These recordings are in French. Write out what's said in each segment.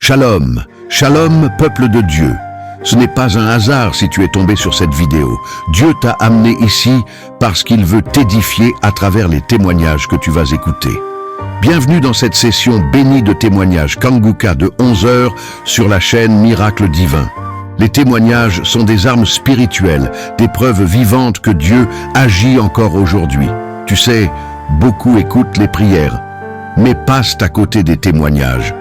Shalom, shalom peuple de Dieu. Ce n'est pas un hasard si tu es tombé sur cette vidéo. Dieu t'a amené ici parce qu'il veut t'édifier à travers les témoignages que tu vas écouter. Bienvenue dans cette session bénie de témoignages Kanguka de 11h sur la chaîne Miracle Divin. Les témoignages sont des armes spirituelles, des preuves vivantes que Dieu agit encore aujourd'hui. Tu sais, beaucoup écoutent les prières, mais passent à côté des témoignages.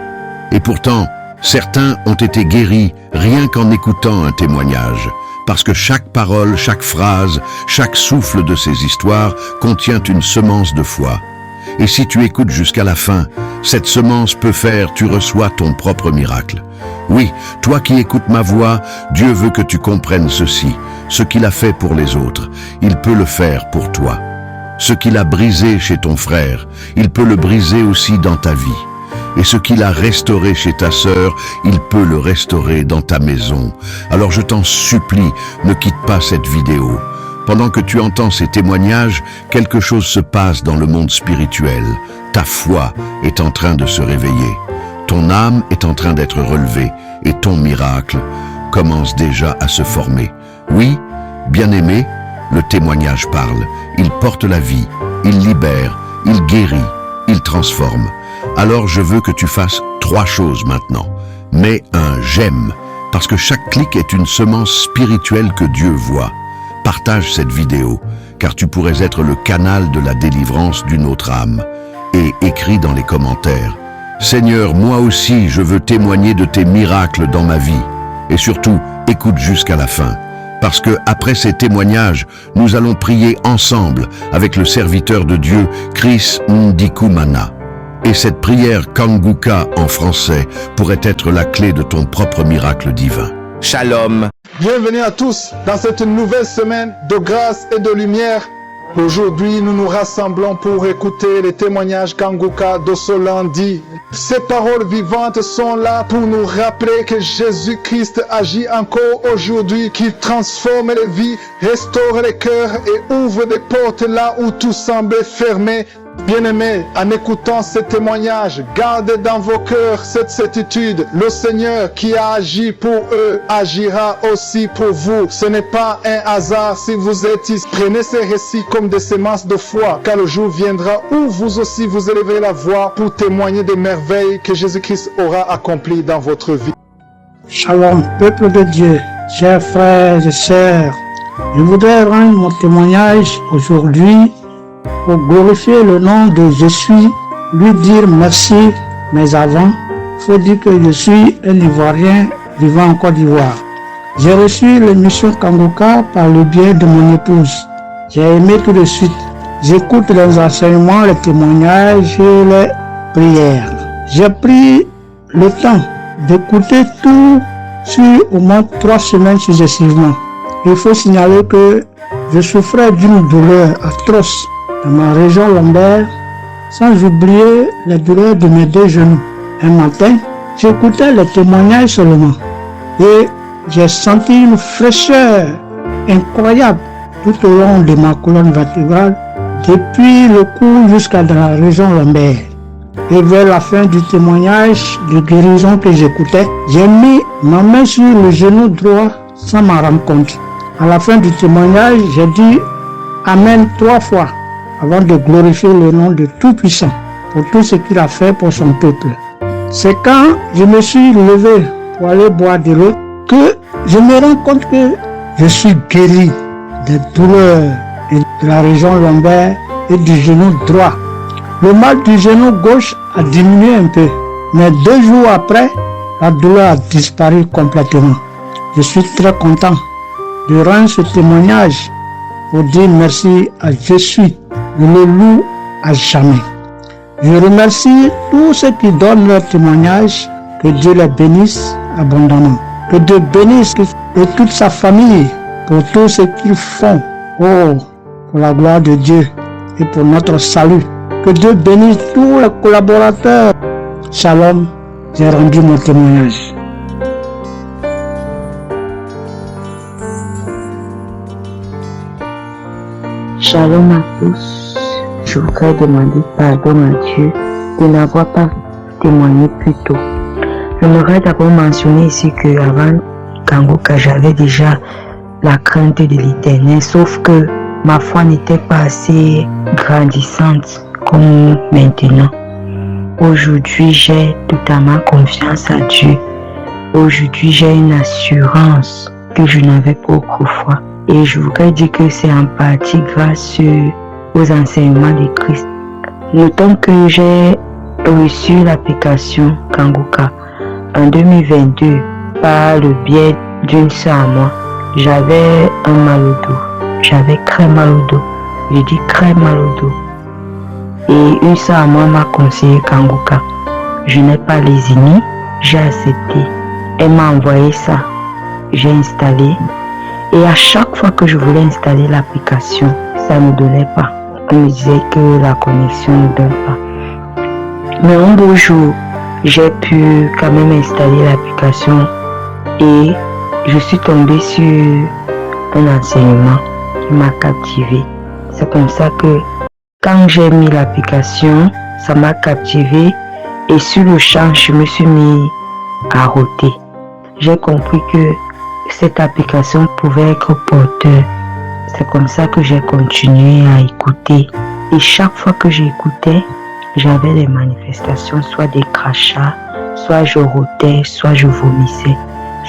Et pourtant, certains ont été guéris rien qu'en écoutant un témoignage, parce que chaque parole, chaque phrase, chaque souffle de ces histoires contient une semence de foi. Et si tu écoutes jusqu'à la fin, cette semence peut faire, tu reçois ton propre miracle. Oui, toi qui écoutes ma voix, Dieu veut que tu comprennes ceci. Ce qu'il a fait pour les autres, il peut le faire pour toi. Ce qu'il a brisé chez ton frère, il peut le briser aussi dans ta vie. Et ce qu'il a restauré chez ta sœur, il peut le restaurer dans ta maison. Alors je t'en supplie, ne quitte pas cette vidéo. Pendant que tu entends ces témoignages, quelque chose se passe dans le monde spirituel. Ta foi est en train de se réveiller. Ton âme est en train d'être relevée et ton miracle commence déjà à se former. Oui, bien-aimé, le témoignage parle. Il porte la vie, il libère, il guérit, il transforme. Alors je veux que tu fasses 3 choses maintenant. Mets un j'aime, parce que chaque clic est une semence spirituelle que Dieu voit. Partage cette vidéo, car tu pourrais être le canal de la délivrance d'une autre âme. Et écris dans les commentaires: Seigneur, moi aussi je veux témoigner de tes miracles dans ma vie. Et surtout, écoute jusqu'à la fin. Parce que après ces témoignages, nous allons prier ensemble avec le serviteur de Dieu, Chris Ndikumana. Et cette prière Kanguka en français pourrait être la clé de ton propre miracle divin. Shalom. Bienvenue à tous dans cette nouvelle semaine de grâce et de lumière. Aujourd'hui, nous nous rassemblons pour écouter les témoignages Kanguka de ce lundi. Ces paroles vivantes sont là pour nous rappeler que Jésus-Christ agit encore aujourd'hui, qu'il transforme les vies, restaure les cœurs et ouvre des portes là où tout semblait fermé. Bien-aimés, en écoutant ces témoignages, gardez dans vos cœurs cette certitude. Le Seigneur qui a agi pour eux agira aussi pour vous. Ce n'est pas un hasard si vous êtes ici. Prenez ces récits comme des semences de foi, car le jour viendra où vous aussi vous élèverez la voix pour témoigner des merveilles que Jésus-Christ aura accomplies dans votre vie. Shalom, peuple de Dieu, chers frères et sœurs, je voudrais rendre mon témoignage aujourd'hui pour glorifier le nom de Je suis, lui dire merci, mais avant, il faut dire que je suis un Ivoirien vivant en Côte d'Ivoire. J'ai reçu l'émission Kanguka par le biais de mon épouse. J'ai aimé tout de suite. J'écoute les enseignements, les témoignages et les prières. J'ai pris le temps d'écouter tout sur au moins 3 semaines successivement. Il faut signaler que je souffrais d'une douleur atroce dans ma région lombaire, sans oublier les douleurs de mes 2 genoux. Un matin, j'écoutais les témoignages seulement et j'ai senti une fraîcheur incroyable tout au long de ma colonne vertébrale, depuis le cou jusqu'à dans la région lombaire. Et vers la fin du témoignage de guérison que j'écoutais, j'ai mis ma main sur le genou droit sans m'en rendre compte. À la fin du témoignage, j'ai dit Amen 3 fois avant de glorifier le nom de Tout-Puissant pour tout ce qu'il a fait pour son peuple. C'est quand je me suis levé pour aller boire de l'eau que je me rends compte que je suis guéri des douleurs de la région lombaire et du genou droit. Le mal du genou gauche a diminué un peu, mais 2 jours après, la douleur a disparu complètement. Je suis très content de rendre ce témoignage pour dire merci à Jésus. Je le loue à jamais. Je remercie tous ceux qui donnent leur témoignage. Que Dieu les bénisse abondamment. Que Dieu bénisse et toute sa famille pour tout ce qu'ils font. Oh, pour la gloire de Dieu et pour notre salut. Que Dieu bénisse tous les collaborateurs. Shalom, j'ai rendu mon témoignage. Shalom à tous. Je voudrais demander pardon à Dieu de n'avoir pas témoigné plus tôt. J'aimerais d'abord mentionner ici qu'avant Kangoka, j'avais déjà la crainte de l'Éternel, sauf que ma foi n'était pas assez grandissante comme maintenant. Aujourd'hui, j'ai totalement confiance à Dieu. Aujourd'hui, j'ai une assurance que je n'avais pas autrefois. Et je voudrais dire que c'est en partie grâce aux enseignements de Christ. Notons que j'ai reçu l'application Kangoka en 2022 par le biais d'une sœur à moi. J'avais un mal au dos. J'avais très mal au dos. Je dis très mal au dos. Et une sœur à moi m'a conseillé Kangoka. Je n'ai pas lésiné. J'ai accepté. Elle m'a envoyé ça. J'ai installé. Et à chaque fois que je voulais installer l'application, ça ne donnait pas. On me disait que la connexion ne donne pas. Mais un beau jour, j'ai pu quand même installer l'application et je suis tombée sur un enseignement qui m'a captivé. C'est comme ça que quand j'ai mis l'application, ça m'a captivé et sur le champ, je me suis mis à rôter. J'ai compris que cette application pouvait être porteur. C'est comme ça que j'ai continué à écouter. Et chaque fois que j'écoutais, j'avais des manifestations, soit des crachats, soit je rôtais, soit je vomissais.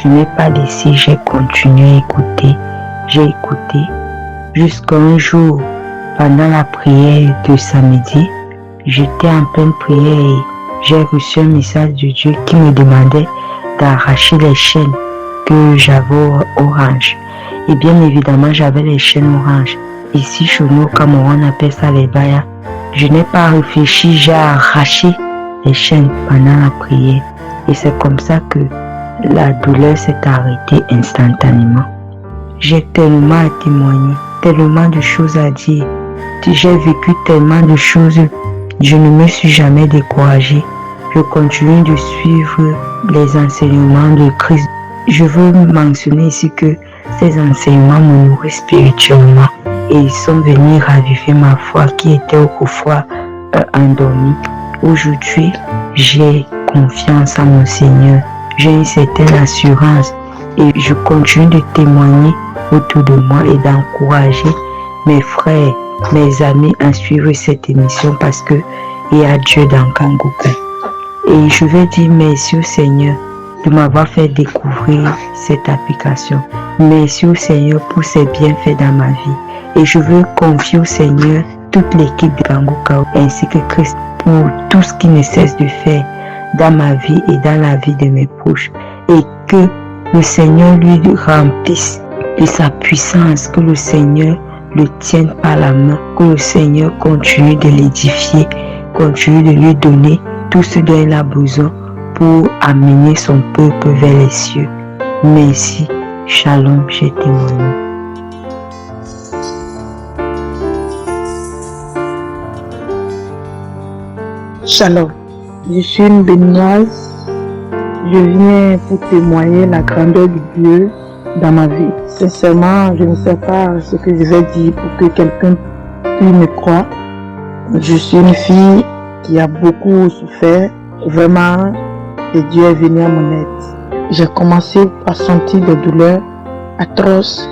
Je n'ai pas laissé, j'ai continué à écouter. J'ai écouté jusqu'à un jour, pendant la prière de samedi, j'étais en pleine prière et j'ai reçu un message de Dieu qui me demandait d'arracher les chaînes que j'avais orange. Et bien évidemment, j'avais les chaînes oranges. Ici, chez nous, comme on appelle ça les bayas. Je n'ai pas réfléchi, j'ai arraché les chaînes pendant la prière. Et c'est comme ça que la douleur s'est arrêtée instantanément. J'ai tellement à témoigner, tellement de choses à dire. J'ai vécu tellement de choses. Je ne me suis jamais découragée. Je continue de suivre les enseignements de Christ. Je veux mentionner ici que ces enseignements me nourrissent spirituellement et ils sont venus raviver ma foi qui était autrefois endormie. Aujourd'hui, j'ai confiance en mon Seigneur. J'ai une certaine assurance et je continue de témoigner autour de moi et d'encourager mes frères, mes amis à suivre cette émission parce que il y a Dieu dans Kangoka. Et je vais dire merci au Seigneur de m'avoir fait découvrir cette application. Merci au Seigneur pour ses bienfaits dans ma vie. Et je veux confier au Seigneur toute l'équipe de Kangoka ainsi que Christ pour tout ce qu'il ne cesse de faire dans ma vie et dans la vie de mes proches. Et que le Seigneur lui remplisse de sa puissance, que le Seigneur le tienne par la main, que le Seigneur continue de l'édifier, continue de lui donner tout ce dont il a besoin pour amener son peuple vers les cieux. Merci. Shalom, j'ai témoigné. Shalom. Je suis une béninoise. Je viens pour témoigner la grandeur de Dieu dans ma vie. Sincèrement, je ne sais pas ce que je vais dire pour que quelqu'un puisse me croire. Je suis une fille qui a beaucoup souffert. Vraiment, et Dieu est venu à mon aide. J'ai commencé à sentir des douleurs atroces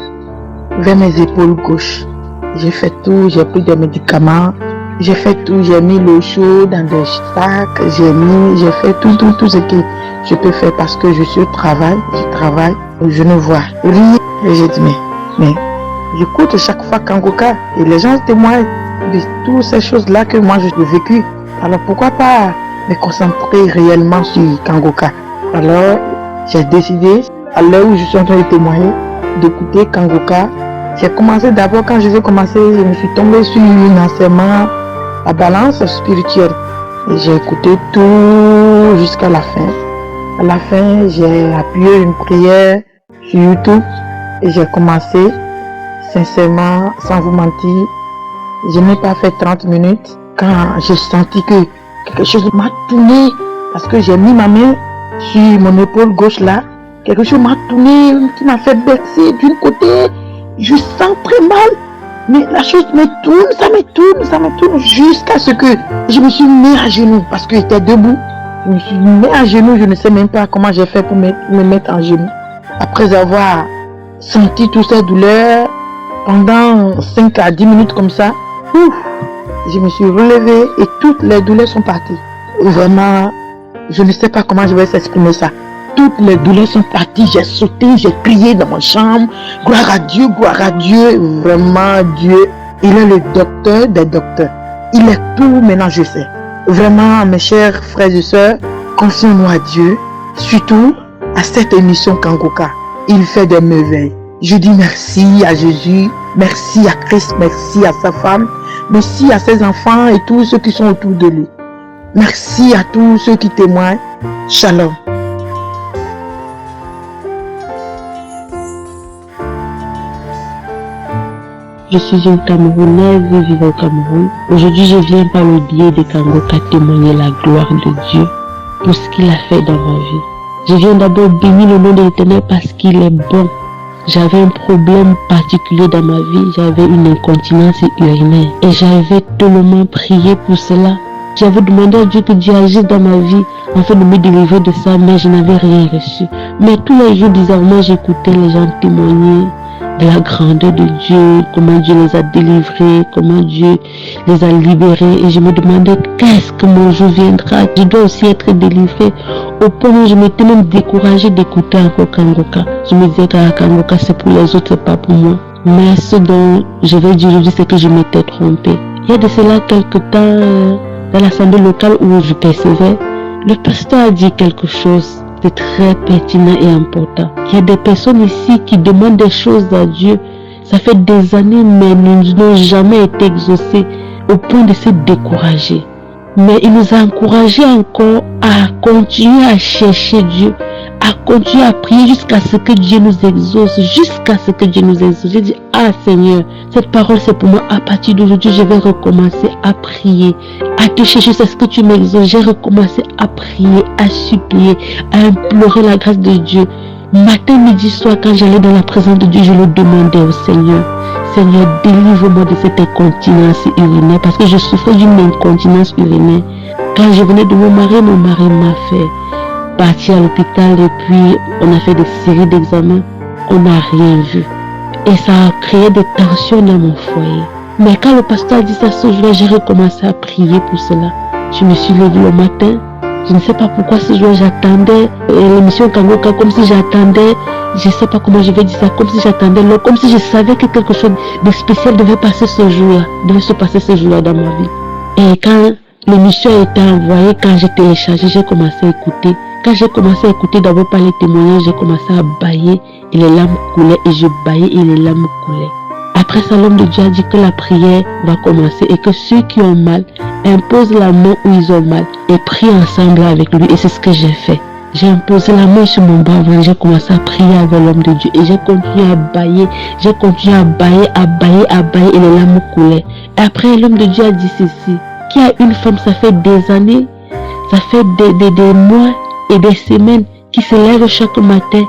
vers mes épaules gauches. J'ai fait tout, j'ai pris des médicaments, j'ai fait tout, j'ai mis l'eau chaude dans des sacs, j'ai fait tout ce que je peux faire parce que je suis au travail, je travaille, je ne vois rien. Et j'ai dit, mais j'écoute chaque fois Kangoka et les gens témoignent de toutes ces choses-là que moi j'ai vécu. Alors pourquoi pas me concentrer réellement sur Kangoka? Alors j'ai décidé, à l'heure où je suis en train de témoigner, d'écouter Kangoka. J'ai commencé d'abord, quand je vais commencer, je me suis tombé sur un enseignement à balance spirituelle. Et j'ai écouté tout jusqu'à la fin. À la fin, j'ai appuyé une prière sur YouTube et j'ai commencé. Sincèrement, sans vous mentir, je n'ai pas fait 30 minutes quand j'ai senti que quelque chose m'a tourné parce que j'ai mis ma main sur mon épaule gauche là. Quelque chose m'a tourné, qui m'a fait baisser d'un côté. Je sens très mal, mais la chose me tourne, ça me tourne jusqu'à ce que je me suis mis à genoux parce que j'étais debout. Je me suis mis à genoux, je ne sais même pas comment j'ai fait pour me mettre en genoux. Après avoir senti toutes ces douleurs pendant 5 à 10 minutes comme ça, je me suis relevée et toutes les douleurs sont parties. Vraiment, je ne sais pas comment je vais s'exprimer ça. Toutes les douleurs sont parties, j'ai sauté, j'ai crié dans ma chambre. Gloire à Dieu, vraiment Dieu. Il est le docteur des docteurs. Il est tout, maintenant je sais. Vraiment, mes chers frères et sœurs, confions-nous à Dieu, surtout à cette émission Kangoka. Il fait des merveilles. Je dis merci à Jésus, merci à Christ, merci à sa femme, merci à ses enfants et tous ceux qui sont autour de lui. Merci à tous ceux qui témoignent. Shalom. Je suis une Camerounaise vivant au Cameroun. Aujourd'hui, je viens par le biais de Kangoka témoigner la gloire de Dieu pour ce qu'il a fait dans ma vie. Je viens d'abord bénir le nom de l'Éternel parce qu'il est bon. J'avais un problème particulier dans ma vie, j'avais une incontinence urinaire et j'avais tellement prié pour cela. J'avais demandé à Dieu que Dieu agisse dans ma vie afin de me délivrer de ça, mais je n'avais rien reçu. Mais tous les jours, bizarrement, j'écoutais les gens témoigner de la grandeur de Dieu, comment Dieu les a délivrés, comment Dieu les a libérés. Et je me demandais qu'est-ce que mon jour viendra. Je dois aussi être délivré. Au point où je m'étais même découragée d'écouter encore Kangoka. Je me disais que Kangoka c'est pour les autres, c'est pas pour moi. Mais ce dont je vais dire aujourd'hui, c'est que je m'étais trompée. Il y a de cela quelque temps, dans l'assemblée locale où je percevais, le pasteur a dit quelque chose de très pertinent et important. Il y a des personnes ici qui demandent des choses à Dieu. Ça fait des années, mais ils n'ont jamais été exaucés au point de se décourager. Mais il nous a encouragés encore à continuer à chercher Dieu, à continuer à prier jusqu'à ce que Dieu nous exauce, J'ai dit, ah Seigneur, cette parole c'est pour moi. À partir d'aujourd'hui, je vais recommencer à prier, à te chercher, c'est ce que tu m'exauces. J'ai recommencé à prier, à supplier, à implorer la grâce de Dieu. Matin, midi, soir, quand j'allais dans la présence de Dieu, je le demandais au Seigneur. Seigneur, délivre-moi de cette incontinence urinaire, parce que je souffrais d'une incontinence urinaire. Quand je venais de mon mari m'a fait partir à l'hôpital et puis on a fait des séries d'examens. On n'a rien vu. Et ça a créé des tensions dans mon foyer. Mais quand le pasteur a dit ça ce jour-là, j'ai recommencé à prier pour cela. Je me suis levée le matin. Je ne sais pas pourquoi ce jour j'attendais l'émission Kangoka, comme si j'attendais, je ne sais pas comment je vais dire ça, comme si j'attendais l'heure, comme si je savais que quelque chose de spécial devait se passer ce jour-là dans ma vie. Et quand l'émission a été envoyée, quand j'ai téléchargé, j'ai commencé à écouter. Quand j'ai commencé à écouter d'abord par les témoignages, j'ai commencé à bâiller et les larmes coulaient et je bâillais et les larmes coulaient. Après ça, l'homme de Dieu a dit que la prière va commencer et que ceux qui ont mal imposent la main où ils ont mal et prient ensemble avec lui. Et c'est ce que j'ai fait. J'ai imposé la main sur mon bras, j'ai commencé à prier avec l'homme de Dieu et j'ai continué à bâiller. J'ai continué à bâiller et les larmes coulaient. Et après, l'homme de Dieu a dit ceci, qu'il y a une femme, ça fait des années, ça fait des mois et des semaines qui se lève chaque matin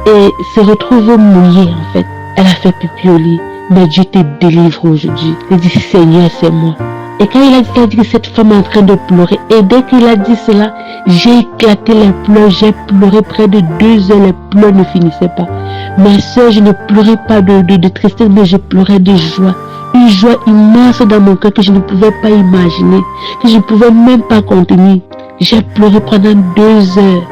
et se retrouve mouillée en fait. Elle a fait pipi au lit. Mais Dieu te délivre aujourd'hui. Il dit, Seigneur, c'est moi. Et quand il a dit que cette femme est en train de pleurer, et dès qu'il a dit cela, j'ai éclaté les pleurs, j'ai pleuré près de 2 heures, les pleurs ne finissaient pas. Mes soeurs, je ne pleurais pas de tristesse, mais je pleurais de joie. Une joie immense dans mon cœur que je ne pouvais pas imaginer, que je ne pouvais même pas contenir. J'ai pleuré pendant 2 heures,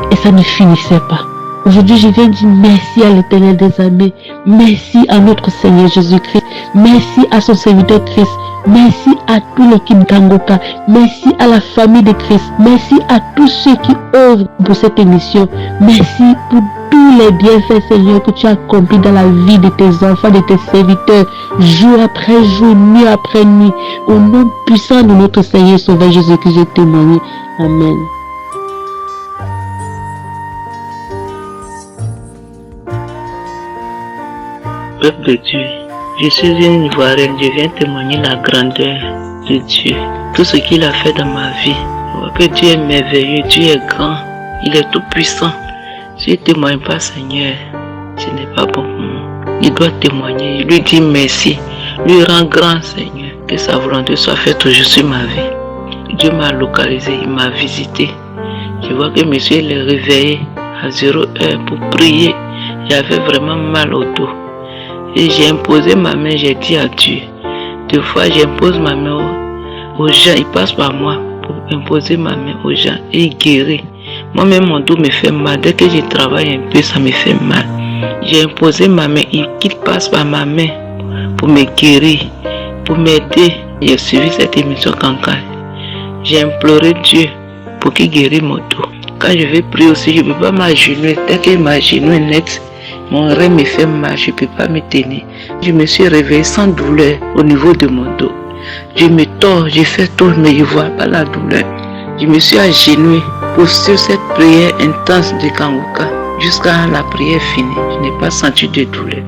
et ça ne finissait pas. Aujourd'hui, je viens dire merci à l'Éternel des armées, merci à notre Seigneur Jésus-Christ, merci à son serviteur Christ, merci à toute l'équipe Kangoka, merci à la famille de Christ, merci à tous ceux qui œuvrent pour cette émission, merci pour tous les bienfaits, Seigneur, que tu as accomplis dans la vie de tes enfants, de tes serviteurs, jour après jour, nuit après nuit. Au nom puissant de notre Seigneur Sauveur Jésus-Christ, j'ai témoigné. Amen. Peuple de Dieu, je suis une Ivoirienne, je viens témoigner la grandeur de Dieu, tout ce qu'il a fait dans ma vie. Je vois que Dieu est merveilleux, Dieu est grand, il est tout puissant. Si je ne témoigne pas, Seigneur, ce n'est pas bon pour moi. Il doit témoigner, lui dire merci, lui rendre grand, Seigneur, que sa volonté soit faite aujourd'hui sur ma vie. Dieu m'a localisé, il m'a visité, Je vois que monsieur est réveillé à 0 heure pour prier. J'avais vraiment mal au dos. Et j'ai imposé ma main, j'ai dit à Dieu. 2 fois, j'impose ma main aux gens. Il passe par moi pour imposer ma main aux gens et il guérit. Moi-même, mon dos me fait mal. Dès que je travaille un peu, ça me fait mal. J'ai imposé ma main, qu'il passe par ma main pour me guérir, pour m'aider. J'ai suivi cette émission Kanka. J'ai imploré Dieu pour qu'il guérisse mon dos. Quand je vais prier aussi, je ne peux pas m'agenouiller. Dès que ma genou est net, mon rein me fait mal, je ne peux pas me tenir. Je me suis réveillé sans douleur au niveau de mon dos. Je me tords, je fais tout, mais je ne vois pas la douleur. Je me suis agenouillé pour suivre cette prière intense de Kanguka jusqu'à la prière finie. Je n'ai pas senti de douleur.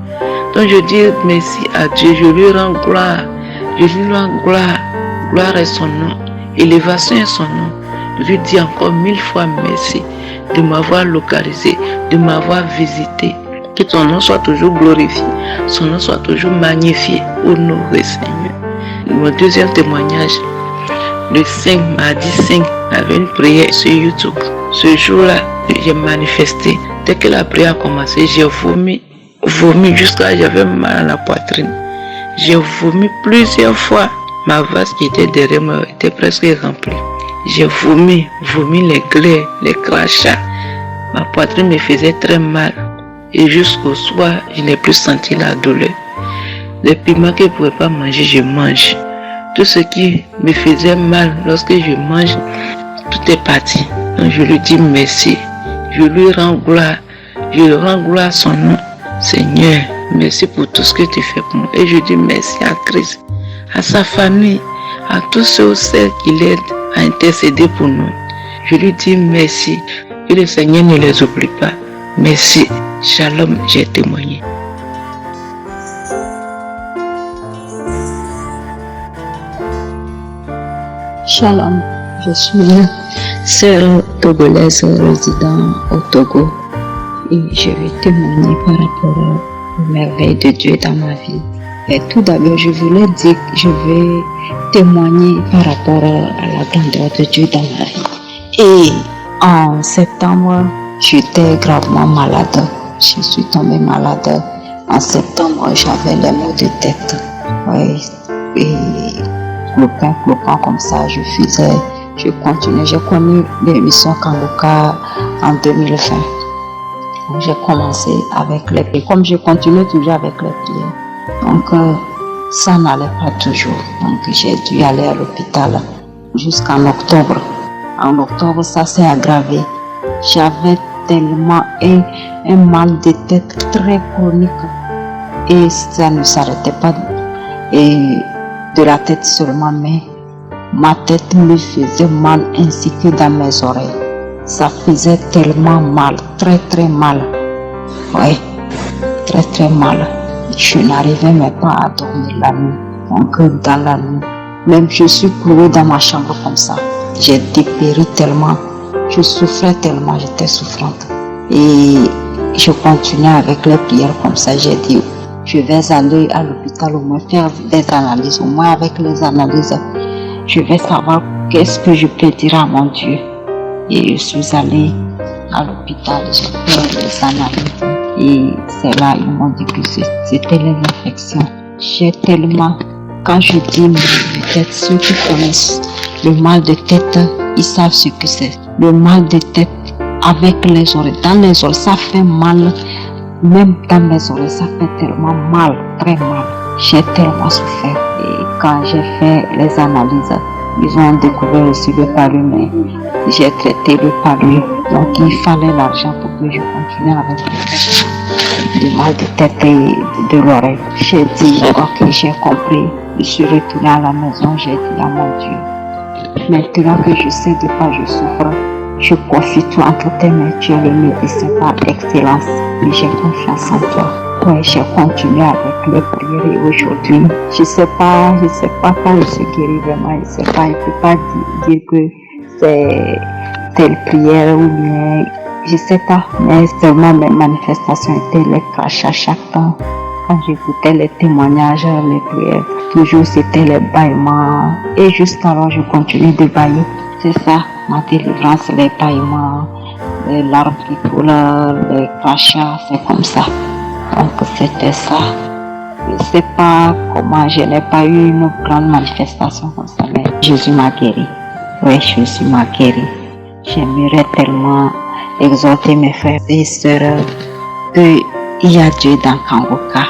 Donc je dis merci à Dieu, je lui rends gloire. Je lui rends gloire. Gloire est son nom. Élévation est son nom. Je lui dis encore 1000 fois merci de m'avoir localisé, de m'avoir visité. Que ton nom soit toujours glorifié, son nom soit toujours magnifié, honoré Seigneur. Mon deuxième témoignage, le 5, mardi 5, j'avais une prière sur YouTube. Ce jour-là, j'ai manifesté. Dès que la prière a commencé, j'ai vomi jusqu'à ce que j'avais mal à la poitrine. J'ai vomi plusieurs fois. Ma vase qui était derrière moi était presque remplie. J'ai vomi les glaires, les crachats. Ma poitrine me faisait très mal. Et jusqu'au soir, je n'ai plus senti la douleur. Les piments que je ne pouvais pas manger, je mange. Tout ce qui me faisait mal lorsque je mange, tout est parti. Donc je lui dis merci. Je lui rends gloire. Je rends gloire à son nom. Seigneur, merci pour tout ce que tu fais pour moi. Et je dis merci à Christ, à sa famille, à tous ceux ou celles qui l'aident à intercéder pour nous. Je lui dis merci. Que le Seigneur ne les oublie pas. Merci. Shalom, j'ai témoigné. Shalom, je suis sœur togolaise résidant au Togo et je vais témoigner par rapport aux merveilles de Dieu dans ma vie. Et tout d'abord, je voulais dire que je vais témoigner par rapport à la grandeur de Dieu dans ma vie. Et en septembre, j'étais gravement malade. Je suis tombée malade. En septembre, j'avais les maux de tête. Oui. Et clopin comme ça, je continuais. J'ai connu l'émission Kanguka en 2020. Donc, j'ai commencé avec les prières. Comme je continuais toujours avec les prières. Donc, ça n'allait pas toujours. Donc, j'ai dû aller à l'hôpital jusqu'en octobre. En octobre, ça s'est aggravé. J'avais tellement un mal de tête très chronique. Et ça ne s'arrêtait pas. Et de la tête seulement, mais ma tête me faisait mal ainsi que dans mes oreilles. Ça faisait tellement mal, très très mal. Oui, très très mal. Je n'arrivais même pas à dormir la nuit. Donc dans la nuit, même je suis clouée dans ma chambre comme ça. J'ai dépéri tellement, je souffrais tellement, j'étais souffrante. Et je continuais avec les prières comme ça. J'ai dit, je vais aller à l'hôpital au moins faire des analyses. Au moins avec les analyses, je vais savoir qu'est-ce que je peux dire à mon Dieu. Et je suis allée à l'hôpital, j'ai fait les analyses. Et c'est là, ils m'ont dit que c'était les infections. J'ai tellement, quand je dis mal de tête, ceux qui connaissent le mal de tête, ils savent ce que c'est. Le mal de tête avec les oreilles. Dans les oreilles, ça fait mal. Même dans mes oreilles, ça fait tellement mal, très mal. J'ai tellement souffert. Et quand j'ai fait les analyses, ils ont découvert aussi le palu, mais j'ai traité le palu. Donc il fallait l'argent pour que je continue avec le mal de tête et de l'oreille. J'ai dit, ok, j'ai compris. Je suis retournée à la maison, j'ai dit à mon Dieu, maintenant que je sais de quoi je souffre, je confie tout entre tes mains, tu es le médecin par excellence et j'ai confiance en toi. Oui, j'ai continué avec les prières et aujourd'hui, je sais pas quand je suis guérie vraiment, je sais pas, je peux pas dire que c'est telle prière ou bien, je sais pas, mais seulement mes manifestations étaient les crachats chaque temps. Quand j'écoutais les témoignages, les prières, toujours c'était les bâillements et jusqu'alors je continue de bâiller. C'est ça, ma délivrance, les bâillements, les larmes qui coulent, les crachats, c'est comme ça. Donc c'était ça. Je ne sais pas comment, je n'ai pas eu une grande manifestation comme ça, mais Jésus m'a guéri. Oui, Jésus m'a guéri. J'aimerais tellement exhorter mes frères et sœurs qu'il y a Dieu dans Kangoka.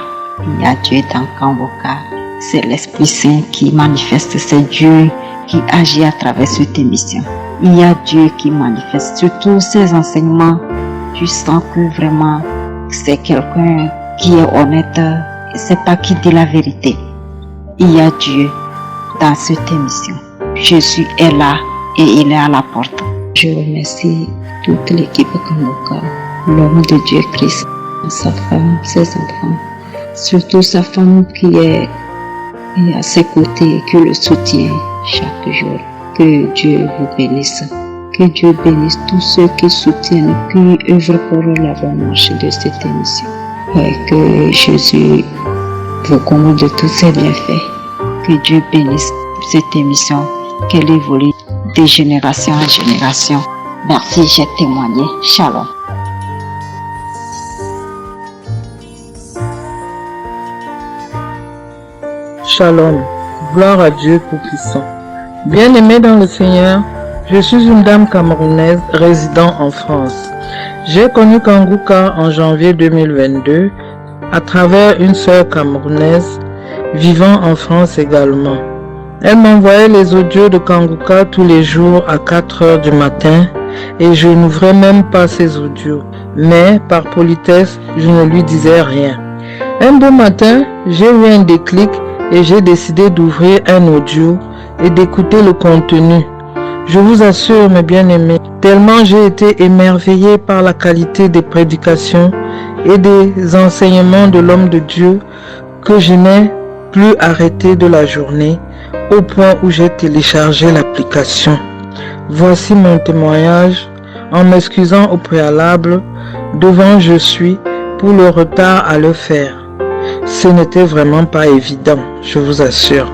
Il y a Dieu dans Kangoka. C'est l'Esprit Saint qui manifeste, c'est Dieu qui agit à travers cette émission. Il y a Dieu qui manifeste, surtout ces enseignements. Tu sens que vraiment c'est quelqu'un qui est honnête, c'est pas qui dit la vérité. Il y a Dieu dans cette émission. Jésus est là et il est à la porte. Je remercie toute l'équipe Kangoka, l'homme de Dieu Christ, sa femme, ses enfants, surtout sa femme qui est à ses côtés, qui le soutient chaque jour. Que Dieu vous bénisse. Que Dieu bénisse tous ceux qui soutiennent, qui œuvrent pour la bonne marche de cette émission. Et que Jésus vous comble de tous ses bienfaits. Que Dieu bénisse cette émission, qu'elle évolue de génération en génération. Merci, j'ai témoigné. Shalom. Shalom, gloire à Dieu Tout-Puissant. Bien-aimée dans le Seigneur, je suis une dame camerounaise résidant en France. J'ai connu Kangoka en janvier 2022 à travers une sœur camerounaise vivant en France également. Elle m'envoyait les audios de Kangoka tous les jours à 4 heures du matin et je n'ouvrais même pas ces audios. Mais par politesse, je ne lui disais rien. Un beau matin, j'ai eu un déclic et j'ai décidé d'ouvrir un audio et d'écouter le contenu. Je vous assure, mes bien-aimés, tellement j'ai été émerveillé par la qualité des prédications et des enseignements de l'homme de Dieu que je n'ai plus arrêté de la journée au point où j'ai téléchargé l'application. Voici mon témoignage en m'excusant au préalable devant je suis pour le retard à le faire. Ce n'était vraiment pas évident, je vous assure.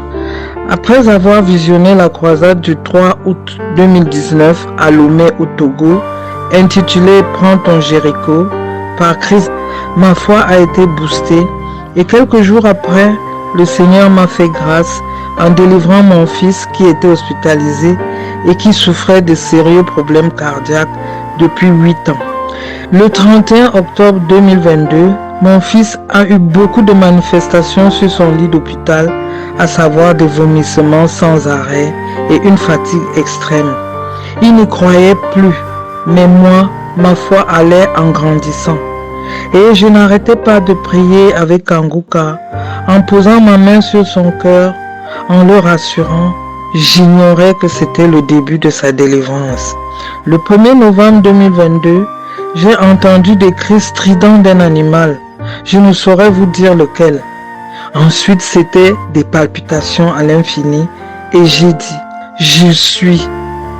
Après avoir visionné la croisade du 3 août 2019 à Lomé au Togo, intitulée « Prends ton Jéricho » par Christ, ma foi a été boostée et quelques jours après, le Seigneur m'a fait grâce en délivrant mon fils qui était hospitalisé et qui souffrait de sérieux problèmes cardiaques depuis 8 ans. Le 31 octobre 2022, mon fils a eu beaucoup de manifestations sur son lit d'hôpital, à savoir des vomissements sans arrêt et une fatigue extrême. Il n'y croyait plus, mais moi, ma foi allait en grandissant. Et je n'arrêtais pas de prier avec Kangoka, en posant ma main sur son cœur, en le rassurant. J'ignorais que c'était le début de sa délivrance. Le 1er novembre 2022, j'ai entendu des cris stridents d'un animal. Je ne saurais vous dire lequel. Ensuite, c'était des palpitations à l'infini et j'ai dit, je suis,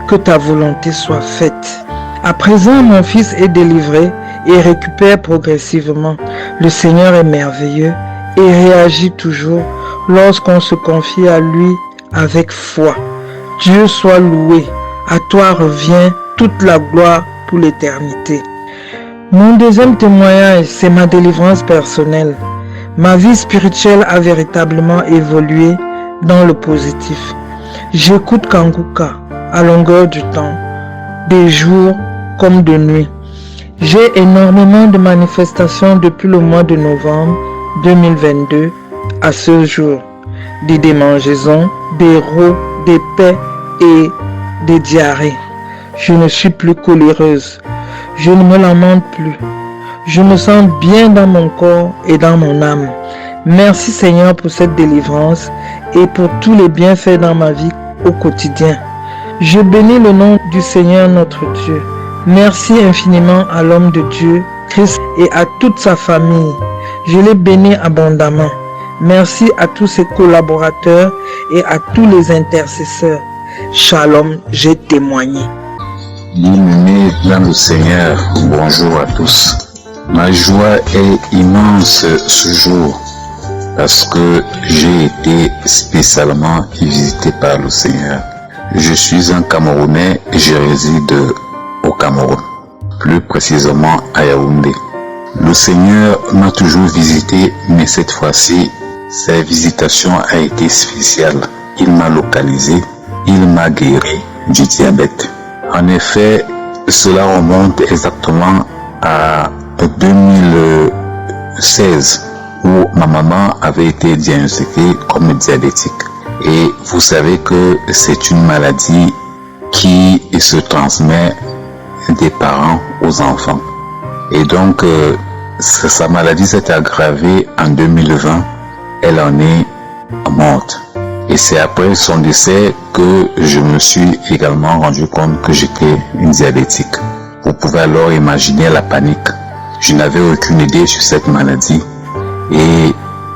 que ta volonté soit faite. À présent, mon fils est délivré et récupère progressivement. Le Seigneur est merveilleux et réagit toujours lorsqu'on se confie à lui avec foi. Dieu soit loué. À toi revient toute la gloire pour l'éternité. Mon deuxième témoignage, c'est ma délivrance personnelle. Ma vie spirituelle a véritablement évolué dans le positif. J'écoute Kangoka à longueur du temps, des jours comme de nuit. J'ai énormément de manifestations depuis le mois de novembre 2022 à ce jour. Des démangeaisons, des rots, des paix et des diarrhées. Je ne suis plus coléreuse. Je ne me lamente plus. Je me sens bien dans mon corps et dans mon âme. Merci Seigneur pour cette délivrance et pour tous les bienfaits dans ma vie au quotidien. Je bénis le nom du Seigneur notre Dieu. Merci infiniment à l'homme de Dieu, Christ, et à toute sa famille. Je les bénis abondamment. Merci à tous ses collaborateurs et à tous les intercesseurs. Shalom, j'ai témoigné. Bien-aimés dans le Seigneur, bonjour à tous. Ma joie est immense ce jour parce que j'ai été spécialement visité par le Seigneur. Je suis un Camerounais et je réside au Cameroun, plus précisément à Yaoundé. Le Seigneur m'a toujours visité, mais cette fois-ci, sa visitation a été spéciale. Il m'a localisé, il m'a guéri du diabète. En effet, cela remonte exactement à 2016 où ma maman avait été diagnostiquée comme diabétique. Et vous savez que c'est une maladie qui se transmet des parents aux enfants. Et donc, sa maladie s'est aggravée en 2020. Elle en est morte. Et c'est après son décès que je me suis également rendu compte que j'étais une diabétique. Vous pouvez alors imaginer la panique. Je n'avais aucune idée sur cette maladie. Et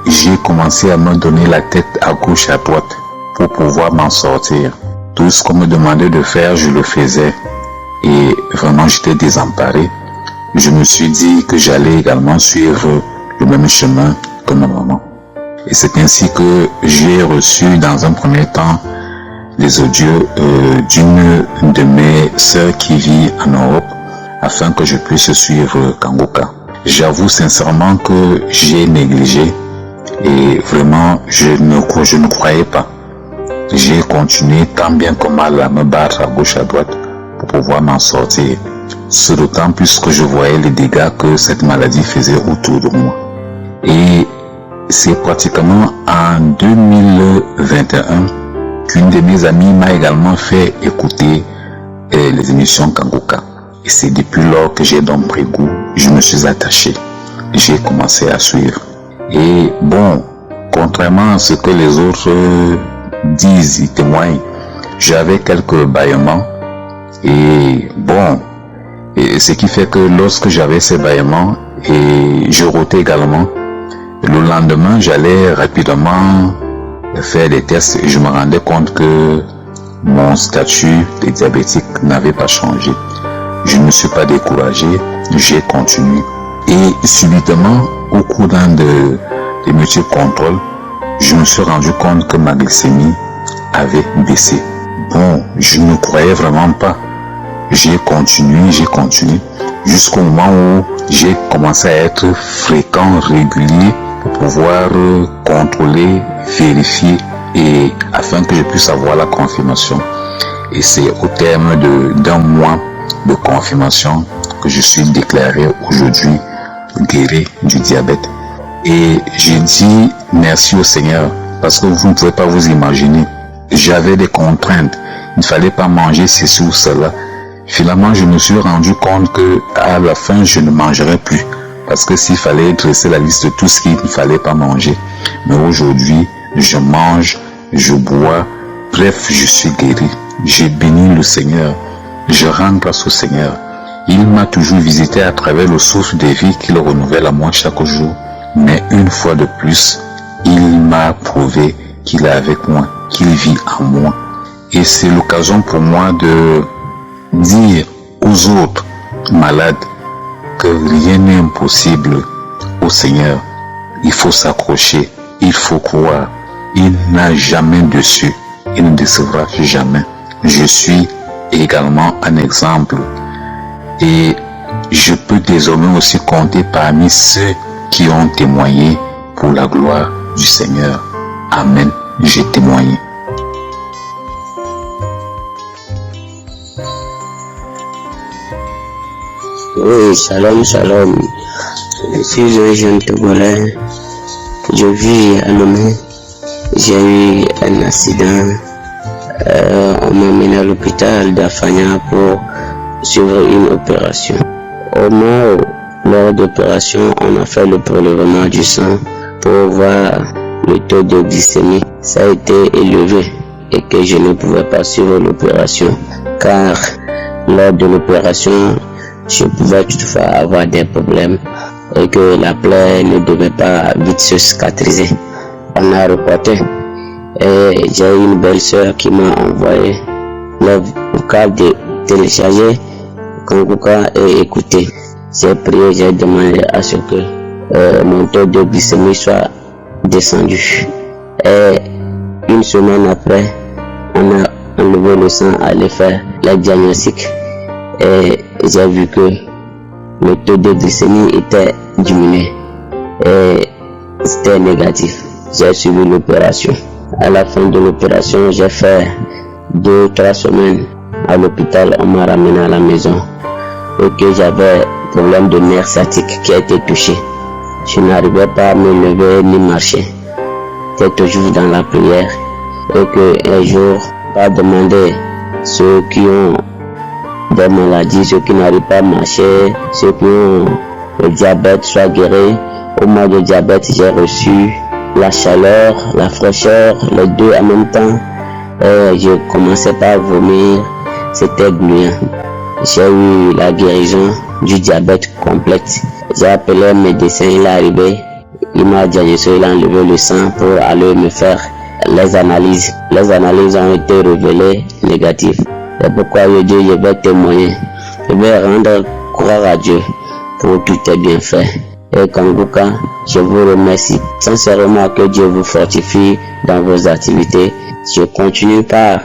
j'ai commencé à me donner la tête à gauche et à droite pour pouvoir m'en sortir. Tout ce qu'on me demandait de faire, je le faisais. Et vraiment, j'étais désemparé. Je me suis dit que j'allais également suivre le même chemin que ma maman. Et c'est ainsi que j'ai reçu dans un premier temps les audios d'une de mes sœurs qui vit en Europe afin que je puisse suivre Kangoka. J'avoue sincèrement que j'ai négligé et vraiment je ne croyais pas. J'ai continué tant bien que mal à me battre à gauche à droite pour pouvoir m'en sortir. C'est d'autant plus que je voyais les dégâts que cette maladie faisait autour de moi. Et c'est pratiquement en 2021 qu'une de mes amies m'a également fait écouter les émissions Kangoka. Et c'est depuis lors que j'ai donc pris goût, je me suis attaché. J'ai commencé à suivre. Et bon, contrairement à ce que les autres disent, ils témoignent, j'avais quelques bâillements. Et bon, et ce qui fait que lorsque j'avais ces bâillements, et je rotais également, le lendemain, j'allais rapidement faire des tests et je me rendais compte que mon statut de diabétique n'avait pas changé. Je ne me suis pas découragé, j'ai continué. Et subitement, au cours d'un de multiples contrôles, je me suis rendu compte que ma glycémie avait baissé. Bon, je ne croyais vraiment pas. J'ai continué, jusqu'au moment où j'ai commencé à être fréquent, régulier, pour pouvoir contrôler, vérifier et afin que je puisse avoir la confirmation. Et c'est au terme d'un mois de confirmation que je suis déclaré aujourd'hui guéri du diabète. Et j'ai dit merci au Seigneur parce que vous ne pouvez pas vous imaginer. J'avais des contraintes. Il ne fallait pas manger ceci ou cela. Finalement, je me suis rendu compte que à la fin, je ne mangerais plus. Parce que s'il fallait dresser la liste de tout ce qu'il ne fallait pas manger. Mais aujourd'hui, je mange, je bois, bref, je suis guéri. J'ai béni le Seigneur. Je rends grâce au Seigneur. Il m'a toujours visité à travers le souffle de vie qu'il renouvelle à moi chaque jour. Mais une fois de plus, il m'a prouvé qu'il est avec moi, qu'il vit en moi. Et c'est l'occasion pour moi de dire aux autres malades que rien n'est impossible au Seigneur. Il faut s'accrocher, il faut croire. Il n'a jamais déçu, il ne décevra jamais. Je suis également un exemple et je peux désormais aussi compter parmi ceux qui ont témoigné pour la gloire du Seigneur. Amen, j'ai témoigné. Oui, shalom, shalom. Je suis un jeune Togolais. Je vis à Lomé. J'ai eu un accident. On m'a mené à l'hôpital d'Afanya pour suivre une opération. Au moins, lors de l'opération, on a fait le prélèvement du sang pour voir le taux de glycémie. Ça a été élevé et que je ne pouvais pas suivre l'opération car lors de l'opération, je pouvais toutefois avoir des problèmes et que la plaie ne devait pas vite se cicatriser. On a reporté et j'ai eu une belle sœur qui m'a envoyé le vocal de télécharger Kangoka et écouter. J'ai prié, j'ai demandé à ce que mon taux de glycémie soit descendu. Et une semaine après, on enlevé le sang, aller faire les diagnostics. Et j'ai vu que le taux de glycémie était diminué et c'était négatif. J'ai suivi l'opération. À la fin de l'opération, j'ai fait 2-3 semaines à l'hôpital. On m'a ramené à la maison et que j'avais problème de nerf sciatique qui a été touché. Je n'arrivais pas à me lever ni marcher. J'étais toujours dans la prière et que un jour, on va demander ceux qui ont des maladies, ceux qui n'arrivent pas à marcher, ceux qui ont le diabète soient guéris. Au mois de diabète, j'ai reçu la chaleur, la fraîcheur, les deux en même temps. Et je commençais par vomir, c'était gluant. J'ai eu la guérison du diabète complète. J'ai appelé un médecin, il est arrivé, il m'a diagnostiqué, il a enlevé le sang pour aller me faire les analyses. Les analyses ont été révélées négatives. C'est pourquoi je vais témoigner. Je vais rendre gloire à Dieu pour tout est bien fait. Et Kanguka, je vous remercie sincèrement, que Dieu vous fortifie dans vos activités. Je continue par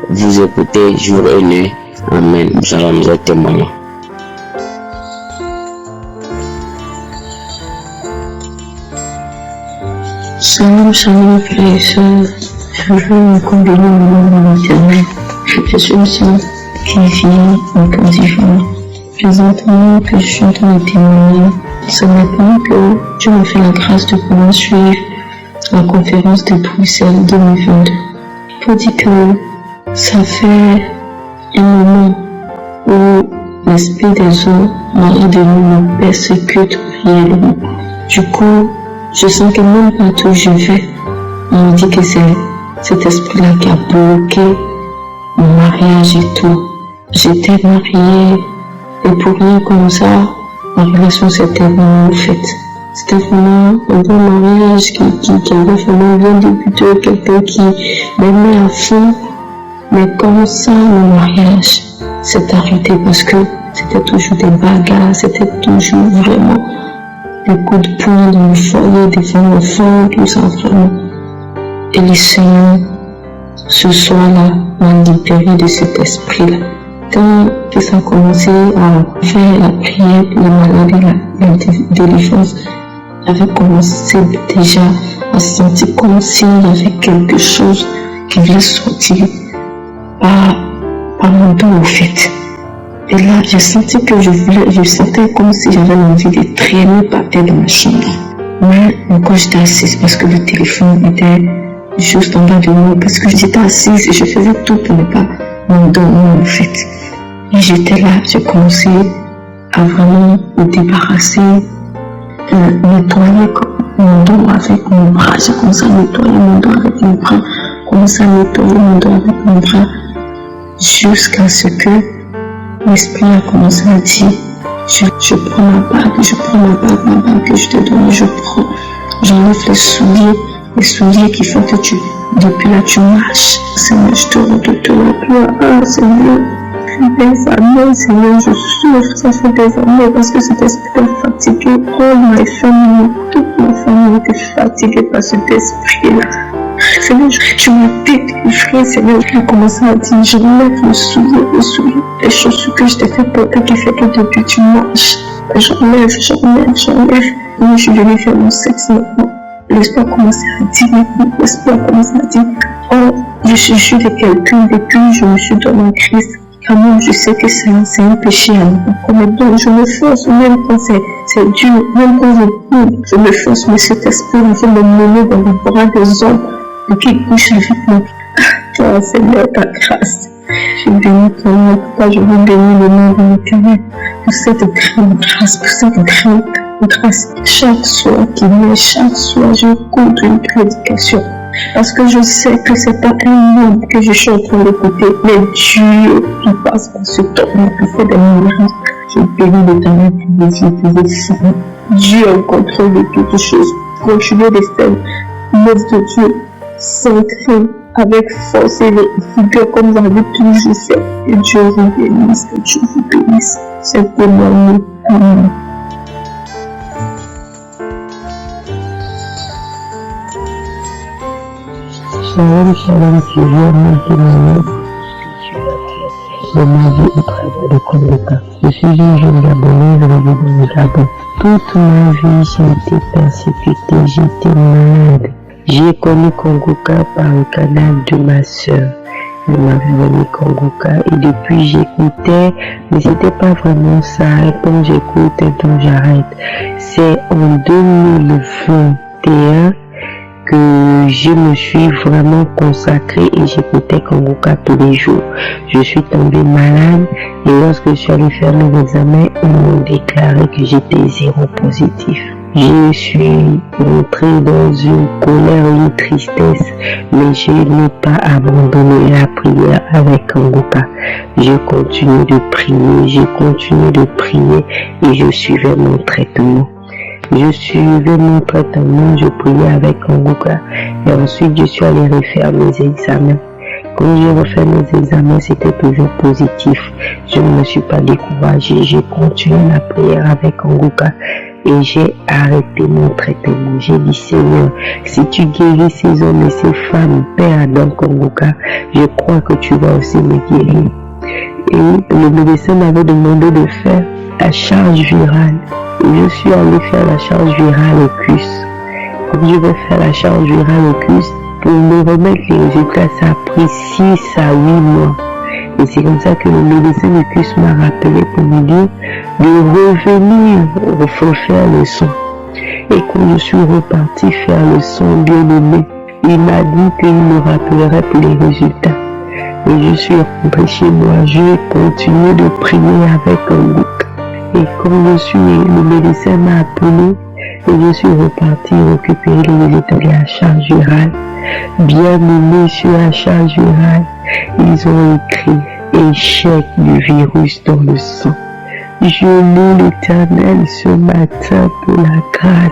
vous écouter jour et nuit. Amen. Shalom, je témoigne. Shalom, shalom, frères et sœurs. Je veux me combiner au nom de l'Éternel. Je suis une sœur qui vit en Côte d'Ivoire. Présentement que je suis en train de témoigner, ce matin que Dieu m'a fait la grâce de pouvoir suivre la conférence de Bruxelles 2022. Il faut dire que ça fait un moment où l'esprit des eaux malades de nous me persécute réellement. Du coup, je sens que même partout où je vais, on me dit que c'est cet esprit-là qui a bloqué mon mariage et tout. J'étais mariée et pour rien comme ça, ma relation s'était vraiment faite. C'était vraiment un bon mariage qui avait vraiment bien débuté, quelqu'un qui m'aimait à fond. Mais comme ça, mon mariage s'est arrêté parce que c'était toujours des bagarres, c'était toujours vraiment des coups de poing dans le foyer, des femmes enfants, tout ça vraiment. Et le Seigneur, ce soir-là, m'a libéré de cet esprit-là. Quand ça a commencé à faire la prière pour les malades et la délivrance, j'avais commencé déjà à sentir comme s'il y avait quelque chose qui venait sortir par mon dos au fait. Et là, j'ai senti que je sentais comme si j'avais envie de traîner par terre dans ma chambre. Mais encore j'étais assise parce que le téléphone était juste en bas de moi, parce que j'étais assise et je faisais tout pour ne pas m'endormir en fait. Et j'étais là, j'ai commencé à vraiment me débarrasser, nettoyer mon dos avec mon bras. J'ai commencé à nettoyer mon dos avec mon bras, commencé à nettoyer mon dos avec mon bras, jusqu'à ce que l'esprit a commencé à dire, je prends ma bague que je te donne, j'enlève les souliers qui font que depuis là tu marches. Seigneur, je te rends toute la gloire. Ah, Seigneur, des années, Seigneur, je souffre, ça fait des années parce que cet esprit est fatigué. Oh, ma famille, toute ma famille était fatiguée par cet esprit-là. Seigneur, tu m'as délivré, Seigneur, je commencé à dire, je lève le soulier, les chaussures que je t'ai fait porter qui fait que depuis tu marches. J'enlève. Moi, je suis venue faire mon sexe maintenant. L'esprit a commencé à dire, oh, je suis juste de quelqu'un depuis que je me suis donné en Christ. Quand même, je sais que c'est un péché à ne pas commettre. Donc, je me force, même quand c'est dur, même quand je me force, mais cet esprit veut me mener dans les bras des hommes et qui couchent avec moi. Toi, Seigneur, ta grâce. Je bénis ton nom, pourquoi je veux bénir le nom de l'Éternel pour cette grande grâce, grâce. Chaque soir chaque soir, j'écoute une prédication. Parce que je sais que c'est pas un homme que je suis en train d'écouter, mais Dieu qui passe par ce temps, qui fait des miracles. Je bénis l'Éternel pour les yeux, pour les femmes. Dieu est au contrôle de toutes choses. Continuez de faire l'œuvre de Dieu sans crainte, avec force et vigueur comme vous avez toujours fait. Que Dieu vous bénisse, que Dieu vous bénisse. C'est témoigné. Amen. Shalom, toujours maintenant. de ma vie au travers de Kongoka. Je suis une jeune Gabonaise venue dans le Gabon. Toute ma vie, j'ai été persécutée, j'étais malade. J'ai connu Kongoka par le canal de ma sœur. Elle m'avait donné Kongoka et depuis j'écoutais, mais c'était pas vraiment ça. Et quand j'écoute, et donc j'arrête. C'est en 2021 que je me suis vraiment consacrée et j'écoutais Kongoka tous les jours. Je suis tombée malade et lorsque je suis allée faire mes examens, on m'a déclaré que j'étais séropositif. Je suis entrée dans une colère, une tristesse, mais je n'ai pas abandonné la prière avec Kongoka. Je continue de prier et je suivais mon traitement. Je priais avec Kongoka et ensuite je suis allée refaire mes examens. Quand j'ai refait mes examens, c'était toujours positif. Je ne me suis pas découragée, j'ai continué la prière avec Kongoka et j'ai arrêté mon traitement. J'ai dit Seigneur, si tu guéris ces hommes et ces femmes, Père Adam Kongoka, je crois que tu vas aussi me guérir. Et le médecin m'avait demandé de faire la charge virale. Et je suis allée faire la charge virale au CUS. Comme je vais faire la charge virale au CUS, pour me remettre les résultats, ça a pris 6 à 8 mois. Et c'est comme ça que le médecin du CUS m'a rappelé pour me dire de revenir refaire le son. Et quand je suis reparti faire le son bien aimé, il m'a dit qu'il me rappellerait pour les résultats. Et je suis rentrée chez moi, je continue de prier avec Kongoka. Et comme le médecin m'a appelé et je suis reparti récupérer les résultats de la charge virale. Bien aimé sur la charge virale, ils ont écrit échec du virus dans le sang. Je loue l'Éternel ce matin pour la grâce.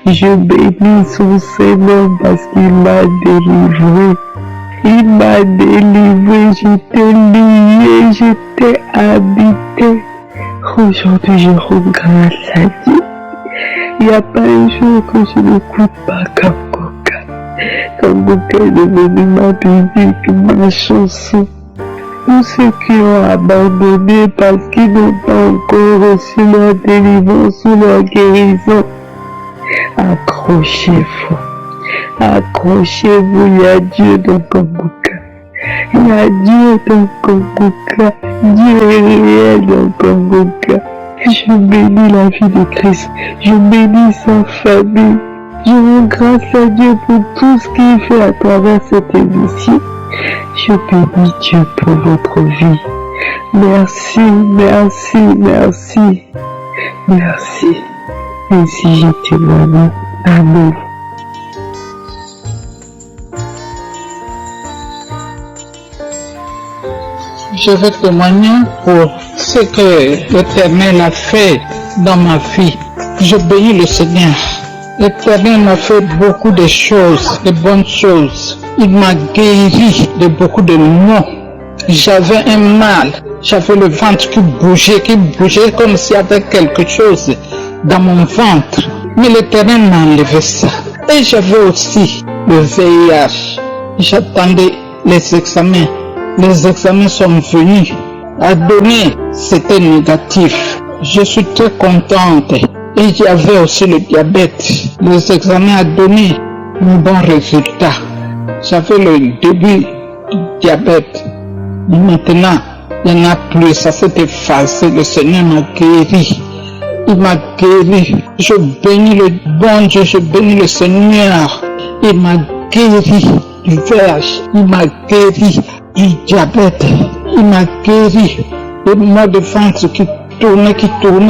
Je bénis son Seigneur parce qu'il m'a délivré. Il m'a délivré, j'étais lié, j'étais habité. Aujourd'hui, je rends grâce à Dieu. Il n'y a pas un jour que je n'écoute pas Kongoka. Kongoka est devenu ma musique, ma chanson. Tous ceux qui ont abandonné parce qu'ils n'ont pas encore reçu leur délivrance ou leur guérison, accrochez-vous. Accrochez-vous, il y a Dieu dans Kongoka. Il y a Dieu dans Kongoka. Dieu est réel dans Kongoka. Je bénis la vie de Christ. Je bénis sa famille. Je rends grâce à Dieu pour tout ce qu'il fait à travers cette émission. Je bénis Dieu pour votre vie. Merci, merci, merci. Merci. Ainsi j'ai témoigné. Amen. Je vais témoigner pour ce que l'Éternel a fait dans ma vie. Je bénis le Seigneur. L'Éternel m'a fait beaucoup de choses, de bonnes choses. Il m'a guéri de beaucoup de maux. J'avais un mal. J'avais le ventre qui bougeait comme s'il y avait quelque chose dans mon ventre. Mais l'Éternel m'a enlevé ça. Et j'avais aussi le VIH. J'attendais les examens. Les examens sont venus. À donner, c'était négatif. Je suis très contente. Et il y avait aussi le diabète. Les examens à donner un bon résultat. J'avais le début du diabète. Mais maintenant, il n'y en a plus. Ça s'est effacé. Le Seigneur m'a guéri. Il m'a guéri. Je bénis le bon Dieu. Je bénis le Seigneur. Il m'a guéri du VIH. Il m'a guéri du diabète. Il m'a guéri des maux de ventre qui tournaient,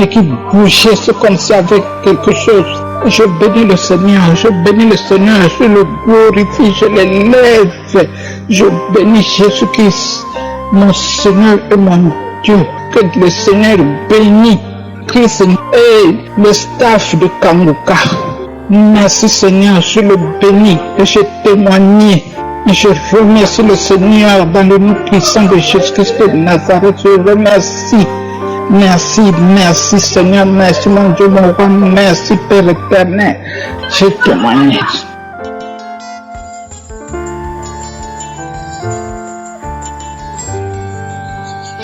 qui bougeaient. C'est comme s'il y avait quelque chose. Je bénis le Seigneur, je bénis le Seigneur, je le glorifie, je l'élève. Je bénis Jésus-Christ, mon Seigneur et mon Dieu. Que le Seigneur bénisse Christ et le staff de Kongoka. Merci Seigneur, je le bénis et je témoigne. Je remercie le Seigneur dans le nom puissant de Jésus-Christ de Nazareth. Je remercie. Merci, merci Seigneur, merci mon Dieu, mon roi, merci Père éternel. Je témoigne.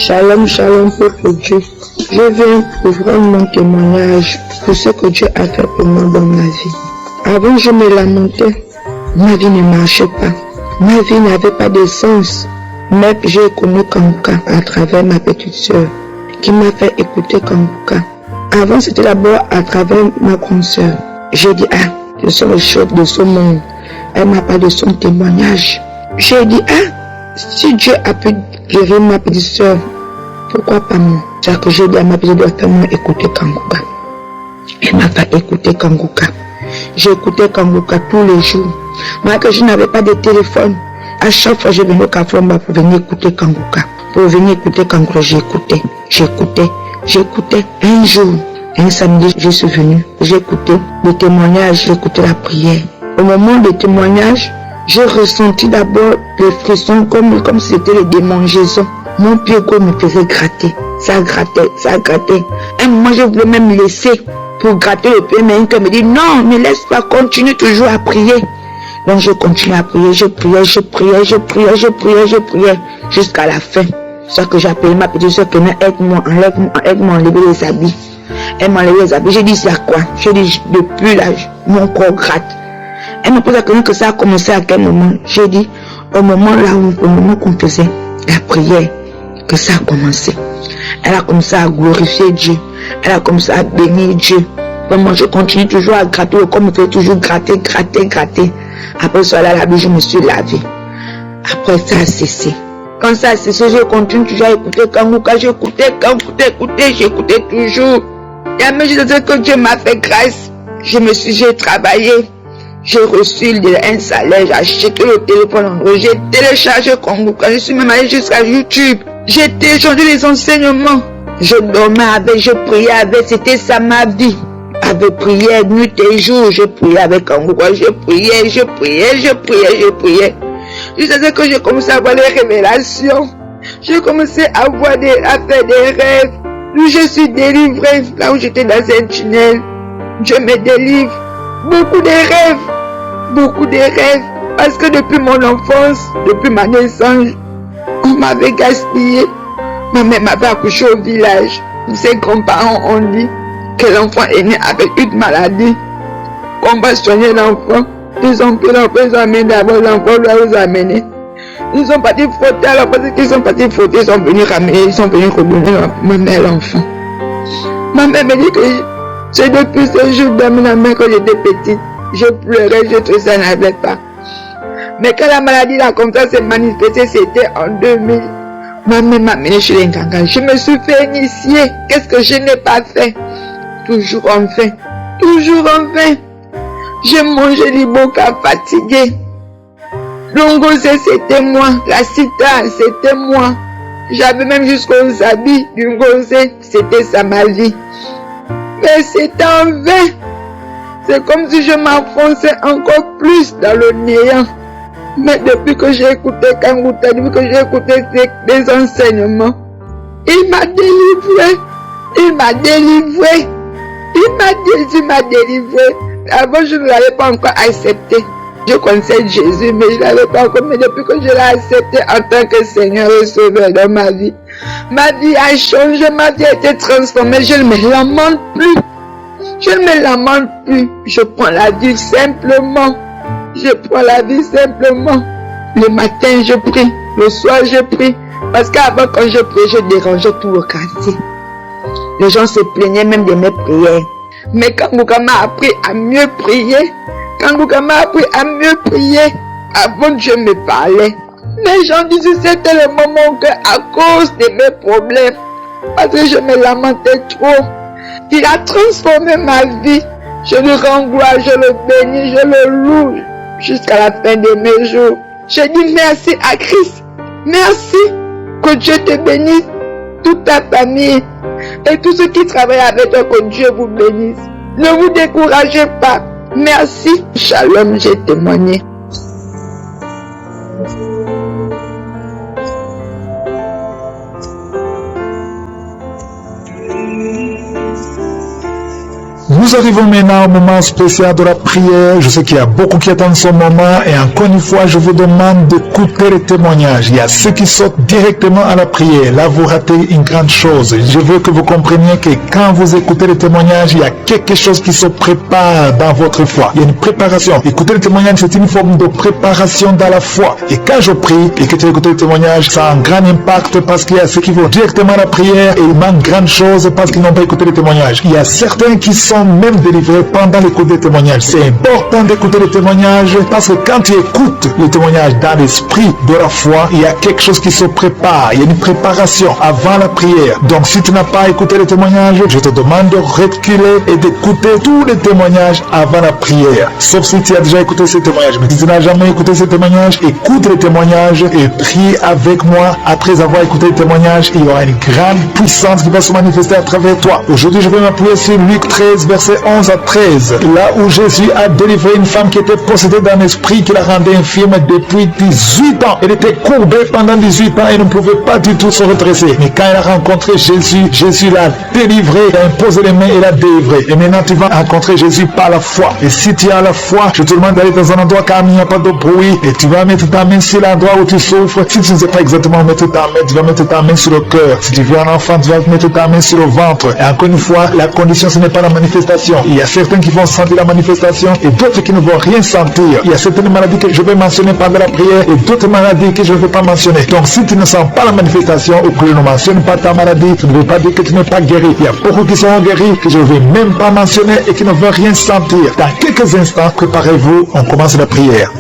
Shalom, shalom, peuple de Dieu. Je viens pour rendre mon témoignage pour ce que Dieu a fait pour moi dans ma vie. Avant, je me lamentais. Ma vie ne marchait pas. Ma vie n'avait pas de sens. Mais j'ai connu Kanguka à travers ma petite sœur qui m'a fait écouter Kanguka. Avant, c'était d'abord à travers ma grande sœur. J'ai dit, je suis le chef de ce monde. Elle m'a parlé de son témoignage. J'ai dit, si Dieu a pu guérir ma petite sœur, pourquoi pas moi? C'est que j'ai dit à ma petite sœur, fais-moi écouter Kanguka. Elle m'a fait écouter Kanguka. J'ai écouté Kanguka tous les jours. Moi que je n'avais pas de téléphone, à chaque fois je venais au Kaflomba pour venir écouter Kanguka. Pour venir écouter Kanguka, j'écoutais. Un jour, un samedi, je suis venue. J'ai écouté le témoignage, j'ai écouté la prière. Au moment des témoignages, j'ai ressenti d'abord les frissons comme si c'était les démangeaisons. Mon pied gauche me faisait gratter. Ça grattait. Un moment, je voulais même me laisser pour gratter le pied, mais un cœur me dit non, ne laisse pas, continue toujours à prier. Donc je continue à prier, je priais jusqu'à la fin. C'est que j'ai appelé ma petite soeur qui m'a aide-moi, enlève-moi, enlever les habits. Elle m'a enlevé les habits. J'ai dit c'est à quoi? J'ai dit depuis là, mon corps gratte. Elle m'a posé la question que ça a commencé à quel moment? J'ai dit au moment qu'on faisait la prière, que ça a commencé. Elle a commencé à glorifier Dieu. Elle a commencé à bénir Dieu. Moi, je continue toujours à gratter, comme je fais toujours gratter. Après ça, là, je me suis lavé. Après, ça a cessé. Quand ça a cessé, je continue toujours à écouter Kanguka. J'écoutais toujours. Et à mesure que Dieu m'a fait grâce, j'ai travaillé. J'ai reçu un salaire, j'ai acheté le téléphone Android, j'ai téléchargé Kanguka, je suis même allé jusqu'à YouTube. J'ai téléchargé les enseignements. Je dormais avec, je priais avec, c'était ça ma vie. Avec prière, nuit et jour, je priais avec Kanguka, je priais. Jusqu'à ce que j'ai commencé à avoir les révélations. J'ai commencé à faire des rêves. Où je suis délivré, là où j'étais dans un tunnel. Dieu me délivre. Beaucoup de rêves. Parce que depuis mon enfance, depuis ma naissance, on m'avait gaspillé. Ma mère m'avait accouché au village. Ses grands-parents ont dit que l'enfant est né avec une maladie. On va soigner l'enfant. Ils ont pris l'enfant, ils ont amené d'abord l'enfant, là ils ont amené. Ils sont partis frotter, alors parce qu'ils sont partis frotter, ils sont venus ramener, ils sont venus redonner ma mère l'enfant. Ma mère me dit que c'est depuis ce jour dans la main quand j'étais petite. Je pleurais, je trouvais ça n'avait pas. Mais quand la maladie là comme ça s'est manifestée, c'était en 2000. Ma mère m'a amené chez les Nganga. Je me suis fait initier. Qu'est-ce que je n'ai pas fait? Toujours en vain. J'ai mangé l'iboka fatigué. L'ongosé c'était moi. La cita c'était moi. J'avais même jusqu'aux habits du ngosé. C'était ça ma vie. Mais c'était en vain. C'est comme si je m'enfonçais encore plus dans le néant. Mais depuis que j'ai écouté Kanguka, depuis que j'ai écouté des enseignements, il m'a délivré. Avant, je ne l'avais pas encore accepté. Je connaissais Jésus, mais je ne l'avais pas encore. Mais depuis que je l'ai accepté en tant que Seigneur et Sauveur dans ma vie a changé, ma vie a été transformée. Je ne me lamente plus. Je prends la vie simplement. Le matin, je prie. Le soir, je prie. Parce qu'avant, quand je priais, je dérangeais tout le quartier. Les gens se plaignaient même de mes prières. Mais Kanguka m'a appris à mieux prier. Avant, Dieu me parlait. Les gens disaient c'était le moment que, à cause de mes problèmes, parce que je me lamentais trop, il a transformé ma vie. Je le rends gloire, je le bénis, je le loue jusqu'à la fin de mes jours. Je dis merci à Christ. Merci. Que Dieu te bénisse, toute ta famille et tous ceux qui travaillent avec toi, que Dieu vous bénisse. Ne vous découragez pas. Merci. Shalom, j'ai témoigné. Nous arrivons maintenant au moment spécial de la prière. Je sais qu'il y a beaucoup qui attendent ce moment et encore une fois, je vous demande d'écouter les témoignages. Il y a ceux qui sortent directement à la prière. Là, vous ratez une grande chose. Je veux que vous compreniez que quand vous écoutez les témoignages, il y a quelque chose qui se prépare dans votre foi. Il y a une préparation. Écouter les témoignages, c'est une forme de préparation dans la foi. Et quand je prie et que tu écoutes les témoignages, ça a un grand impact parce qu'il y a ceux qui vont directement à la prière et ils manquent grande chose parce qu'ils n'ont pas écouté les témoignages. Il y a certains qui sont même délivrés pendant l'écoute des témoignages. C'est important d'écouter les témoignages parce que quand tu écoutes les témoignages dans l'esprit de la foi, il y a quelque chose qui se prépare. Il y a une préparation avant la prière. Donc si tu n'as pas écouté les témoignages, je te demande de reculer et d'écouter tous les témoignages avant la prière. Sauf si tu as déjà écouté ces témoignages. Mais si tu n'as jamais écouté ces témoignages, écoute les témoignages et prie avec moi. Après avoir écouté les témoignages, il y aura une grande puissance qui va se manifester à travers toi. Aujourd'hui, je vais m'appuyer sur Luc 13, versets 11 à 13. Là où Jésus a délivré une femme qui était possédée d'un esprit qui la rendait infirme depuis 18 ans. Elle était courbée pendant 18 ans et ne pouvait pas du tout se redresser. Mais quand elle a rencontré Jésus, Jésus l'a délivrée, il a imposé les mains et l'a délivrée. Et maintenant, tu vas rencontrer Jésus par la foi. Et si tu as la foi, je te demande d'aller dans un endroit calme, il n'y a pas de bruit. Et tu vas mettre ta main sur l'endroit où tu souffres. Si tu ne sais pas exactement mettre ta main, tu vas mettre ta main sur le cœur. Si tu veux un enfant, tu vas mettre ta main sur le ventre. Et encore une fois, la condition, ce n'est pas la manifestation. Il y a certains qui vont sentir la manifestation et d'autres qui ne vont rien sentir. Il y a certaines maladies que je vais mentionner pendant la prière et d'autres maladies que je ne vais pas mentionner. Donc si tu ne sens pas la manifestation ou que je ne mentionne pas ta maladie, ça ne veut pas dire que tu n'es pas guéri. Il y a beaucoup qui sont guéris que je ne vais même pas mentionner et qui ne veulent rien sentir. Dans quelques instants, préparez-vous, on commence la prière.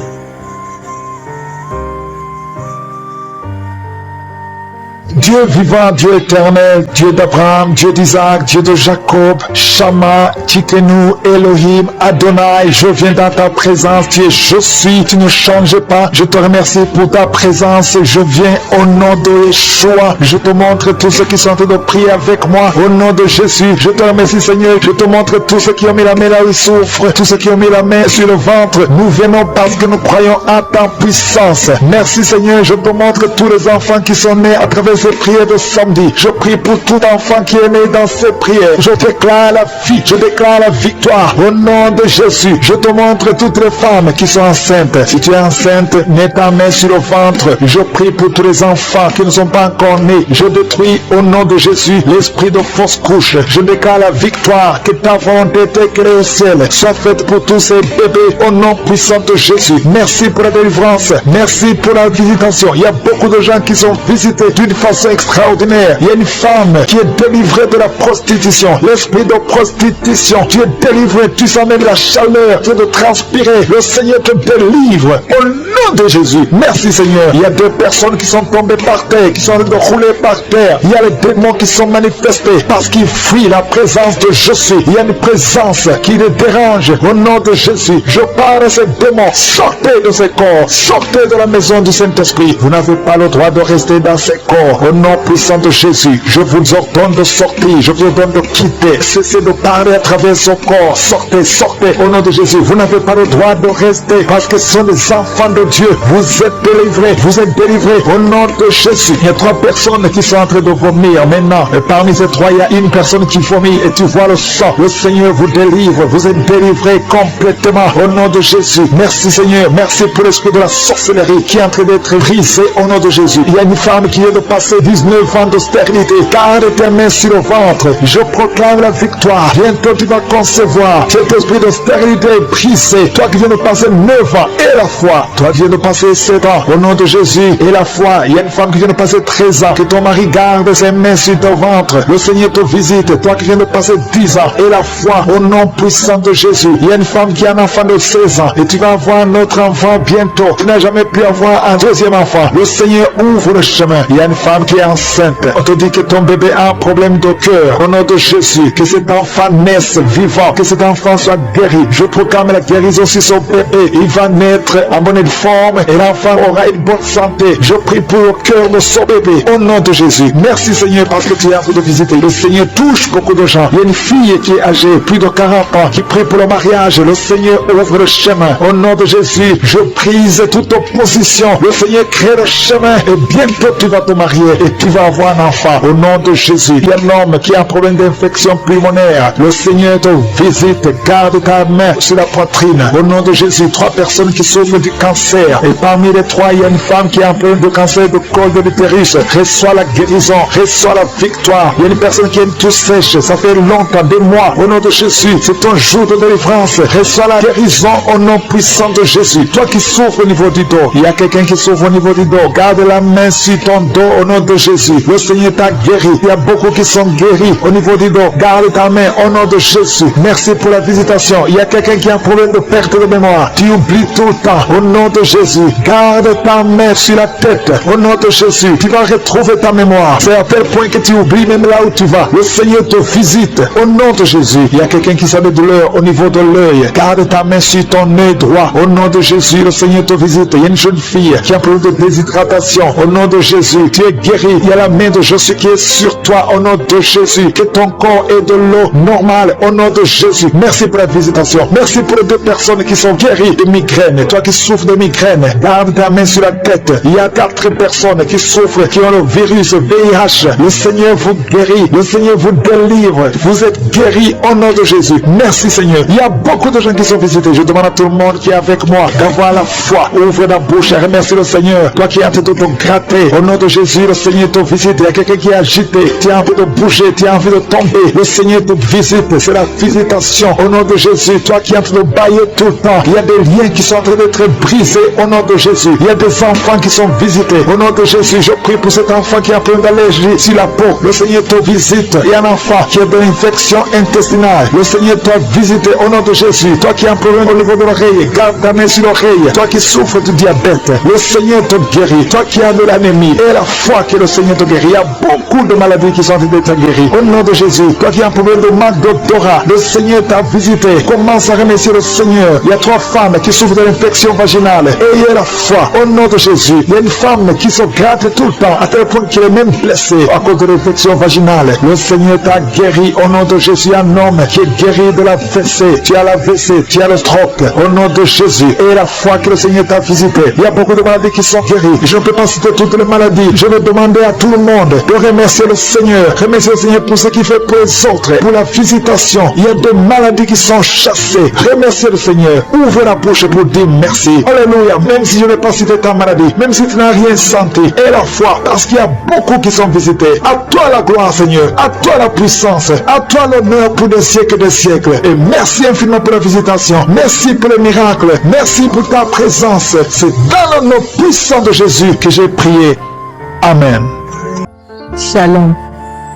Dieu vivant, Dieu éternel, Dieu d'Abraham, Dieu d'Isaac, Dieu de Jacob, Shama, Tikenu, Elohim, Adonai, je viens dans ta présence, tu es je suis, tu ne changes pas, je te remercie pour ta présence, je viens au nom de Yeshua, je te montre tous ceux qui sont en train de prier avec moi, au nom de Jésus, je te remercie Seigneur, je te montre tous ceux qui ont mis la main là où ils souffrent, tous ceux qui ont mis la main sur le ventre, nous venons parce que nous croyons à ta puissance, merci Seigneur, je te montre tous les enfants qui sont nés à travers ces prières de samedi. Je prie pour tout enfant qui est né dans ces prières. Je déclare la vie, je déclare la victoire au nom de Jésus. Je te montre toutes les femmes qui sont enceintes. Si tu es enceinte, mets ta main sur le ventre. Je prie pour tous les enfants qui ne sont pas encore nés. Je détruis au nom de Jésus l'esprit de fausse couche. Je déclare la victoire, que ta volonté écrite au ciel soit faite pour tous ces bébés au nom puissant de Jésus. Merci pour la délivrance. Merci pour la visitation. Il y a beaucoup de gens qui sont visités d'une façon extraordinaire. Il y a une femme qui est délivrée de la prostitution, l'esprit de prostitution. Tu es délivré, tu sens même la chaleur, tu es de transpirer. Le Seigneur te délivre au nom de Jésus. Merci Seigneur. Il y a deux personnes qui sont tombées par terre, qui sont en train de rouler par terre. Il y a les démons qui sont manifestés parce qu'ils fuient la présence de Jésus. Il y a une présence qui les dérange au nom de Jésus. Je parle à ces démons. Sortez de ces corps, sortez de la maison du Saint-Esprit. Vous n'avez pas le droit de rester dans ces corps. Au nom puissant de Jésus, je vous ordonne de sortir, je vous ordonne de quitter, cessez de parler à travers son corps, sortez, sortez, au nom de Jésus. Vous n'avez pas le droit de rester parce que ce sont des enfants de Dieu. Vous êtes délivrés au nom de Jésus. Il y a 3 personnes qui sont en train de vomir maintenant. Et parmi ces 3, il y a une personne qui vomit et tu vois le sang. Le Seigneur vous délivre, vous êtes délivrés complètement au nom de Jésus. Merci Seigneur, merci pour l'esprit de la sorcellerie qui est en train d'être brisé au nom de Jésus. Il y a une femme qui vient de passer 19 ans de stérilité. Garde tes mains sur le ventre. Je proclame la victoire. Bientôt tu vas concevoir. Cet esprit de stérilité est brisé. Toi qui viens de passer 9 ans et la foi. Toi qui viens de passer 7 ans au nom de Jésus et la foi. Il y a une femme qui vient de passer 13 ans. Que ton mari garde ses mains sur ton ventre. Le Seigneur te visite. Toi qui viens de passer 10 ans et la foi au nom puissant de Jésus. Il y a une femme qui a un enfant de 16 ans et tu vas avoir un autre enfant bientôt. Tu n'as jamais pu avoir un deuxième enfant. Le Seigneur ouvre le chemin. Il y a une femme qui est enceinte. On te dit que ton bébé a un problème de cœur. Au nom de Jésus, que cet enfant naisse vivant, que cet enfant soit guéri. Je proclame la guérison sur son bébé. Il va naître en bonne forme et l'enfant aura une bonne santé. Je prie pour le cœur de son bébé. Au nom de Jésus. Merci Seigneur parce que tu es en train de visiter. Le Seigneur touche beaucoup de gens. Il y a une fille qui est âgée, plus de 40 ans, qui prie pour le mariage. Le Seigneur ouvre le chemin. Au nom de Jésus, je brise toute opposition. Le Seigneur crée le chemin et bientôt tu vas te marier. et tu vas avoir un enfant au nom de Jésus. Il y a un homme qui a un problème d'infection pulmonaire. Le Seigneur te visite, garde ta main sur la poitrine. Au nom de Jésus, 3 personnes qui souffrent du cancer. Et parmi les 3, il y a une femme qui a un problème de cancer de col de l'utérus. Reçois la guérison, reçois la victoire. Il y a une personne qui a une toux sèche. Ça fait longtemps, des mois. Au nom de Jésus, c'est ton jour de délivrance. Reçois la guérison au nom puissant de Jésus. Toi qui souffres au niveau du dos, il y a quelqu'un qui souffre au niveau du dos. Garde la main sur ton dos au nom de Jésus. Le Seigneur t'a guéri. Il y a beaucoup qui sont guéris au niveau du dos. Garde ta main au nom de Jésus. Merci pour la visitation. Il y a quelqu'un qui a un problème de perte de mémoire. Tu oublies tout le temps. Au nom de Jésus, garde ta main sur la tête. Au nom de Jésus, tu vas retrouver ta mémoire. C'est à tel point que tu oublies même là où tu vas. Le Seigneur te visite. Au nom de Jésus, il y a quelqu'un qui a des douleurs au niveau de l'œil. Garde ta main sur ton œil droit. Au nom de Jésus, le Seigneur te visite. Il y a une jeune fille qui a un problème de déshydratation. Au nom de Jésus, tu es guéri. Il y a la main de Jésus qui est sur toi. Au nom de Jésus, que ton corps ait de l'eau normale. Au nom de Jésus, merci pour la visitation. Merci pour les 2 personnes qui sont guéries de migraine. Toi qui souffres de migraine, garde ta main sur la tête. Il y a 4 personnes qui souffrent, qui ont le virus VIH. Le Seigneur vous guérit. Le Seigneur vous délivre. Vous êtes guéris au nom de Jésus. Merci Seigneur. Il y a beaucoup de gens qui sont visités. Je demande à tout le monde qui est avec moi d'avoir la foi. Ouvre la bouche et remercie le Seigneur. Toi qui es en train de te gratter, au nom de Jésus, le Seigneur te visite. Il y a quelqu'un qui est agité. Tu as envie de bouger. Tu as envie de tomber. Le Seigneur te visite. C'est la visitation. Au nom de Jésus, toi qui es en train de bailler tout le temps, il y a des liens qui sont en train d'être brisés. Au nom de Jésus, il y a des enfants qui sont visités. Au nom de Jésus, je prie pour cet enfant qui a un problème d'allergie sur la peau. Le Seigneur te visite. Il y a un enfant qui a de l'infection intestinale. Le Seigneur t'a visité au nom de Jésus. Toi qui as un problème au niveau de l'oreille, garde ta main sur l'oreille. Toi qui souffres du diabète, le Seigneur te guérit. Toi qui as de l'anémie, et la foi que le Seigneur te guérit. Il y a beaucoup de maladies qui sont en train d'être guéries. Au nom de Jésus, toi qui as un problème de manque d'odorat, le Seigneur t'a visité. Commence à remercier le Seigneur. Il y a 3 femmes qui souffrent de l'infection vaginale. Ayez la foi au nom de Jésus. Il y a une femme qui se gratte tout le temps, à tel point qu'elle est même blessée à cause de l'infection vaginale. Le Seigneur t'a guéri au nom de Jésus. Un homme qui est guéri de la WC. Tu as la WC, tu as le stroke. Au nom de Jésus. Et la foi que le Seigneur t'a visité. Il y a beaucoup de maladies qui sont guéries. Je ne peux pas citer toutes les maladies. Je vais demander à tout le monde de remercier le Seigneur. Remercier le Seigneur pour ce qu'il fait pour les autres. Pour la visitation. Il y a des maladies qui sont chassées. Remerciez le Seigneur. Ouvre la bouche pour dire merci. Alléluia. Même si je n'ai pas cité ta maladie. Même si tu n'as rien senti. Et la foi. Parce qu'il y a beaucoup qui sont visités. À toi la gloire, Seigneur. À toi la puissance. À toi l'honneur pour des siècles et des siècles. Et merci infiniment pour la visitation. Merci pour le miracle. Merci pour ta présence. C'est dans le nom puissant de Jésus que j'ai prié. Amen. Shalom.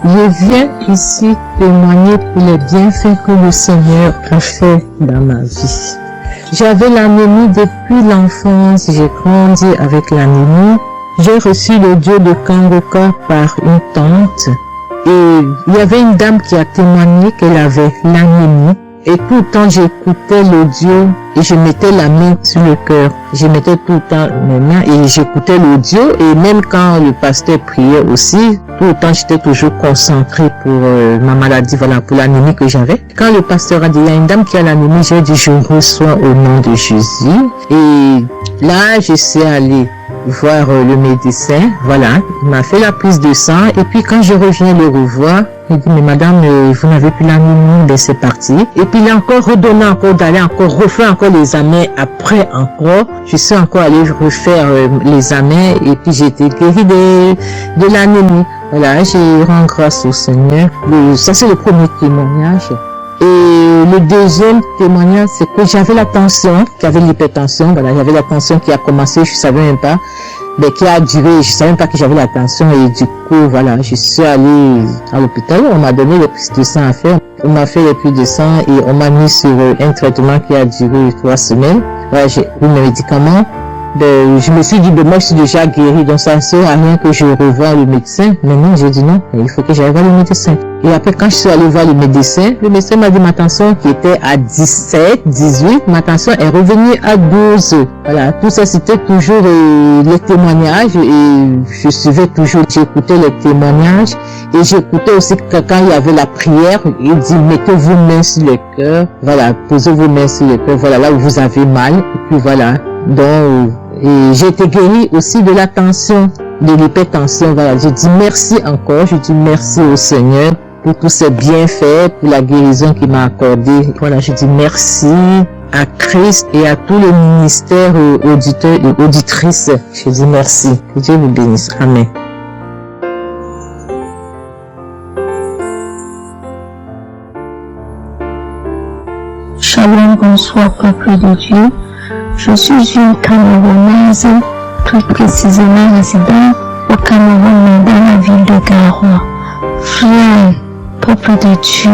Je viens ici témoigner pour les bienfaits que le Seigneur a fait dans ma vie. J'avais l'anémie depuis l'enfance. J'ai grandi avec l'anémie. J'ai reçu le Dieu de Kangoka par une tante. Et il y avait une dame qui a témoigné qu'elle avait l'anémie. Et tout le temps, j'écoutais l'audio et je mettais la main sur le cœur. Je mettais tout le temps mes mains et j'écoutais l'audio. Et même quand le pasteur priait aussi, tout le temps, j'étais toujours concentrée pour ma maladie, voilà, pour l'anémie que j'avais. Quand le pasteur a dit, il y a une dame qui a l'anémie, j'ai dit, je reçois au nom de Jésus. Et là, je suis allée voir le médecin, voilà, il m'a fait la prise de sang. Et puis quand je reviens le revoir, il dit, mais madame, vous n'avez plus l'anémie, ben c'est parti. Et puis il a encore redonné encore d'aller encore refaire encore les examens. Après encore, je suis encore allée refaire les examens et puis j'ai été guérie de l'anémie. Voilà, j'ai rendu grâce au Seigneur. Ça c'est le premier témoignage. Et le deuxième témoignage, c'est que j'avais la tension, j'avais l'hypertension, voilà, j'avais la tension qui a commencé, je savais même pas, mais qui a duré, je savais même pas que j'avais la tension et du coup, voilà, je suis allée à l'hôpital, on m'a donné les prises de sang à faire, on m'a fait les prises de sang et on m'a mis sur un traitement qui a duré 3 semaines. Voilà, j'ai pris mes médicaments. Ben, je me suis dit, ben, moi, je suis déjà guérie, donc ça ne sert à rien que je revoie le médecin. Mais non, j'ai dit non, il faut que j'aille voir le médecin. Et après, quand je suis allée voir le médecin m'a dit ma tension qui était à 17, 18, ma tension est revenue à 12. Voilà, tout ça, c'était toujours les témoignages et je suivais toujours, j'écoutais les témoignages et j'écoutais aussi que quand il y avait la prière, il dit, mettez vos mains sur le cœur, voilà, posez vos mains sur le cœur, voilà, là où vous avez mal, et puis voilà. Donc, et j'ai été guérie aussi de la tension. de l'hypertension. Voilà, je dis merci encore, je dis merci au Seigneur pour tous ses bienfaits, pour la guérison qu'il m'a accordée. Voilà, je dis merci à Christ et à tous les ministères auditeurs et auditrices. Je dis merci. Que Dieu vous bénisse. Amen. Shalom, bonsoir peuple de Dieu. Je suis une Camerounaise, plus précisément résident au Cameroun dans la ville de Garoua. Frère, peuple de Dieu,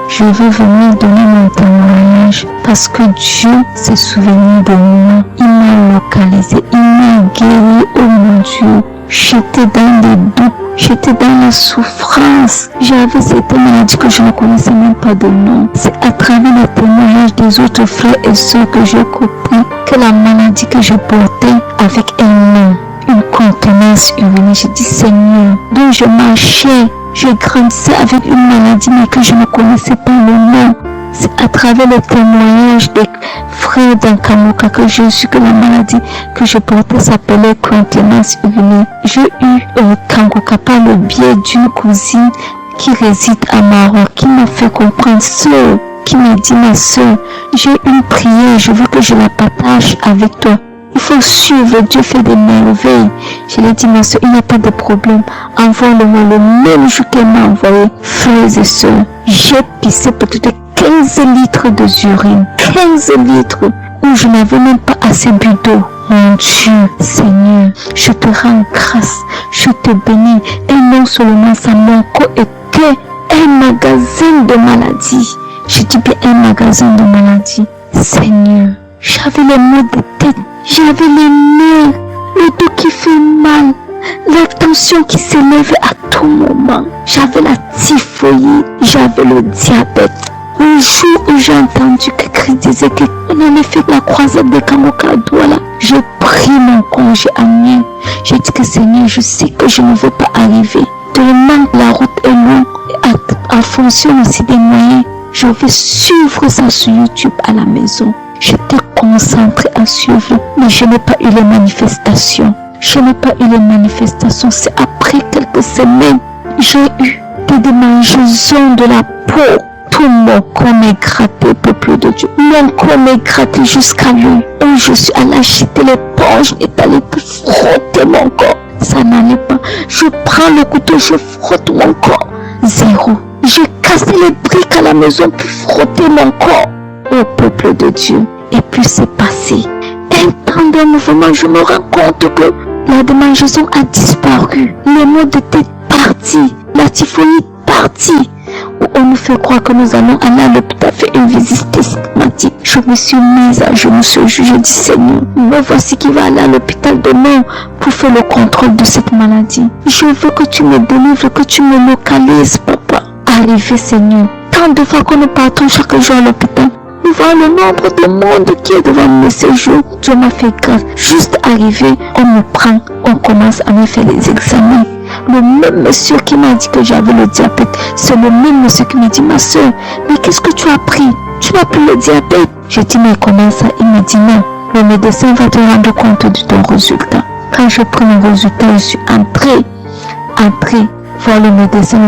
je veux venir donner mon témoignage parce que Dieu s'est souvenu de moi. Il m'a localisé, il m'a guéri, oh mon Dieu. J'étais dans les doutes, j'étais dans la souffrance. J'avais cette maladie que je ne connaissais même pas de nom. C'est à travers le témoignage des autres frères et sœurs que j'ai compris que la maladie que je portais avec un nom, une contenance urinée. J'ai dit Seigneur, donc je marchais, je grandissais avec une maladie mais que je ne connaissais pas le nom. C'est à travers le témoignage des frères d'Ankamoka que j'ai su que la maladie que je portais s'appelait contenance urinée. J'ai eu Kangoka par le biais d'une cousine qui réside à Maroc, qui m'a fait comprendre sœur, qui m'a dit ma sœur, j'ai une prière, je veux que je la partage avec toi. Il faut suivre, Dieu fait des merveilles. Je lui ai dit, ma soeur, il n'y a pas de problème. Envoie-le-moi le même jour qu'elle m'a envoyé. Frères et sœurs, j'ai pissé peut-être 15 litres d'urine. 15 litres où je n'avais même pas assez bu d'eau. Mon Dieu, Seigneur, je te rends grâce. Je te bénis. Et non seulement ça, mon corps était un magasin de maladies. Je dis bien un magasin de maladies. Seigneur, j'avais les maux de tête. J'avais les nerfs, le dos qui fait mal, la tension qui s'élève à tout moment. J'avais la typhoïde, j'avais le diabète. Le jour où j'ai entendu que Christ disait qu'on allait faire la croisade de Kangoka à Douala, j'ai pris mon congé à mien. J'ai dit que Seigneur, je sais que je ne veux pas arriver. Tellement la route est longue, en fonction aussi des moyens, je vais suivre ça sur YouTube à la maison. J'étais concentrée à suivre, mais je n'ai pas eu les manifestations. Je n'ai pas eu les manifestations. C'est après quelques semaines, j'ai eu des démangeaisons de la peau. Tout mon corps m'est gratté, peuple de Dieu. Mon corps m'est gratté jusqu'à l'œil. Et je suis allée acheter l'éponge et allée frotter mon corps. Ça n'allait pas. Je prends le couteau, je frotte mon corps. Zéro. J'ai cassé les briques à la maison pour frotter mon corps. Au peuple de Dieu. Et puis c'est passé. Un temps d'un mouvement, je me rends compte que la démangeaison a disparu. Les maux de tête partis. La typhoïde partie. On nous fait croire que nous allons aller à l'hôpital faire une visite systématique. Je me suis mise à genoux ce jour. Je dis Seigneur, me voici qui va aller à l'hôpital demain pour faire le contrôle de cette maladie. Je veux que tu me délivres, que tu me localises, papa. Arrivé Seigneur. Tant de fois que nous partons chaque jour à l'hôpital, nous voyons le nombre de monde qui est devant nous ces jours. Dieu m'a fait grâce. Juste arrivé, on me prend, on commence à me faire les examens. Le même monsieur qui m'a dit que j'avais le diabète, c'est le même monsieur qui m'a dit, ma soeur, mais qu'est-ce que tu as pris? Tu n'as plus le diabète. J'ai dit, mais comment ça? Il m'a dit, non, le médecin va te rendre compte de ton résultat. Quand je prends le résultat, je suis entrée voir le médecin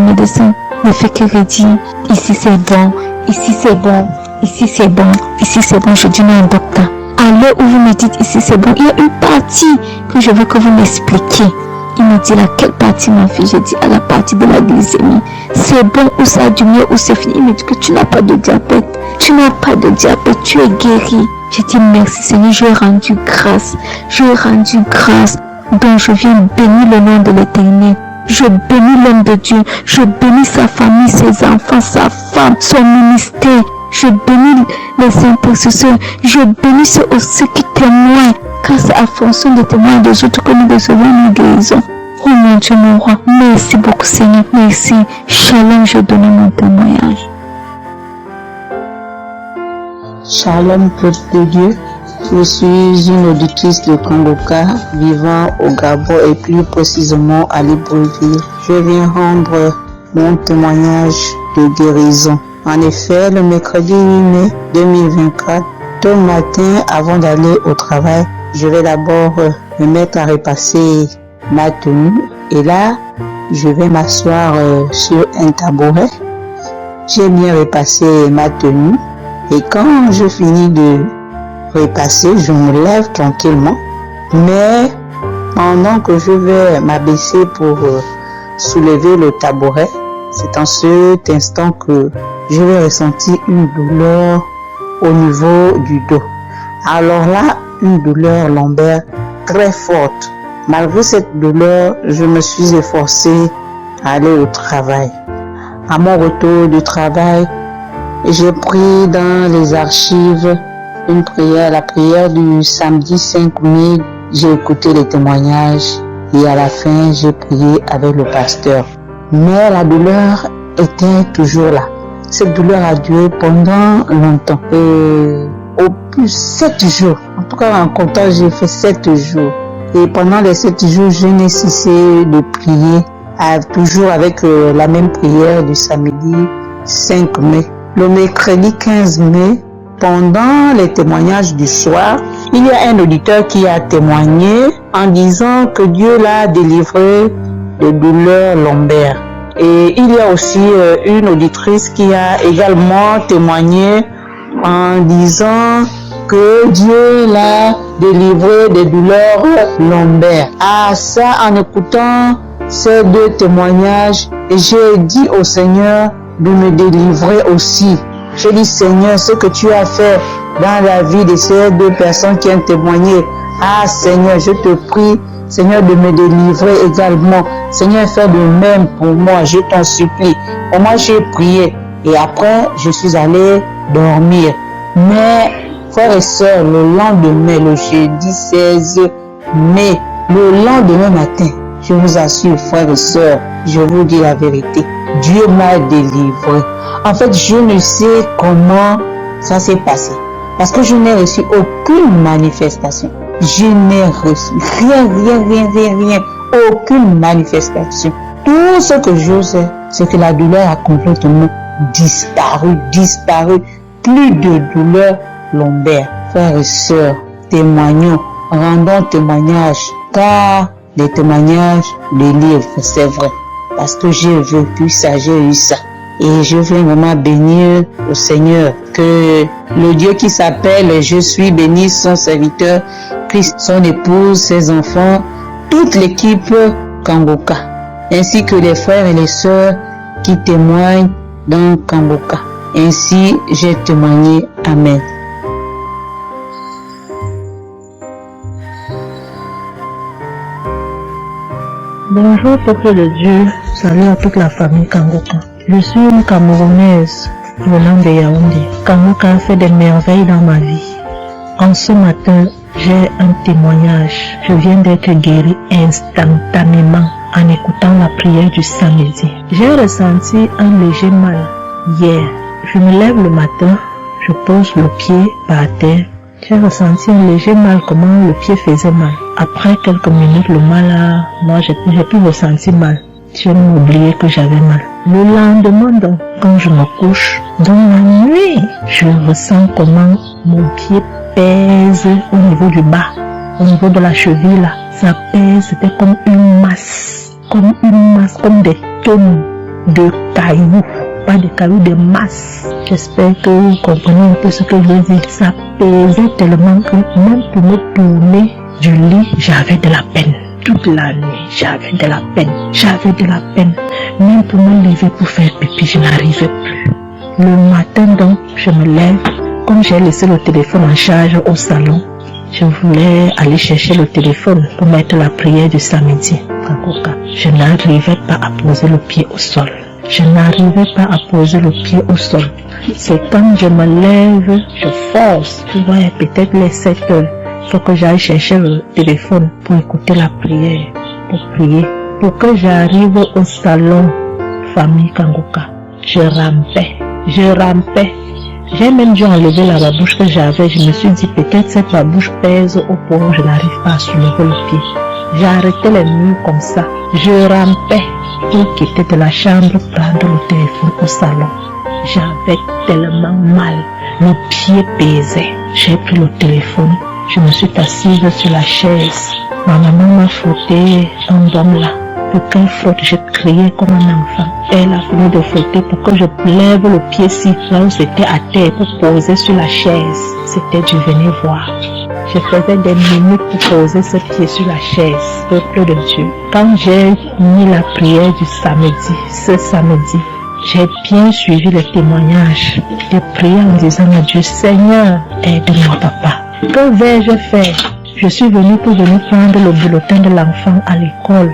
ne fait que redire, ici c'est bon, ici c'est bon, ici c'est bon, ici c'est bon. Je dis, non, docteur, à l'heure où vous me dites ici c'est bon, il y a une partie que je veux que vous m'expliquiez. Il me dit, laquelle partie, ma fille? J'ai dit, à la partie de la glycémie. C'est bon ou ça a du mieux ou c'est fini? Il me dit que tu n'as pas de diabète. Tu n'as pas de diabète, tu es guéri. J'ai dit, merci Seigneur, j'ai rendu grâce. Donc je viens bénir le nom de l'Éternel. Je bénis l'homme de Dieu. Je bénis sa famille, ses enfants, sa femme, son ministère. Je bénis les intercesseurs. Je bénis ceux aussi qui témoignent. Car c'est à fonction des témoins des autres que nous recevons nos guérisons. Oh mon Dieu, mon roi. Merci beaucoup Seigneur. Merci. Shalom, je donne mon témoignage. Shalom, peuple de Dieu. Je suis une auditrice de Kangoka vivant au Gabon et plus précisément à Libreville. Je viens rendre mon témoignage de guérison. En effet, le mercredi 8 mai 2024, tôt le matin, avant d'aller au travail, je vais d'abord me mettre à repasser ma tenue. Et là, je vais m'asseoir sur un tabouret. J'ai bien repassé ma tenue. Et quand je finis de repasser, je me lève tranquillement. Mais pendant que je vais m'abaisser pour soulever le tabouret, c'est en cet instant que je vais ressentir une douleur au niveau du dos. Alors là, une douleur lombaire très forte. Malgré cette douleur, je me suis efforcée à aller au travail. À mon retour du travail, j'ai pris dans les archives une prière, la prière du samedi 5 mai. J'ai écouté les témoignages et à la fin, j'ai prié avec le pasteur. Mais la douleur était toujours là. Cette douleur a duré pendant longtemps. Et au plus 7 jours. En tout cas, en comptant, j'ai fait 7 jours. Et pendant les 7 jours, je n'ai cessé de prier, toujours avec la même prière du samedi 5 mai. Le mercredi 15 mai, pendant les témoignages du soir, il y a un auditeur qui a témoigné en disant que Dieu l'a délivré de douleurs lombaires. Et il y a aussi une auditrice qui a également témoigné en disant que Dieu l'a délivré des douleurs lombaires. À ça, en écoutant ces deux témoignages, j'ai dit au Seigneur de me délivrer aussi. J'ai dit, Seigneur, ce que tu as fait dans la vie de ces deux personnes qui ont témoigné, ah Seigneur, je te prie, Seigneur, de me délivrer également. Seigneur, fais de même pour moi, je t'en supplie. Et moi, j'ai prié et après, je suis allé dormir. Mais, frères et sœurs, le lendemain, le jeudi 16 mai, le lendemain matin, je vous assure, frères et sœurs, je vous dis la vérité, Dieu m'a délivré. En fait, je ne sais comment ça s'est passé. Parce que je n'ai reçu aucune manifestation. Je n'ai reçu rien. Aucune manifestation. Tout ce que je sais, c'est que la douleur a complètement disparu. Plus de douleur lombaire. Frères et sœurs, témoignons, rendons témoignage. Car les témoignages délivrent, c'est vrai. Parce que j'ai vécu ça, j'ai eu ça. Et je veux vraiment bénir au Seigneur que le Dieu qui s'appelle Je suis béni, son serviteur, Christ, son épouse, ses enfants, toute l'équipe Kangoka, ainsi que les frères et les sœurs qui témoignent dans Kangoka. Ainsi, j'ai témoigné. Amen. Bonjour peuple de Dieu, salut à toute la famille Kangoka. Je suis une Camerounaise venant de Yaoundé. Kangoka a fait des merveilles dans ma vie. En ce matin, j'ai un témoignage. Je viens d'être guérie instantanément en écoutant la prière du samedi. J'ai ressenti un léger mal hier. Je me lève le matin, je pose le pied par terre. J'ai ressenti un léger mal, comment le pied faisait mal. Après quelques minutes, le mal j'ai plus ressenti mal. J'ai oublié que j'avais mal. Le lendemain, donc, quand je me couche, dans la nuit, je ressens comment mon pied pèse au niveau du bas, au niveau de la cheville là. Ça pèse, c'était comme une masse, comme des tonnes de cailloux. Pas des cailloux, des masses. J'espère que vous comprenez un peu ce que je veux dire. Ça pesait tellement que même pour me tourner du lit, j'avais de la peine. Toute la nuit, j'avais de la peine. Même pour me lever pour faire pipi, je n'arrivais plus. Le matin donc, je me lève. Comme j'ai laissé le téléphone en charge au salon, je voulais aller chercher le téléphone pour mettre la prière du samedi. Je n'arrivais pas à poser le pied au sol. C'est quand je me lève, je force. Tu vois, peut-être les 7 heures. Il faut que j'aille chercher le téléphone pour écouter la prière, pour prier. Pour que j'arrive au salon, famille Kangoka, je rampais. J'ai même dû enlever la babouche que j'avais. Je me suis dit, peut-être cette babouche pèse au point où je n'arrive pas à soulever le pied. J'ai arrêté les murs comme ça. Je rampais pour quitter de la chambre, prendre le téléphone au salon. J'avais tellement mal. Le pied pesait. J'ai pris le téléphone. Je me suis assise sur la chaise Ma maman m'a frotté un baume là. Pour qu'elle frotte, je criais comme un enfant. Elle a fini de frotter pour que je lève le pied-ci, là où c'était à terre, pour poser sur la chaise. C'était du venez voir. Je faisais des minutes pour poser ce pied sur la chaise, peuple de Dieu. Quand j'ai mis la prière du samedi, ce samedi, j'ai bien suivi les témoignages. J'ai prié en disant à Dieu, Seigneur, aide-moi papa. Que vais-je faire? Je suis venue pour venir prendre le bulletin de l'enfant à l'école.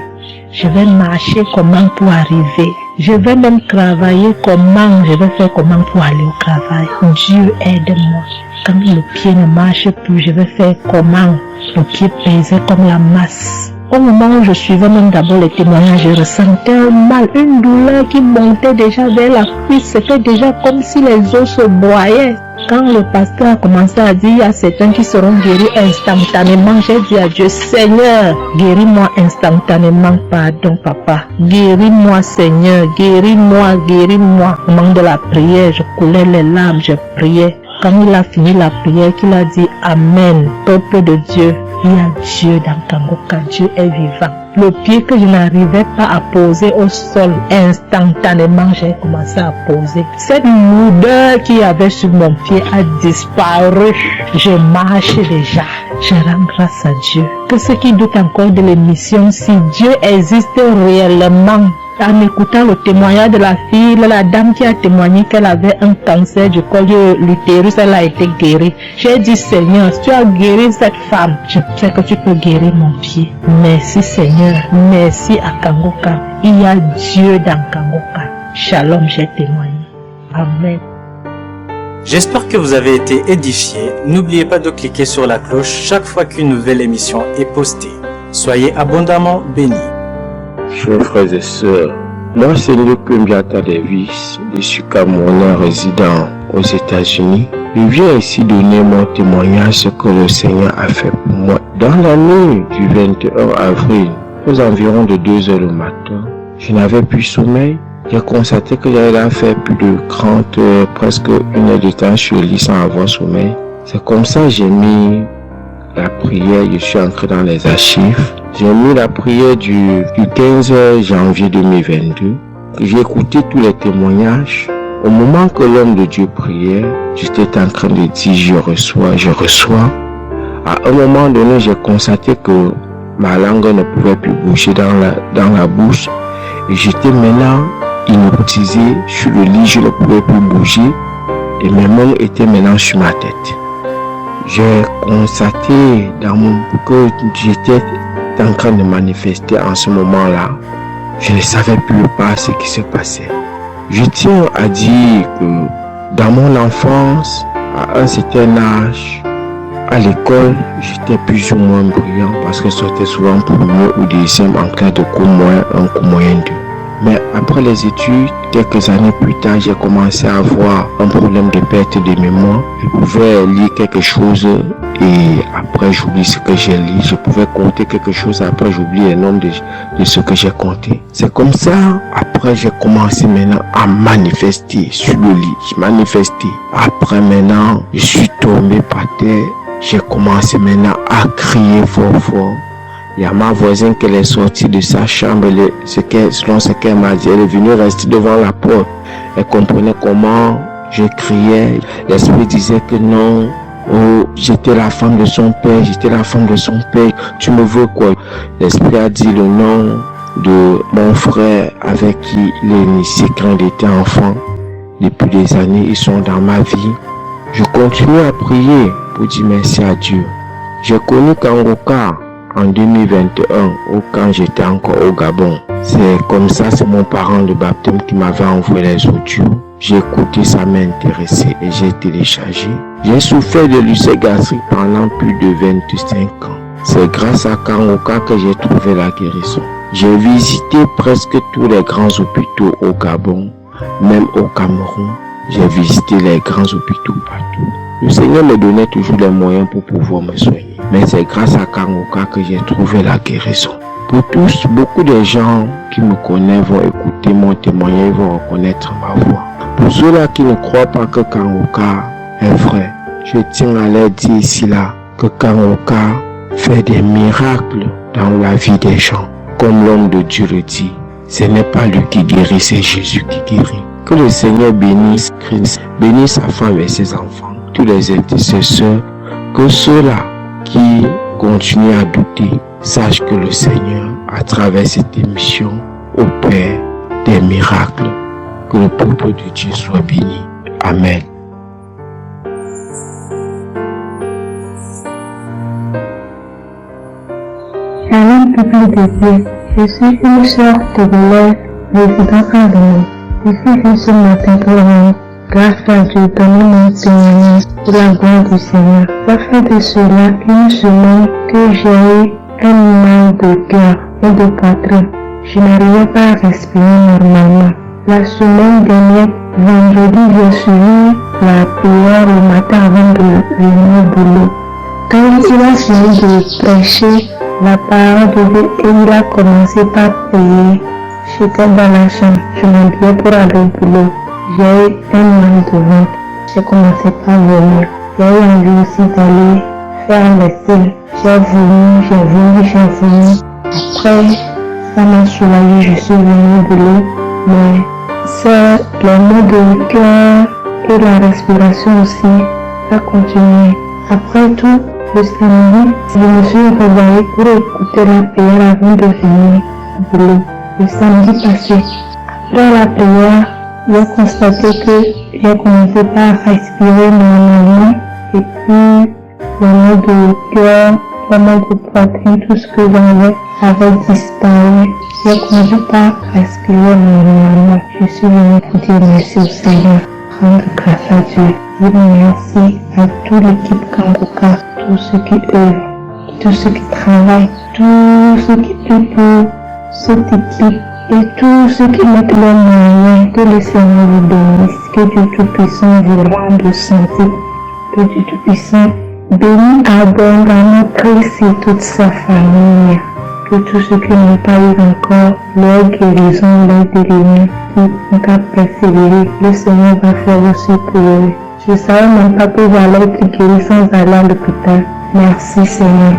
Je vais marcher comment pour arriver. Je vais même travailler comment. Je vais faire comment pour aller au travail. Dieu aide-moi. Quand le pied ne marche plus, je vais faire comment? Le pied pesait comme la masse. Au moment où je suivais même d'abord les témoignages, je ressentais un mal, une douleur qui montait déjà vers la cuisse. C'était déjà comme si les os se broyaient. Quand le pasteur a commencé à dire, il y a certains qui seront guéris instantanément, j'ai dit à Dieu, Seigneur, guéris-moi instantanément, pardon papa. Guéris-moi Seigneur, guéris-moi, guéris-moi. Au moment de la prière, je coulais les larmes, je priais. Quand il a fini la prière, qu'il a dit Amen, peuple de Dieu, il y a Dieu dans Kangoka, Dieu est vivant. Le pied que je n'arrivais pas à poser au sol, instantanément j'ai commencé à poser. Cette lourdeur qu'il y avait sur mon pied a disparu. Je marche déjà. Je rends grâce à Dieu. Que ceux qui doutent encore de l'émission, si Dieu existe réellement, en écoutant le témoignage de la fille, la dame qui a témoigné qu'elle avait un cancer du col de l'utérus, elle a été guérie. J'ai dit, Seigneur, si tu as guéri cette femme, je sais que tu peux guérir mon pied. Merci Seigneur, merci à Kangoka. Il y a Dieu dans Kangoka. Shalom, j'ai témoigné. Amen. J'espère que vous avez été édifiés. N'oubliez pas de cliquer sur la cloche chaque fois qu'une nouvelle émission est postée. Soyez abondamment bénis. Chers frères et sœurs, moi c'est Luc Mbiata Davis, je suis Camerounais résident aux États-Unis. Je viens ici donner mon témoignage ce que le Seigneur a fait pour moi. Dans la nuit du 21 avril, aux environs de 2 heures le matin, je n'avais plus sommeil. J'ai constaté que j'avais fait plus de 30 heures, presque 1 heure de temps sur le lit sans avoir sommeil. C'est comme ça que j'ai mis la prière, je suis entré dans les archives. J'ai mis la prière du 15 janvier 2022. J'ai écouté tous les témoignages. Au moment que l'homme de Dieu priait, j'étais en train de dire je reçois. À un moment donné, j'ai constaté que ma langue ne pouvait plus bouger dans la bouche. Et j'étais maintenant hypnotisé sur le lit, je ne pouvais plus bouger. Et mes mains étaient maintenant sur ma tête. J'ai constaté que j'étais en train de manifester en ce moment-là. Je ne savais plus pas ce qui se passait. Je tiens à dire que dans mon enfance, à un certain âge, à l'école, j'étais plus ou moins brillant parce que je sortais souvent premier ou deuxième en classe de cours moyen 1, cours moyen 2. Mais après les études, quelques années plus tard, j'ai commencé à avoir un problème de perte de mémoire. Je pouvais lire quelque chose et après j'oublie ce que j'ai lu. Je pouvais compter quelque chose et après j'oublie le nombre de ce que j'ai compté. C'est comme ça, après j'ai commencé maintenant à manifester sur le lit. Je manifestais. Après maintenant, je suis tombé par terre. J'ai commencé maintenant à crier fort. Il y a ma voisine qui est sortie de sa chambre, selon ce qu'elle m'a dit, elle est venue rester devant la porte. Elle comprenait comment je criais. L'esprit disait que non, j'étais la femme de son père, tu me veux quoi? L'esprit a dit le nom de mon frère avec qui il est initié quand il était enfant. Depuis des années, ils sont dans ma vie. Je continue à prier pour dire merci à Dieu. J'ai connu Kangoka en 2021, quand j'étais encore au Gabon. C'est comme ça, c'est mon parent de baptême qui m'avait envoyé les audios. J'ai écouté, ça m'a intéressé et j'ai téléchargé. J'ai souffert de l'ulcère gastrique pendant plus de 25 ans. C'est grâce à Kangoka que j'ai trouvé la guérison. J'ai visité presque tous les grands hôpitaux au Gabon, même au Cameroun. J'ai visité les grands hôpitaux partout. Le Seigneur me donnait toujours les moyens pour pouvoir me soigner. Mais c'est grâce à Kangoka que j'ai trouvé la guérison. Pour tous, beaucoup de gens qui me connaissent vont écouter mon témoignage, vont reconnaître ma voix. Pour ceux-là qui ne croient pas que Kangoka est vrai, je tiens à leur dire ici là que Kangoka fait des miracles dans la vie des gens. Comme l'homme de Dieu le dit, ce n'est pas lui qui guérit, c'est Jésus qui guérit. Que le Seigneur bénisse Christ, bénisse sa femme et ses enfants, tous les intercesseurs, que ceux-là qui continuent à douter sachent que le Seigneur, à travers cette émission, opère des miracles. Que le peuple de Dieu soit béni. Amen. Shalom, peuple de Dieu. Je suis une sœur togolaise résidant à Lyon. Je suis venue ce matin pour rendre grâce à Dieu, donner mon témoignage pour la gloire du Seigneur. Ça fait de cela une semaine que j'ai eu un mal de cœur et de poitrine. Je n'arrivais pas à respirer normalement. La semaine dernière, vendredi, j'ai suivi la prière au matin avant de venir au boulot. Quand il a fini de prêcher la parole de Dieu et il a commencé par prier, j'étais dans la chambre, je m'habillais pour aller au boulot. J'ai eu un mal de ventre, j'ai commencé par vomir. J'ai eu envie aussi d'aller faire vaisselle. J'ai vomi. Après, ça m'a soulagé, je suis venue au boulot, mais c'est les maux de cœur et la respiration aussi, ça continue. Après tout, le samedi, je me suis réveillée pour écouter la prière avant de venir au boulot. Le samedi passé, après la prière, j'ai constaté que j'ai commencé par respirer normalement et puis les maux de cœur, les maux de poitrine, tout ce que j'avais avait disparu. J'ai commencé par respirer normalement. Je suis venue pour dire merci au Seigneur, rendre grâce à Dieu. Dire merci à toute l'équipe Kangoka, tous ceux qui œuvrent, tous ceux qui travaillent, tous ceux qui prient pour cette équipe et tous ceux qui mettent leurs moyens. Que le Seigneur vous bénisse, que Dieu Tout-Puissant vous rende santé, que Dieu Tout-Puissant bénisse abondamment Christ et toute sa famille. Que tous ceux qui n'ont pas eu encore leur guérison, leur délivrance, qui ont qu'à persévérer, le Seigneur va faire aussi pour eux. Je ne savais même pas que j'allais être guéri sans aller à l'hôpital. Merci Seigneur.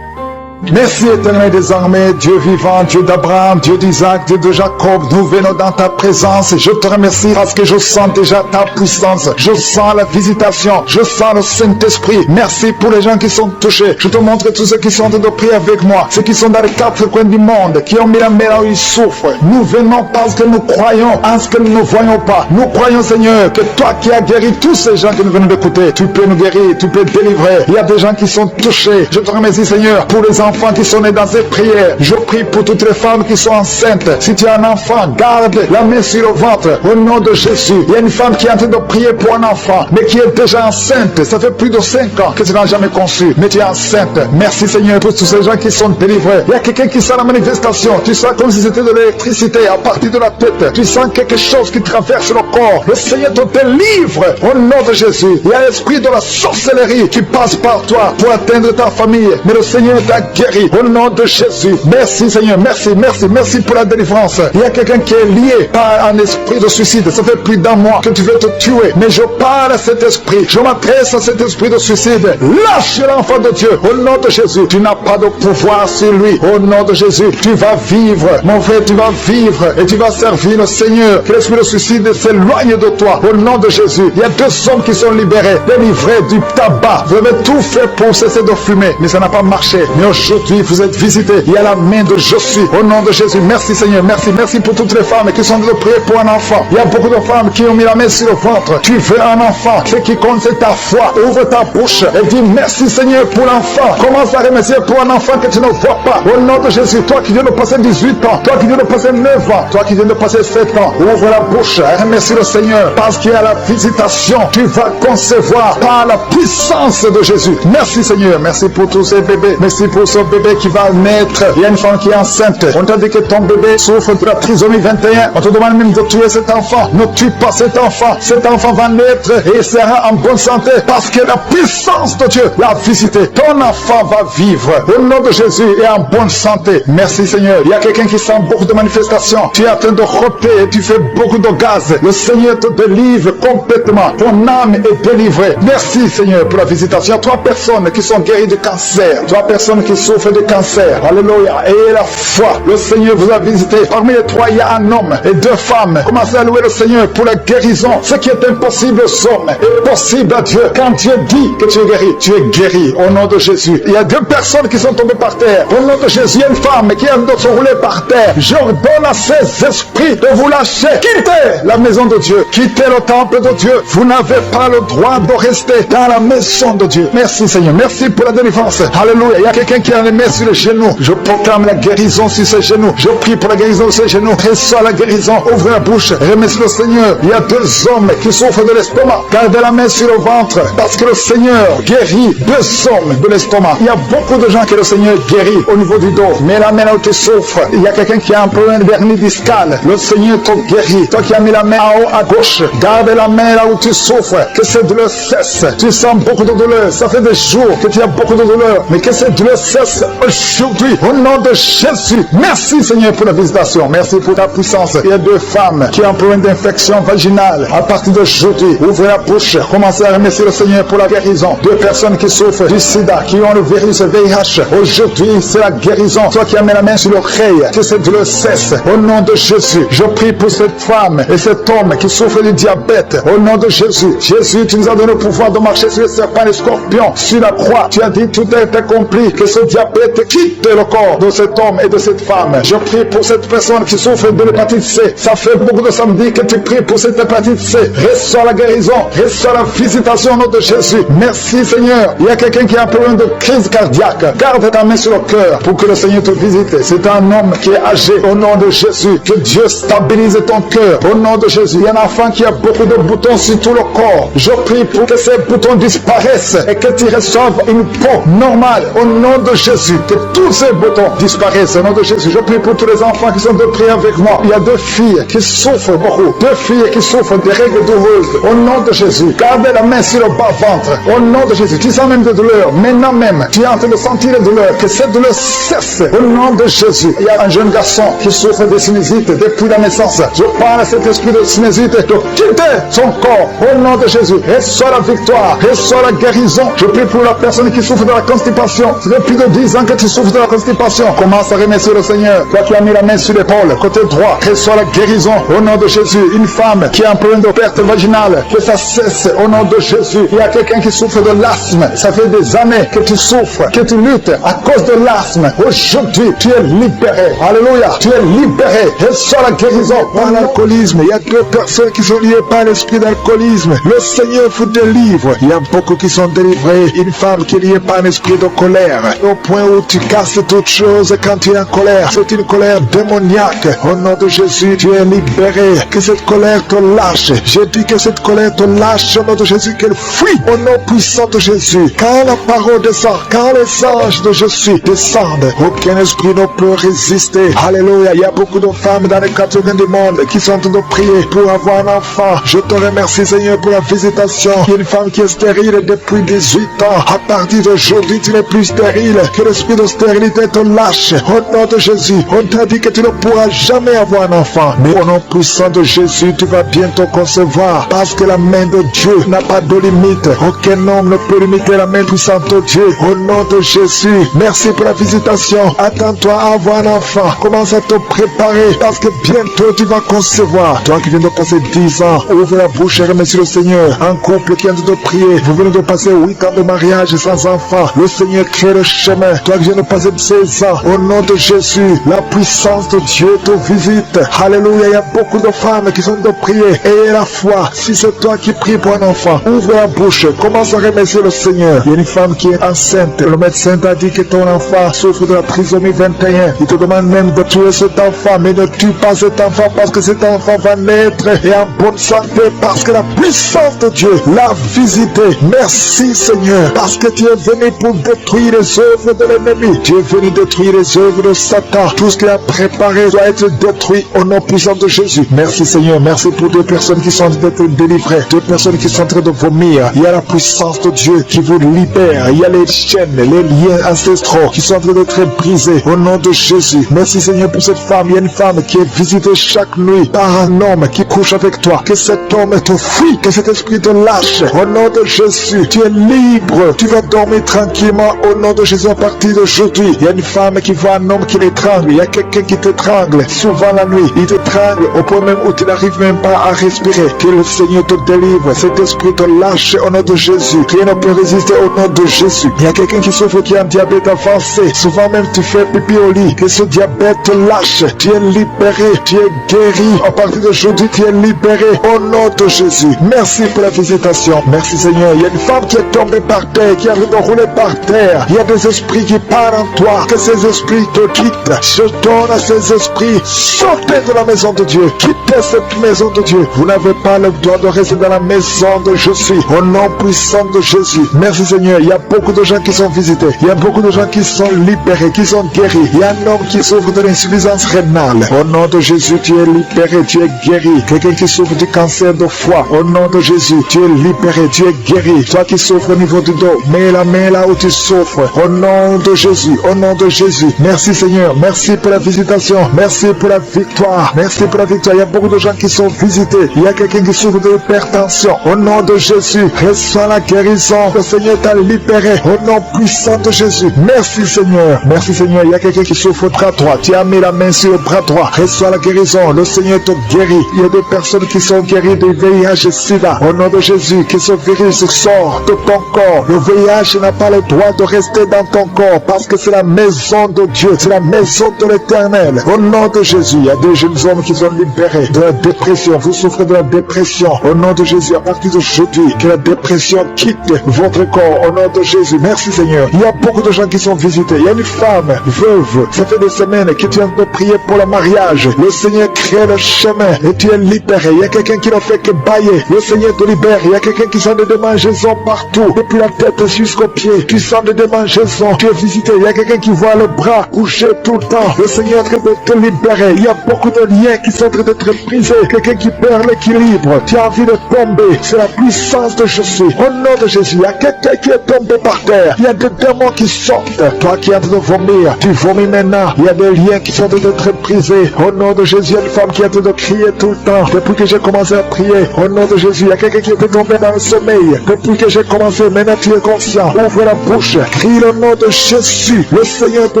Merci éternel désormais, Dieu vivant, Dieu d'Abraham, Dieu d'Isaac, Dieu de Jacob, nous venons dans ta présence et je te remercie parce que je sens déjà ta puissance, je sens la visitation, je sens le Saint-Esprit. Merci pour les gens qui sont touchés. Je te montre tous ceux qui sont en train de prier avec moi, ceux qui sont dans les quatre coins du monde, qui ont mis la main là où ils souffrent. Nous venons parce que nous croyons en ce que nous ne voyons pas. Nous croyons Seigneur que toi qui as guéri tous ces gens que nous venons d'écouter, tu peux nous guérir, tu peux délivrer. Il y a des gens qui sont touchés. Je te remercie Seigneur pour les enfants qui sont nés dans ces prières. Je prie pour toutes les femmes qui sont enceintes. Si tu as un enfant, garde la main sur le ventre au nom de Jésus. Il y a une femme qui est en train de prier pour un enfant, mais qui est déjà enceinte. Ça fait plus de 5 ans que tu n'as jamais conçu, mais tu es enceinte. Merci Seigneur pour tous ces gens qui sont délivrés. Il y a quelqu'un qui sent la manifestation. Tu sens comme si c'était de l'électricité à partir de la tête. Tu sens quelque chose qui traverse le corps. Le Seigneur te délivre au nom de Jésus. Il y a l'esprit de la sorcellerie qui passe par toi pour atteindre ta famille, mais le Seigneur t'a guéri au nom de Jésus. Merci Seigneur, merci pour la délivrance. Il y a quelqu'un qui est lié par un esprit de suicide. Ça fait plus d'un mois que tu veux te tuer, mais je parle à cet esprit, je m'adresse à cet esprit de suicide. Lâche l'enfant de Dieu au nom de Jésus. Tu n'as pas de pouvoir sur lui au nom de Jésus. Tu vas vivre, mon frère, tu vas vivre et tu vas servir le Seigneur. Que l'esprit de suicide s'éloigne de toi au nom de Jésus. Il y a 2 hommes qui sont libérés, délivrés du tabac. Vous avez tout fait pour cesser de fumer, mais ça n'a pas marché. Mais aujourd'hui, vous êtes visités. Il y a la main de je suis au nom de Jésus. Merci Seigneur, merci pour toutes les femmes qui sont en train de prier pour un enfant. Il y a beaucoup de femmes qui ont mis la main sur le ventre. Tu veux un enfant, ce qui compte c'est ta foi. Ouvre ta bouche et dis merci Seigneur pour l'enfant. Commence à remercier pour un enfant que tu ne vois pas. Au nom de Jésus, toi qui viens de passer 18 ans, toi qui viens de passer 9 ans, toi qui viens de passer 7 ans, ouvre la bouche et remercie le Seigneur parce qu'il y a la visitation. Tu vas concevoir par la puissance de Jésus. Merci Seigneur, merci pour tous ces bébés, merci pour ce bébé qui va naître. Il y a une femme qui est enceinte. On t'a dit que ton bébé souffre de la trisomie 21. On te demande même de tuer cet enfant. Ne tue pas cet enfant. Cet enfant va naître et il sera en bonne santé parce que la puissance de Dieu l'a visité. Ton enfant va vivre au nom de Jésus et en bonne santé. Merci Seigneur. Il y a quelqu'un qui sent beaucoup de manifestations. Tu es en train de rôter et tu fais beaucoup de gaz. Le Seigneur te délivre complètement. Ton âme est délivrée. Merci Seigneur pour la visitation. Il y a 3 personnes qui sont guéries de cancer. 3 personnes qui souffrent de cancer. Alléluia. Et la foi. Le Seigneur vous a visité. Parmi les 3, il y a un homme et 2 femmes. Commencez à louer le Seigneur pour la guérison. Ce qui est impossible aux hommes est possible à Dieu. Quand Dieu dit que tu es guéri au nom de Jésus. Il y a 2 personnes qui sont tombées par terre. Au nom de Jésus, il y a une femme qui a de se rouler par terre. J'ordonne à ces esprits de vous lâcher. Quittez la maison de Dieu. Quittez le temple de Dieu. Vous n'avez pas le droit de rester dans la maison de Dieu. Merci Seigneur. Merci pour la délivrance. Alléluia. Il y a quelqu'un qui a les mains sur les genoux. Je proclame la guérison sur ses genoux. Je prie pour la guérison de ses genoux. Reçois la guérison. Ouvre la bouche. Remercie le Seigneur. Il y a 2 hommes qui souffrent de l'estomac. Gardez la main sur le ventre. Parce que le Seigneur guérit 2 hommes de l'estomac. Il y a beaucoup de gens que le Seigneur guérit au niveau du dos. Mais la main là où tu souffres, il y a quelqu'un qui a un problème de hernie discale. Le Seigneur te guérit. Toi qui as mis la main en haut à gauche, garde la main là où tu souffres. Que cette douleur cesse. Tu sens beaucoup de douleur. Ça fait des jours que tu as beaucoup de douleur. Mais que cette douleur cesse aujourd'hui. Au nom de Jésus. Merci Seigneur pour la visitation. Merci pour ta puissance. Il y a 2 femmes qui ont un problème d'infection vaginale. À partir d'aujourd'hui, ouvrez la bouche. Commencez à remercier le Seigneur pour la guérison. 2 personnes qui souffrent du sida, qui ont le virus VIH. Aujourd'hui, c'est la guérison. Toi qui as mis la main sur l'oreille, que cette douleur cesse. Au nom de Jésus, je prie pour cette femme et cet homme qui souffre du diabète. Au nom de Jésus. Jésus, tu nous as donné le pouvoir de marcher sur les serpents et les scorpions. Sur la croix, tu as dit tout est accompli. Que ce diabète quitte le corps de cet homme et de cette femme. Je prie pour cette personne qui souffre de l'hépatite C. Ça fait beaucoup de samedis que tu pries pour cette hépatite C. Reçois la guérison. Reçois la visitation au nom de Jésus. Merci Seigneur. Il y a quelqu'un qui a un problème de crise cardiaque. Garde ta main sur le cœur pour que le Seigneur te visite. C'est un homme qui est âgé. Au nom de Jésus. Que Dieu stabilise ton cœur. Au nom de Jésus. Il y a un enfant qui a beaucoup de boutons sur tout le corps. Je prie pour que ces boutons disparaissent et que tu reçoives une peau normale. Au nom de Jésus. Que tous ces boutons disparaissent. Au nom de Jésus. Je prie pour tous les enfants qui sont de prier avec moi. Il y a 2 filles qui souffrent beaucoup. 2 filles qui souffrent des règles douloureuses. Au nom de Jésus. Gardez la main sur le bas-ventre. Au nom de Jésus. Tu sens même des douleurs. Maintenant même, tu es en train de sentir les douleurs. Que cette douleur cesse. Au nom de Jésus. Il y a un jeune garçon qui souffre de sinusite depuis la naissance. Je parle à cet esprit de sinusite de quitter son corps. Au nom de Jésus. Reçois la victoire. Reçois la guérison. Je prie pour la personne qui souffre de la constipation. Ça fait plus de 10 ans que tu souffres de la constipation. Commence à remercier le Seigneur. Toi qui as mis la main sur l'épaule, côté droit, reçois la guérison. Au nom de Jésus. Une femme qui a un problème de perte vaginale, que ça cesse. Au nom de Jésus. Il y a quelqu'un qui souffre de l'asthme. Ça fait des années que tu souffres, que tu luttes à cause de l'asthme. Aujourd'hui, tu es libéré. Alléluia. Tu es libéré. Reçois la guérison. Par l'alcoolisme, il y a 2 personnes qui sont liées par l'esprit d'alcoolisme. Le Seigneur vous délivre. Il y a beaucoup qui sont délivrés. Une femme qui est liée par un esprit de colère. Au point où tu casses toute chose quand tu es en colère. C'est une colère démoniaque. Au nom de Jésus, tu es libéré. Que cette colère te lâche. Je dis que cette colère te lâche au nom de Jésus, qu'elle fuit au nom puissant de Jésus. Quand la parole descend, quand les anges de Jésus descendent, aucun esprit ne peut résister. Alléluia. Il y a beaucoup de femmes dans les 4 coins du monde qui sont en train de prier pour avoir un enfant. Je te remercie Seigneur pour la visitation. Il y a une femme qui est stérile depuis 18 ans. À partir d'aujourd'hui, tu n'es plus stérile. Que l'esprit de stérilité te lâche. Au nom de Jésus, on t'a dit que tu ne pourras jamais avoir un enfant. Mais au nom puissant de Jésus, tu vas bientôt concevoir. Parce que la main de Dieu n'a pas de limite. Aucun homme ne peut limiter la main puissante de Dieu. Au nom de Jésus, merci pour la visitation. Attends-toi à avoir un enfant. Commence à te préparer parce que bientôt tu vas concevoir. Toi qui viens de passer 10 ans, ouvre la bouche et remercie le Seigneur. Un couple qui vient de prier, vous venez de passer 8 ans de mariage sans enfant. Le Seigneur crée le chemin. Toi qui viens de passer 16 ans, au nom de Jésus, la puissance de Dieu te visite. Alléluia, il y a beaucoup de femmes qui sont de prier. Ayez la foi. Si c'est toi qui pries pour un enfant, ouvre la bouche, commence à remercier le Seigneur. Il y a une femme qui est enceinte. Le médecin t'a dit que ton enfant souffre de la trisomie 21. Il te demande même de tuer cet enfant, mais ne tue pas cet enfant parce que cet enfant va naître et en bonne santé parce que la puissance de Dieu l'a visité. Merci Seigneur parce que tu es venu pour détruire les œuvres de l'ennemi. Tu es venu détruire les œuvres de Satan. Tout ce qu'il a préparé doit être détruit au nom puissant de Jésus. Merci Seigneur, merci pour deux personnes qui sont en train d'être délivrées, deux personnes qui sont en train de vomir. Il y a la puissance de Dieu qui vous libère. Il y a les chaînes, les liens ancestraux qui sont en train d'être brisés au nom de Jésus. Merci Seigneur pour cette femme. Il y a une femme qui est visitée chaque nuit par un homme qui couche avec toi. Que cet homme te fuit, que cet esprit te lâche. Au nom de Jésus, tu es libre. Tu vas dormir tranquillement au nom de Jésus à partir d'aujourd'hui. Il y a une femme qui voit un homme qui l'étrangle. Il y a quelqu'un qui t'étrangle souvent la nuit. Il t'étrangle au point même où tu n'arrives même pas à respirer. Que le Seigneur te délivre. Cet esprit te lâche au nom de Jésus. Rien ne peut résister au nom de Jésus. Il y a quelqu'un qui souffre qui a un diabète avancé. Souvent même tu fais pipi au lit. Que ce diabète te lâche. Tu es libéré. Tu es guéri. À partir d'aujourd'hui, tu es libéré au nom de Jésus. Merci pour la visitation. Merci Seigneur. Il y a une femme qui est tombée par terre, qui a roulé par terre. Il y a des esprits qui parlent en toi. Que ces esprits te quittent. Je donne à ces esprits. Sortez de la maison de Dieu. Quittez cette maison de Dieu. Vous n'avez pas le droit de rester dans la maison de Jésus. Au nom puissant de Jésus. Merci Seigneur. Il y a beaucoup de gens qui sont visités. Il y a beaucoup de gens qui sont libérés, qui sont guéris. Il y a un homme qui souffre de l'insuffisance rénale. Au nom de Jésus, tu es libéré, tu es guéri. Quelqu'un qui souffre du cancer de foie. Au nom de Jésus, tu es libéré, tu es guéri. Toi qui souffres au niveau du dos, mets la main là où tu souffres. Au nom de Jésus, au nom de Jésus. Merci Seigneur. Merci pour la visitation. Merci pour la victoire. Merci pour la victoire. Il y a beaucoup de gens qui sont visités. Il y a quelqu'un qui souffre de l'hypertension. Au nom de Jésus, reçois la guérison. Le Seigneur t'a libéré. Au nom puissant de Jésus. Merci Seigneur. Merci Seigneur. Il y a quelqu'un qui souffre au bras droit. Tu as mis la main sur le bras droit. Reçois la guérison. Le Seigneur te guérit. Il y a des personnes qui sont guéries de VIH et SIDA. Au nom de Jésus, que ce virus sort de ton corps. Le VIH n'a pas le droit de rester dans ton corps parce que c'est la maison de Dieu. C'est la maison de l'Éternel. Au nom de Jésus, il y a des jeunes hommes qui sont libérés de la dépression. Vous souffrez de la dépression. Au nom de Jésus, à partir d'aujourd'hui, que la dépression quitte votre corps. Au nom de Jésus, merci Seigneur. Il y a beaucoup de gens qui sont visités. Il y a une femme veuve. Ça fait des semaines que tu viens de prier pour le mariage. Le Seigneur crée le chemin et tu es libéré. Il y a quelqu'un qui ne fait que bailler. Le Seigneur te libère. Il y a quelqu'un qui sent des démangeaisons partout. Depuis la tête jusqu'aux pieds. Tu sens des démangeaisons. Tu es visité. Il y a quelqu'un qui voit le bras couché tout le temps. Le Seigneur est en train de te libérer. Il y a beaucoup de liens qui sont en train d'être brisés. Quelqu'un qui perd l'équilibre. Tu as envie de tomber. C'est la puissance de Jésus. Au nom de Jésus, il y a quelqu'un qui est tombé par terre. Il y a des démons qui sortent. Toi qui es en train de vomir, tu vomis maintenant. Il y a des liens qui sont en train d'être brisés. Au nom de Jésus, il y a une femme qui est en train de crier tout le temps. Depuis que j'ai commencé à prier, au nom de Jésus, il y a quelqu'un qui est tombé dans le sommeil. Depuis que j'ai commencé, maintenant tu es conscient. Ouvre la bouche. Crie le nom de Jésus. Le Seigneur te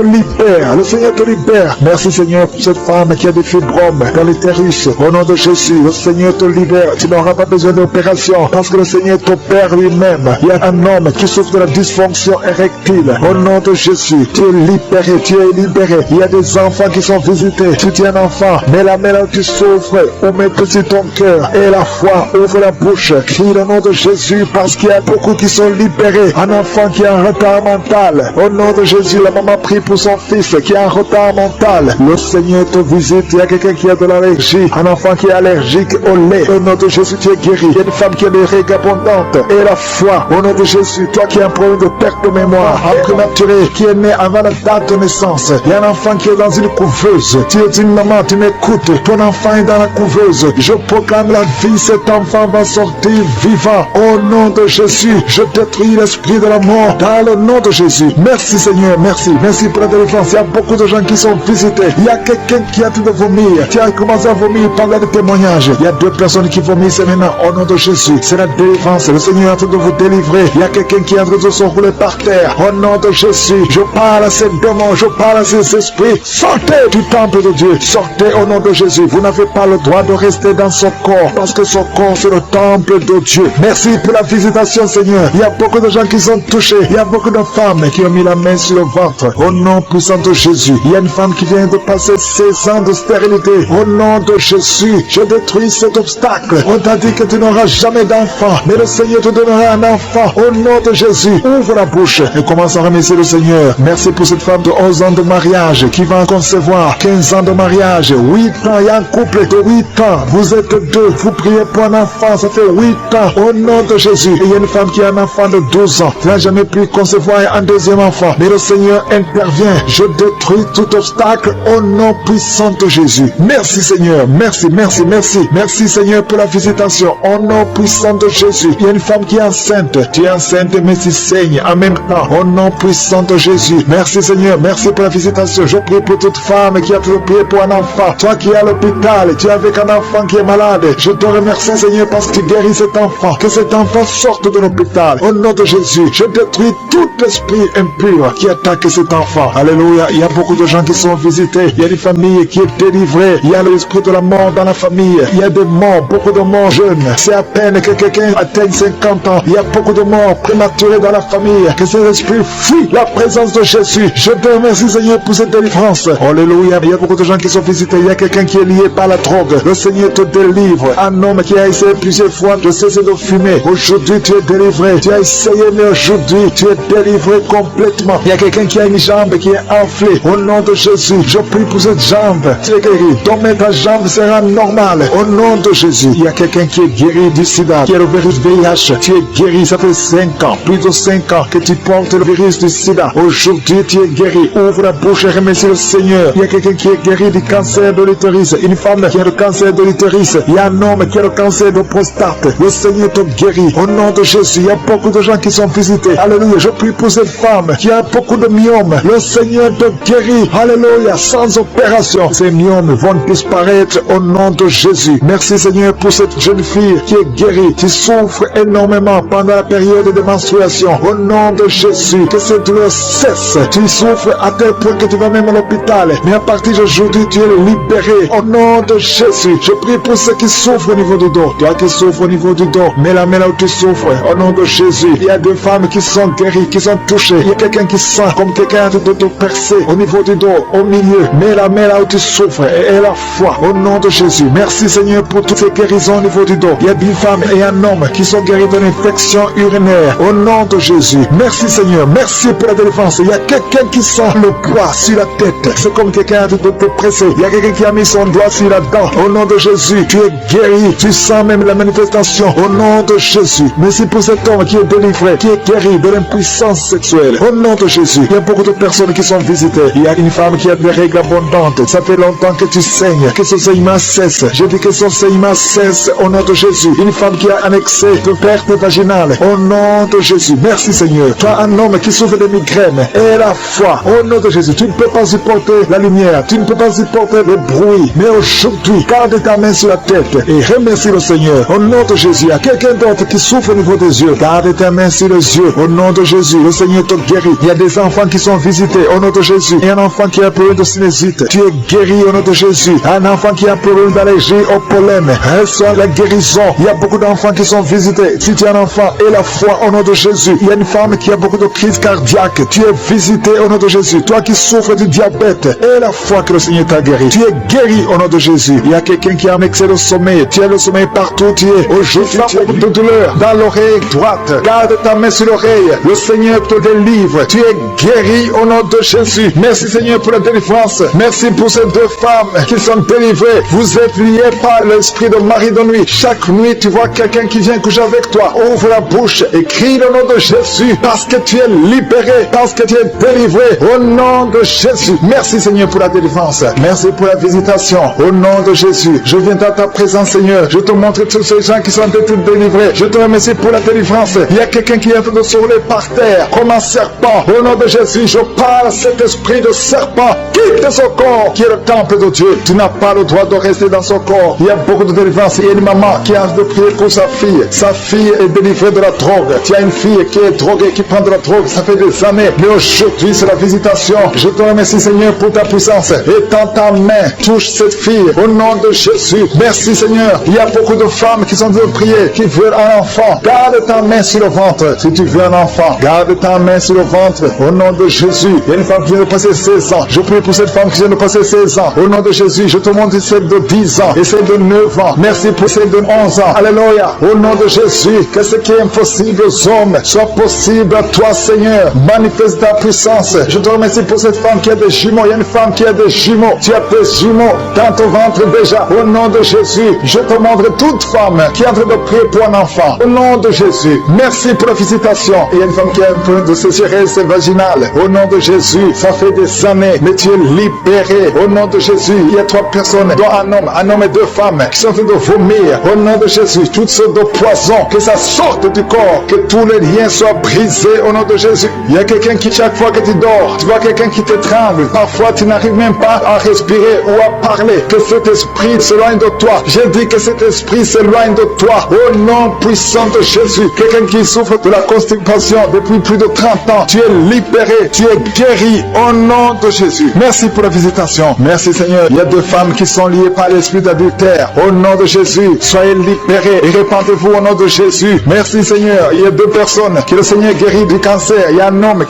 libère. Le Seigneur te libère. Merci Seigneur pour cette femme qui a des fibromes dans l'utérus. Au nom de Jésus, le Seigneur te libère. Tu n'auras pas besoin d'opération parce que le Seigneur t'opère lui-même. Il y a un homme qui souffre de la dysfonction érectile. Au nom de Jésus, tu es libéré. Tu es libéré. Il y a des enfants qui sont visités. Si tu es un enfant, mets la main là où tu souffres. Ou mets sur ton cœur. Et la foi, ouvre la bouche. Crie le nom de Jésus parce qu'il y a beaucoup qui sont libérés. Un enfant qui a un retard mental. Au nom de Jésus, la maman prie pour son fils qui a un retard mental. Le Seigneur te visite. Il y a quelqu'un qui a de l'allergie. Un enfant qui est allergique au lait. Au nom de Jésus, tu es guéri. Il y a une femme qui a des règles abondantes. Et la foi. Au nom de Jésus, toi qui as un problème de perte de mémoire, un prématuré qui est né avant la date de naissance. Il y a un enfant qui est dans une couveuse. Tu es une maman, tu m'écoutes. Ton enfant est dans la couveuse. Je proclame la vie. Cet enfant va sortir vivant. Au nom de Jésus, je détruis l'esprit de la mort dans le nom de Jésus. Merci Seigneur, merci. Merci pour la délivrance. Il y a beaucoup de gens qui sont visités. Il y a quelqu'un qui a tout de vomir. Tu as commencé à vomir pendant le témoignage. Il y a deux personnes qui vomissent maintenant au nom de Jésus. C'est la délivrance. Le Seigneur est en train de vous délivrer. Il y a quelqu'un qui est en train de se rouler par terre. Au nom de Jésus, je parle à ces démons, je parle à ces esprits. Sortez du temple de Dieu. Sortez au nom de Jésus. Vous n'avez pas le droit de rester dans son corps parce que son corps c'est le temple de Dieu. Merci pour la visitation Seigneur. Il y a beaucoup de gens qui sont touchés. Il y a beaucoup de femmes qui ont mis la main sur le ventre. Au nom puissant de Jésus. Il y a une femme qui vient de passer 16 ans de stérilité. Au nom de Jésus, je détruis cet obstacle. On t'a dit que tu n'auras jamais d'enfant, mais le Seigneur te donnera un enfant. Au nom de Jésus, ouvre la bouche et commence à remercier le Seigneur. Merci pour cette femme de 11 ans de mariage qui va en concevoir 15 ans de mariage, 8 ans. Il y a un couple de 8 ans. Vous êtes deux. Vous priez pour un enfant. Ça fait 8 ans. Au nom de Jésus. Et il y a une femme qui a un enfant de 12 ans. Tu n'as jamais pu concevoir un deuxième deuxième enfant. Mais le Seigneur intervient. Je détruis tout obstacle au nom puissant de Jésus. Merci Seigneur. Merci, merci, merci. Merci Seigneur pour la visitation. Au nom puissant de Jésus. Il y a une femme qui est enceinte. Tu es enceinte mais tu saignes en même temps. Au nom puissant de Jésus. Merci Seigneur. Merci pour la visitation. Je prie pour toute femme qui a toujours prié pour un enfant. Toi qui es à l'hôpital, tu es avec un enfant qui est malade. Je te remercie Seigneur parce que tu guéris cet enfant. Que cet enfant sorte de l'hôpital. Au nom de Jésus, je détruis tout esprit impur qui attaque cet enfant. Alléluia. Il y a beaucoup de gens qui sont visités. Il y a des familles qui sont délivrées. Il y a l'esprit de la mort dans la famille. Il y a des morts, beaucoup de morts jeunes. C'est à peine que quelqu'un atteigne 50 ans. Il y a beaucoup de morts prématurées dans la famille. Que ces esprits fuient la présence de Jésus. Je te remercie Seigneur pour cette délivrance. Alléluia. Il y a beaucoup de gens qui sont visités. Il y a quelqu'un qui est lié par la drogue. Le Seigneur te délivre. Un homme qui a essayé plusieurs fois de cesser de fumer. Aujourd'hui tu es délivré. Tu as essayé mais aujourd'hui tu es délivré complètement. Il y a quelqu'un qui a une jambe qui est enflée. Au nom de Jésus, je prie pour cette jambe. Tu es guéri. Donc ta jambe sera normale. Au nom de Jésus. Il y a quelqu'un qui est guéri du sida, qui est le virus VIH. Tu es guéri. Ça fait 5 ans, plus de 5 ans que tu portes le virus du sida. Aujourd'hui tu es guéri. Ouvre la bouche et remercie le Seigneur. Il y a quelqu'un qui est guéri du cancer de l'utérus. Une femme qui a le cancer de l'utérus. Il y a un homme qui a le cancer de prostate. Le Seigneur te guérit. Au nom de Jésus, il y a beaucoup de gens qui sont visités. Alléluia. Je prie pour cette femme qui a beaucoup de myomes. Le Seigneur te guérit. Alléluia. Sans opération, ces myomes vont disparaître au nom de Jésus. Merci Seigneur pour cette jeune fille qui est guérie, qui souffre énormément pendant la période de menstruation. Au nom de Jésus, que cette douleur cesse. Tu souffres à tel point que tu vas même à l'hôpital. Mais à partir d'aujourd'hui, tu es libéré. Au nom de Jésus, je prie pour ceux qui souffrent au niveau du dos. Toi qui souffres au niveau du dos, mets la main là où tu souffres. Au nom de Jésus, il y a 2 femmes qui sont guéries, qui sont touchées. Il y a quelqu'un qui sent comme quelqu'un de te percer au niveau du dos, au milieu. Mets la main là où tu souffres et aie la foi. Au nom de Jésus, merci Seigneur pour toutes ces guérisons au niveau du dos. Il y a 10 femmes et un homme qui sont guéris d'une infection urinaire. Au nom de Jésus, merci Seigneur, merci pour la délivrance. Il y a quelqu'un qui sent le poids sur la tête. C'est comme quelqu'un de te presser. Il y a quelqu'un qui a mis son doigt sur la dent. Au nom de Jésus, tu es guéri. Tu sens même la manifestation. Au nom de Jésus, merci pour cet homme qui est délivré, qui est guéri de l'impuissance sexuelle. Au nom de Jésus, il y a beaucoup de personnes qui sont visitées. Il y a une femme qui a des règles abondantes. Ça fait longtemps que tu saignes, que ce saignement cesse. Je dis que son saignement cesse au nom de Jésus. Une femme qui a un excès de perte vaginale. Au nom de Jésus, merci Seigneur. Toi, un homme qui souffre de migraine, aie la foi. Au nom de Jésus, tu ne peux pas supporter la lumière, tu ne peux pas supporter le bruit. Mais aujourd'hui, garde ta main sur la tête et remercie le Seigneur. Au nom de Jésus, il y a quelqu'un d'autre qui souffre au niveau des yeux. Garde ta main sur les yeux. Au nom de Jésus, le Seigneur te guérit. Il y a des enfants qui sont visités au nom de Jésus. Il y a un enfant qui a un problème de sinusite. Tu es guéri au nom de Jésus. Un enfant qui a un problème d'allergie au pollen. Reçois la guérison. Il y a beaucoup d'enfants qui sont visités. Si tu es un enfant, aie la foi au nom de Jésus. Il y a une femme qui a beaucoup de crises cardiaques. Tu es visité au nom de Jésus. Toi qui souffres du diabète, aie la foi que le Seigneur t'a guéri. Tu es guéri au nom de Jésus. Il y a quelqu'un qui a un excès de sommeil. Tu as le sommeil partout. Tu es aujourd'hui, tu as beaucoup de douleur dans l'oreille droite. Garde ta main sur l'oreille. Le Seigneur te délivre. Tu es guéri au nom de Jésus. Merci Seigneur pour la délivrance. Merci pour ces 2 femmes qui sont délivrées. Vous êtes liés par l'esprit de mari de nuit. Chaque nuit, tu vois quelqu'un qui vient coucher avec toi. Ouvre la bouche et crie le nom de Jésus parce que tu es libéré, parce que tu es délivré au nom de Jésus. Merci Seigneur pour la délivrance. Merci pour la visitation. Au nom de Jésus, je viens dans ta présence Seigneur. Je te montre tous ces gens qui sont délivrés. Je te remercie pour la délivrance. Il y a quelqu'un qui est en train de se rouler par terre comme un serpent. Au nom de Jésus, je parle cet esprit de serpent. Quitte ce corps qui est le temple de Dieu. Tu n'as pas le droit de rester dans son corps. Il y a beaucoup de délivrance. Il y a une maman qui a de prier pour sa fille. Sa fille est délivrée de la drogue. Tu as une fille qui est droguée, qui prend de la drogue. Ça fait des années. Mais aujourd'hui, c'est la visitation. Je te remercie Seigneur pour ta puissance. Étends ta main. Touche cette fille. Au nom de Jésus. Merci Seigneur. Il y a beaucoup de femmes qui sont en train de prier, qui veulent un enfant. Garde ta main sur le ventre. Si tu veux un enfant, garde ta main sur le ventre. Au nom de Jésus. Il y a une femme qui vient de passer 16 ans. Je prie pour cette femme qui vient de passer 16 ans. Au nom de Jésus, je te montre celle de 10 ans et celle de 9 ans. Merci pour celle de 11 ans. Alléluia. Au nom de Jésus, que ce qui est impossible aux hommes soit possible à toi, Seigneur. Manifeste ta puissance. Je te remercie pour cette femme qui a des jumeaux. Il y a une femme qui a des jumeaux. Tu as des jumeaux dans ton ventre déjà. Au nom de Jésus, je te montre toute femme qui est en train de prier pour un enfant. Au nom de Jésus, merci pour la visitation. Il y a une femme qui a un problème de sécheresse sécheresse vaginale. Au nom de Jésus, ça fait des années, mais tu es libéré. Au nom de Jésus, il y a 3 personnes, dont un homme et 2 femmes, qui sont en train de vomir. Au nom de Jésus, toutes sortes de poisons, que ça sorte du corps, que tous les liens soient brisés au nom de Jésus. Il y a quelqu'un qui, chaque fois que tu dors, tu vois quelqu'un qui te tremble. Parfois, tu n'arrives même pas à respirer ou à parler. Que cet esprit s'éloigne de toi. J'ai dit que cet esprit s'éloigne de toi. Au nom puissant de Jésus. Quelqu'un qui souffre de la constipation depuis plus de 30 ans, tu es libéré, tu es guéri au nom de Jésus. Merci pour la visitation. Merci Seigneur. Il y a 2 femmes qui sont liées par l'esprit d'adultère. Au nom de Jésus, soyez libérés et répandez-vous au nom de Jésus. Merci Seigneur. Il y a 2 personnes que le Seigneur guérit du cancer. Il y a un homme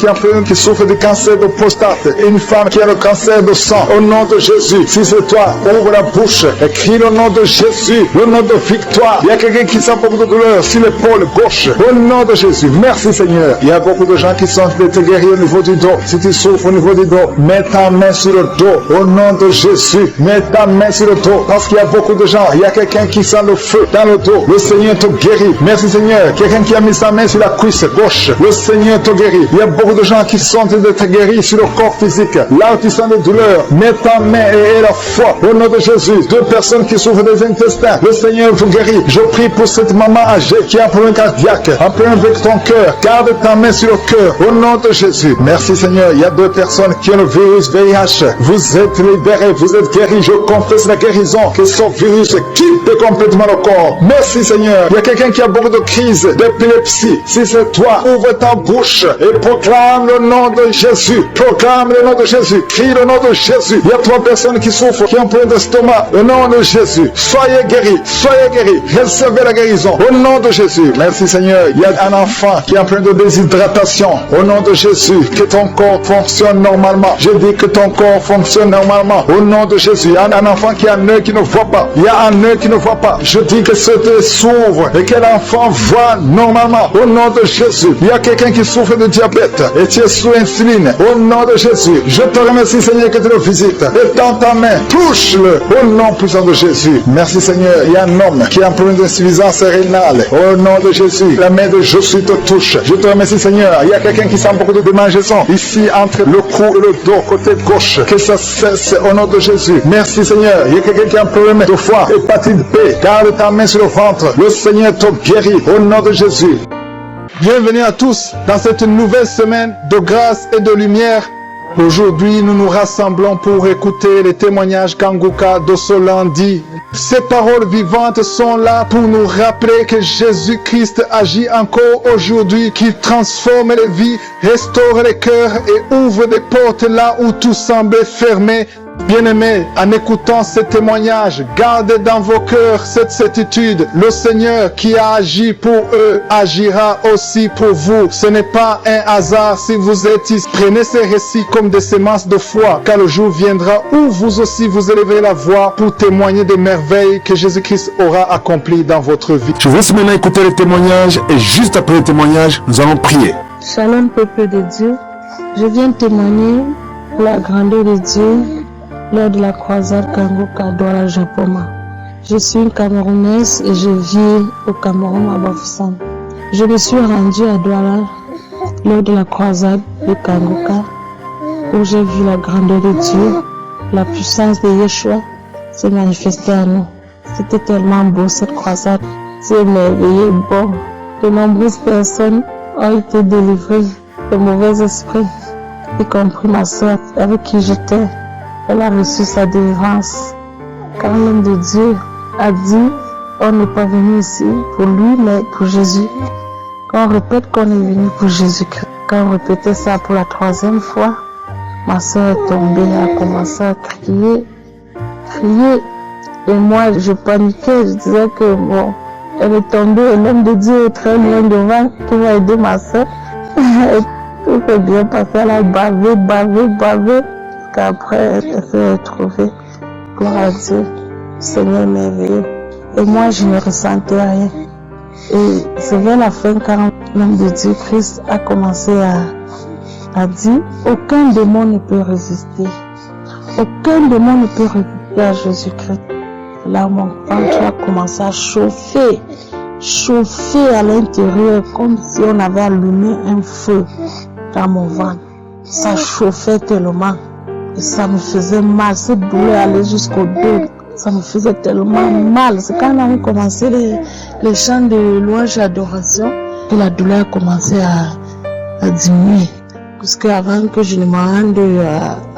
qui souffre du cancer de prostate et une femme qui a le cancer de sang. Au nom de Jésus, si c'est toi, ouvre la bouche et crie le nom de Jésus, le nom de victoire. Il y a quelqu'un qui sent beaucoup de douleur sur l'épaule gauche. Au nom de Jésus, merci Seigneur. Il y a beaucoup de gens qui sont de te guérir au niveau du dos. Si tu souffres au niveau du dos, mets ta main sur le dos. Au nom de Jésus, mets ta main sur le dos. Parce qu'il y a beaucoup de gens, il y a quelqu'un qui sent le feu dans le dos. Le Seigneur te guérit. Merci Seigneur. Quelqu'un qui a mis sa main sur la cuisse gauche. Le Seigneur te guérit. Il y a beaucoup de gens qui sont de te guérir sur le corps physique. Là où tu sens des douleurs, mets ta main et la foi. Au nom de Jésus, 2 personnes qui souffrent des intestins, le Seigneur vous guérit. Je prie pour cette maman âgée qui a un problème cardiaque, un problème avec ton cœur. Garde ta main sur le cœur. Au nom de Jésus. Merci Seigneur. Il y a 2 personnes qui ont le virus VIH. Vous êtes libérés, vous êtes guéris. Je confesse la guérison. Que ce virus quitte complètement le corps. Merci Seigneur. Il y a quelqu'un qui a beaucoup de crises d'épilepsie. Si c'est toi, ouvre ta bouche et proclame le nom de Jésus. Proclame le nom de Jésus. Crie le nom de Jésus. Il y a 3 personnes qui souffrent, qui ont un problème d'estomac. Au nom de Jésus. Soyez guéris. Soyez guéris. Recevez la guérison. Au nom de Jésus. Merci Seigneur. Il y a un enfant qui a un problème de déshydratation. Au nom de Jésus. Que ton corps fonctionne normalement. Je dis que ton corps fonctionne normalement. Au nom de Jésus. Il y a un enfant qui a un œil qui ne voit pas. Il y a un œil qui ne voit pas. Je dis que cet œil s'ouvre et que l'enfant voit normalement. Au nom de Jésus. Il y a quelqu'un qui souffre de diabète et tu es sous insuline. Au nom de Jésus. Je te remercie Seigneur que tu le visites. Et dans ta main, touche-le. Au nom puissant de Jésus. Merci Seigneur. Il y a un homme qui a un problème d'insuffisance rénale. Au nom de Jésus. La main de Jésus te touche. Je te remercie Seigneur. Il y a quelqu'un qui sent beaucoup de démangeaisons ici entre le cou et le dos, côté gauche. Que ça cesse au nom de Jésus. Merci Seigneur. Il y a quelqu'un qui a un problème de foie, hépatite B. Garde ta main sur le ventre. Le Seigneur te guérit au nom de Jésus. Bienvenue à tous dans cette nouvelle semaine de grâce et de lumière. Aujourd'hui, nous nous rassemblons pour écouter les témoignages qu'Anguka de ce lundi. Ces paroles vivantes sont là pour nous rappeler que Jésus-Christ agit encore aujourd'hui, qu'il transforme les vies, restaure les cœurs et ouvre des portes là où tout semblait fermé. Bien-aimés, en écoutant ces témoignages, gardez dans vos cœurs cette certitude. Le Seigneur qui a agi pour eux agira aussi pour vous. Ce n'est pas un hasard si vous êtes ici. Prenez ces récits comme des semences de foi, car le jour viendra où vous aussi vous élèverez la voix pour témoigner des merveilles que Jésus-Christ aura accomplies dans votre vie. Je vous laisse maintenant écouter les témoignages et juste après les témoignages, nous allons prier. Shalom peuple de Dieu, je viens témoigner pour la grandeur de Dieu lors de la croisade Kangoka Douala Japoma. Je suis une Camerounaise et je vis au Cameroun à Bafoussam. Je me suis rendue à Douala lors de la croisade de Kangoka où j'ai vu la grandeur de Dieu, la puissance de Yeshua se manifester à nous. C'était tellement beau cette croisade, c'est merveilleux, bon. De nombreuses personnes ont été délivrées de mauvais esprits, y compris ma soeur avec qui j'étais. Elle a reçu sa délivrance. Car l'homme de Dieu a dit, on n'est pas venu ici pour lui, mais pour Jésus. Quand on répète qu'on est venu pour Jésus-Christ, quand on répétait ça pour la 3e fois, ma soeur est tombée, elle a commencé à crier. Et moi, je paniquais, je disais que bon, elle est tombée et l'homme de Dieu est très loin devant, qui va aider ma soeur. Tout s'est bien passé, elle a bavé. Après, elle s'est retrouvée. Gloire à Dieu, Seigneur merveilleux. Et moi, je ne ressentais rien. Et c'est vers la fin, quand l'homme de Dieu, Christ, a commencé à dire, aucun démon ne peut résister. Aucun démon ne peut résister à Jésus-Christ. Là, mon ventre a commencé à chauffer à l'intérieur, comme si on avait allumé un feu. dans mon ventre. Ça chauffait tellement et ça me faisait mal. Cette douleur allait jusqu'au dos. Ça me faisait tellement mal. C'est quand on a commencé les chants de louange et d'adoration que la douleur a commencé à diminuer. Parce qu'avant que je ne me rende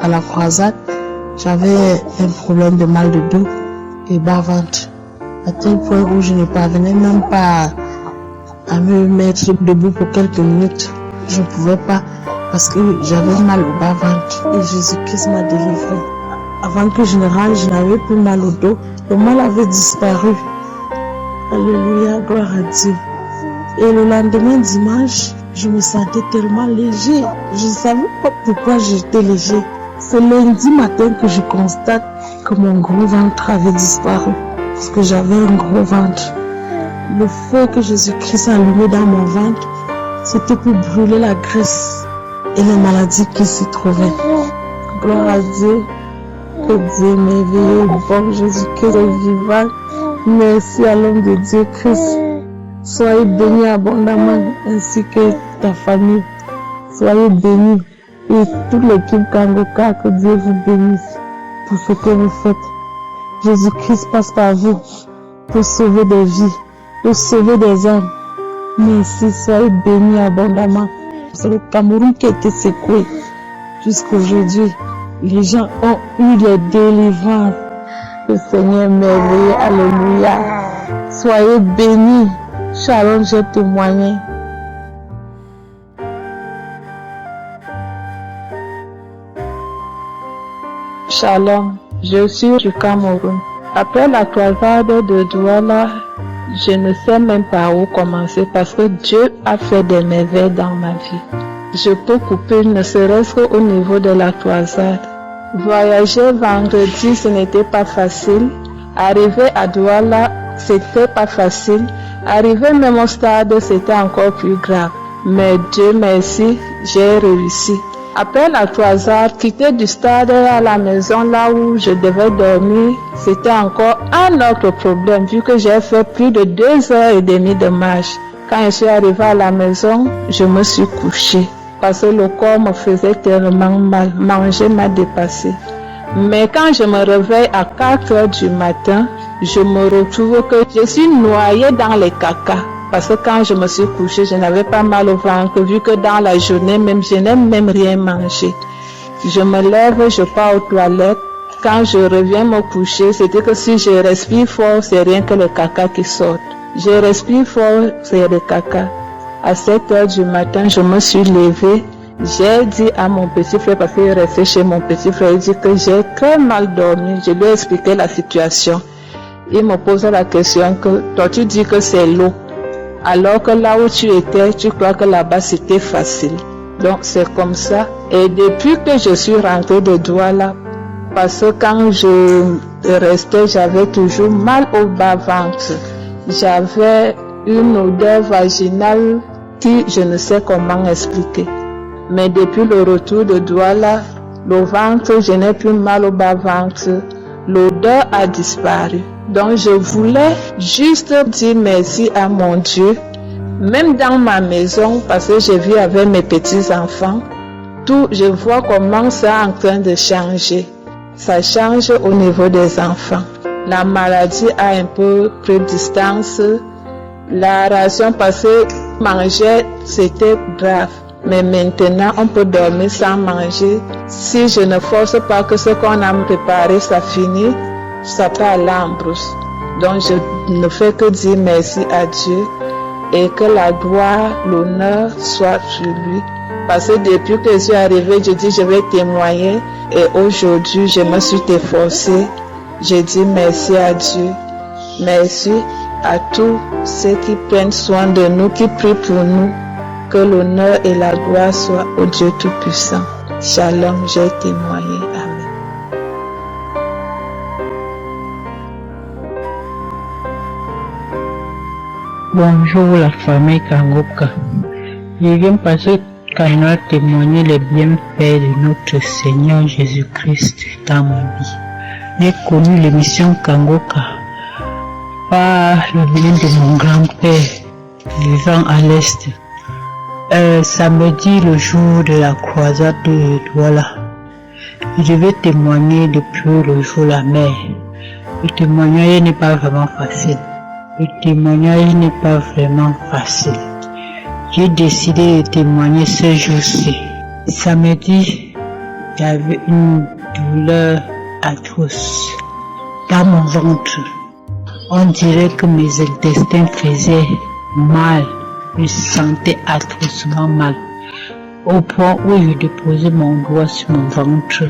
à la croisade, j'avais un problème de mal de dos et bas-ventre. À tel point où je ne parvenais même pas à me mettre debout pour quelques minutes. Je ne pouvais pas parce que j'avais mal au bas-ventre et Jésus-Christ m'a délivré. Avant que je ne rentre, je n'avais plus mal au dos. Le mal avait disparu. Alléluia, gloire à Dieu. Et le lendemain dimanche, je me sentais tellement léger. Je ne savais pas pourquoi j'étais léger. C'est lundi matin que je constate que mon gros ventre avait disparu. Parce que j'avais un gros ventre. Le feu que Jésus-Christ a allumé dans mon ventre, c'était pour brûler la graisse et les maladies qui s'y trouvaient. Gloire à Dieu. Que Dieu m'éveille. Bon, Jésus-Christ est vivant. Merci à l'homme de Dieu Christ. Soyez bénis abondamment ainsi que ta famille. Soyez bénis. Et toute l'équipe Kangoka, que Dieu vous bénisse pour ce que vous faites. Jésus-Christ passe par vous pour sauver des vies, pour sauver des âmes. Merci, soyez bénis abondamment. C'est le Cameroun qui a été secoué jusqu'aujourd'hui. Les gens ont eu les délivrances. Le Seigneur est merveilleux. Alléluia. Soyez bénis. Shalom, j'ai témoigné. Shalom, je suis du Cameroun. Après la croisade de Douala, je ne sais même pas où commencer parce que Dieu a fait des merveilles dans ma vie. Je peux couper ne serait-ce qu'au niveau de la croisade. Voyager vendredi, ce n'était pas facile. Arriver à Douala, c'était pas facile. Arriver même au stade, c'était encore plus grave. Mais Dieu merci, j'ai réussi. Après la croisade, quitter du stade à la maison là où je devais dormir, c'était encore un autre problème vu que j'ai fait plus de 2h30 de marche. Quand je suis arrivée à la maison, je me suis couchée parce que le corps me faisait tellement mal, manger m'a dépassé. Mais quand je me réveille à 4h du matin, je me retrouve que je suis noyée dans les caca. Parce que quand je me suis couchée, je n'avais pas mal au ventre, vu que dans la journée même, je n'ai même rien mangé. Je me lève, je pars aux toilettes. Quand je reviens me coucher, c'était que si je respire fort, c'est rien que le caca qui sort. Je respire fort, c'est le caca. À 7h du matin, je me suis levée. J'ai dit à mon petit frère, parce qu'il restait chez mon petit frère, il dit que j'ai très mal dormi. Je lui ai expliqué la situation. Il me pose la question que, toi tu dis que c'est l'eau. Alors que là où tu étais, tu crois que là-bas c'était facile. Donc c'est comme ça. Et depuis que je suis rentrée de Douala, parce que quand je restais, j'avais toujours mal au bas-ventre. J'avais une odeur vaginale qui je ne sais comment expliquer. Mais depuis le retour de Douala, le ventre, je n'ai plus mal au bas-ventre. L'odeur a disparu. Donc je voulais juste dire merci à mon Dieu. Même dans ma maison, parce que je vis avec mes petits-enfants, tout, je vois comment ça est en train de changer. Ça change au niveau des enfants. La maladie a un peu pris distance. La ration passée, manger, c'était grave. Mais maintenant, on peut dormir sans manger. Si je ne force pas que ce qu'on a préparé, ça finit, ça peut aller en brousse. Donc, je ne fais que dire merci à Dieu et que la gloire, l'honneur soit sur lui. Parce que depuis que je suis arrivée, je dis je vais témoigner et aujourd'hui, je me suis efforcée. Je dis merci à Dieu. Merci à tous ceux qui prennent soin de nous, qui prient pour nous. Que l'honneur et la gloire soient au Dieu Tout-Puissant. Shalom, j'ai témoigné. Amen. Bonjour la famille Kangoka. Je viens passer quand on a témoigné les bienfaits de notre Seigneur Jésus-Christ dans ma vie. J'ai connu l'émission Kangoka par le bien de mon grand-père vivant à l'Est. Samedi, le jour de la croisade de Douala, je vais témoigner depuis le jour de la mer. Le témoignage n'est pas vraiment facile. J'ai décidé de témoigner ce jour-ci. Samedi, j'avais une douleur atroce dans mon ventre. On dirait que mes intestins faisaient mal. Je sentais atrocement mal. Au point où je déposais mon doigt sur mon ventre,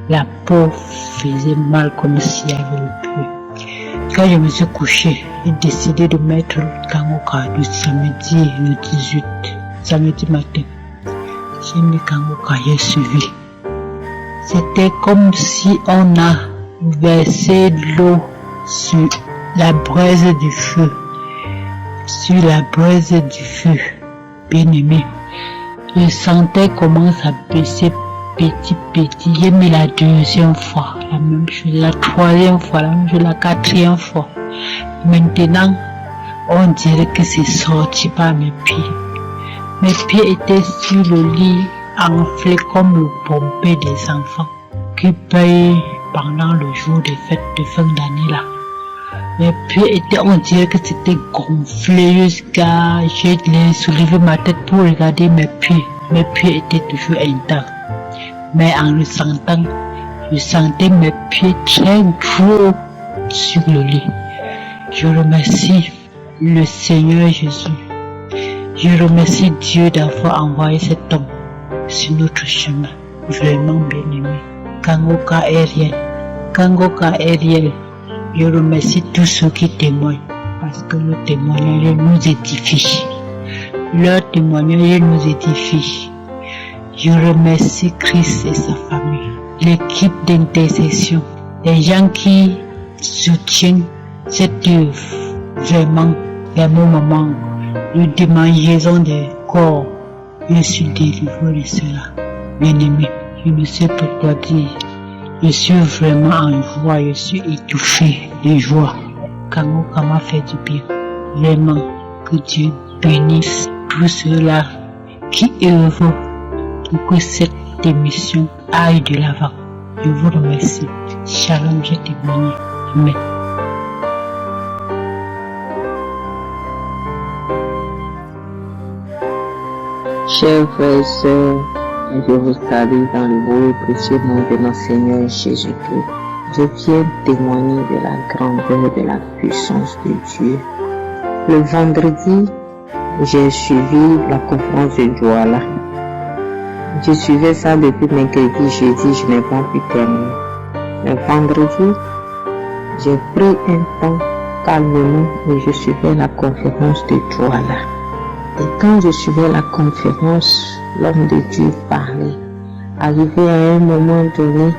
la peau faisait mal comme s'il y avait le feu. Quand je me suis couché, j'ai décidé de mettre le Kangoka le samedi le 18, samedi matin. J'ai mis Kangoka, j'ai suivi. C'était comme si on a versé de l'eau sur la braise du feu. Bien aimé. Je sentais comment ça baissait petit. J'ai mis la deuxième fois, la même chose, la troisième fois, la même chose, la quatrième fois. Maintenant, on dirait que c'est sorti par mes pieds. Mes pieds étaient sur le lit, enflés comme le pompé des enfants qui payent pendant le jour des fêtes de fin d'année là. Mes pieds étaient, on dirait que c'était gonflé jusqu'à, j'ai soulevé ma tête pour regarder mes pieds. Mes pieds étaient toujours intacts. Mais en le sentant, je sentais mes pieds très gros sur le lit. Je remercie le Seigneur Jésus. Je remercie Dieu d'avoir envoyé cet homme sur notre chemin. Vraiment bien aimé. Kangoka est réel. Je remercie tous ceux qui témoignent parce que le témoignage nous édifie. Leur témoignage nous édifie. Je remercie Christ et sa famille, l'équipe d'intercession, les gens qui soutiennent cette œuvre. Vraiment, à mon moment, de démangeaison des corps, je suis délivré de cela. Bien-aimé, je ne sais pourquoi dire. Je suis vraiment en joie, je suis étouffé de joie. Kangoka m'a fait du bien. Vraiment, que Dieu bénisse tous ceux-là qui œuvrent pour que cette émission aille de l'avant. Je vous remercie. Shalom, j'ai témoigné. Amen. Chers frères et sœurs, je vous salue dans le beau et précieux nom de notre Seigneur Jésus-Christ. Je viens témoigner de la grandeur et de la puissance de Dieu. Le vendredi, j'ai suivi la conférence de Douala. Je suivais ça depuis mercredi, jeudi, je n'ai pas pu terminer. Le vendredi, j'ai pris un temps calmement et je suivais la conférence de Douala. Et quand je suivais la conférence, l'homme de Dieu parlait. Arrivé à un moment donné,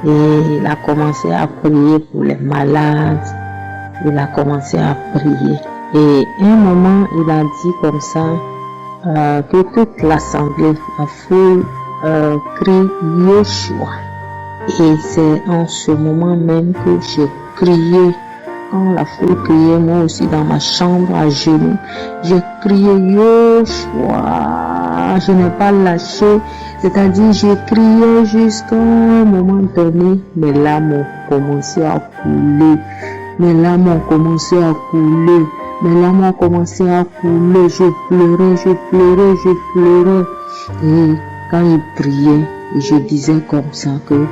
et il a commencé à prier pour les malades. Il a commencé à prier. Et à un moment, il a dit comme ça, que toute l'assemblée, la foule, crie Yeshua. Et c'est en ce moment même que j'ai crié. Quand la foule criait, moi aussi dans ma chambre à genoux, j'ai crié Yeshua. Je n'ai pas lâché, c'est-à-dire j'ai crié jusqu'à un moment donné, mes larmes ont commencé à couler. Je pleurais. Et quand il priait, je disais comme ça que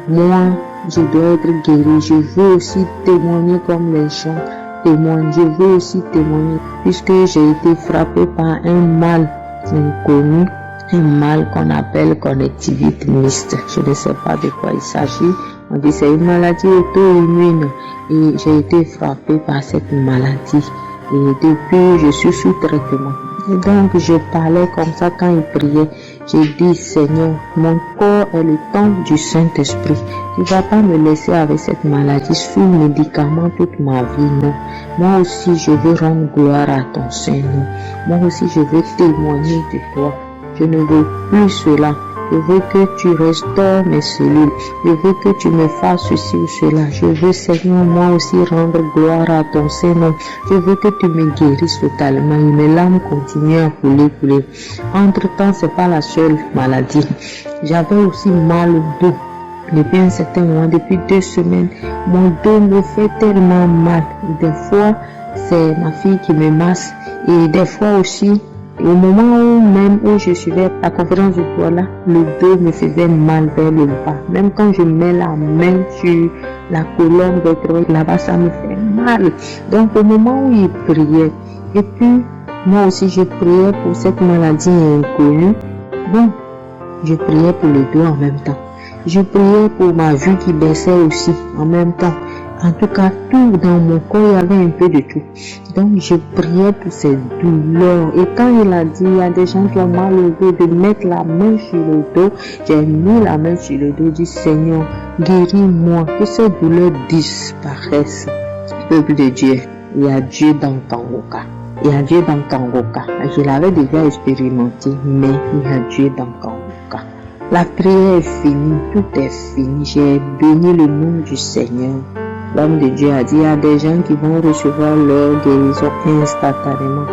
moi, je dois être guéri. Je veux aussi témoigner comme les gens témoignent. Je veux aussi témoigner puisque j'ai été frappé par un mal inconnu, un mal qu'on appelle connectivité mixte. Je ne sais pas de quoi il s'agit. On dit c'est une maladie auto-immune et j'ai été frappé par cette maladie. Et depuis, je suis sous traitement. Et donc, je parlais comme ça quand il priait. J'ai dit, Seigneur, mon corps est le temple du Saint-Esprit. Tu ne vas pas me laisser avec cette maladie sous médicaments toute ma vie, non. Moi aussi, je veux rendre gloire à ton Seigneur. Moi aussi, je veux témoigner de toi. Je ne veux plus cela. Je veux que tu restaures mes cellules. Je veux que tu me fasses ceci ou cela. Je veux, Seigneur, moi aussi rendre gloire à ton Saint-Nom. Je veux que tu me guérisses totalement. Et mes larmes continuent à couler. Entre-temps, c'est pas la seule maladie. J'avais aussi mal au dos. Depuis un certain moment, depuis 2 semaines, mon dos me fait tellement mal. Des fois, c'est ma fille qui me masse. Et des fois aussi, au moment où je suivais la conférence du poids là, le dos me faisait mal vers le bas. Même quand je mets la main sur la colonne vertébrale, là-bas, ça me fait mal. Donc au moment où il priait, et puis moi aussi je priais pour cette maladie inconnue, bon, je priais pour le dos en même temps. Je priais pour ma vue qui baissait aussi en même temps. En tout cas, tout dans mon corps, il y avait un peu de tout. Donc, je priais pour ces douleurs. Et quand il a dit, il y a des gens qui ont mal au dos, de mettre la main sur le dos, j'ai mis la main sur le dos, j'ai dit, Seigneur, guéris-moi, que ces douleurs disparaissent. Peuple de Dieu, il y a Dieu dans Kangoka. Il y a Dieu dans Kangoka. Je l'avais déjà expérimenté, mais il y a Dieu dans Kangoka. La prière est finie, tout est fini. J'ai béni le nom du Seigneur. L'homme de Dieu a dit, il y a des gens qui vont recevoir leur guérison instantanément.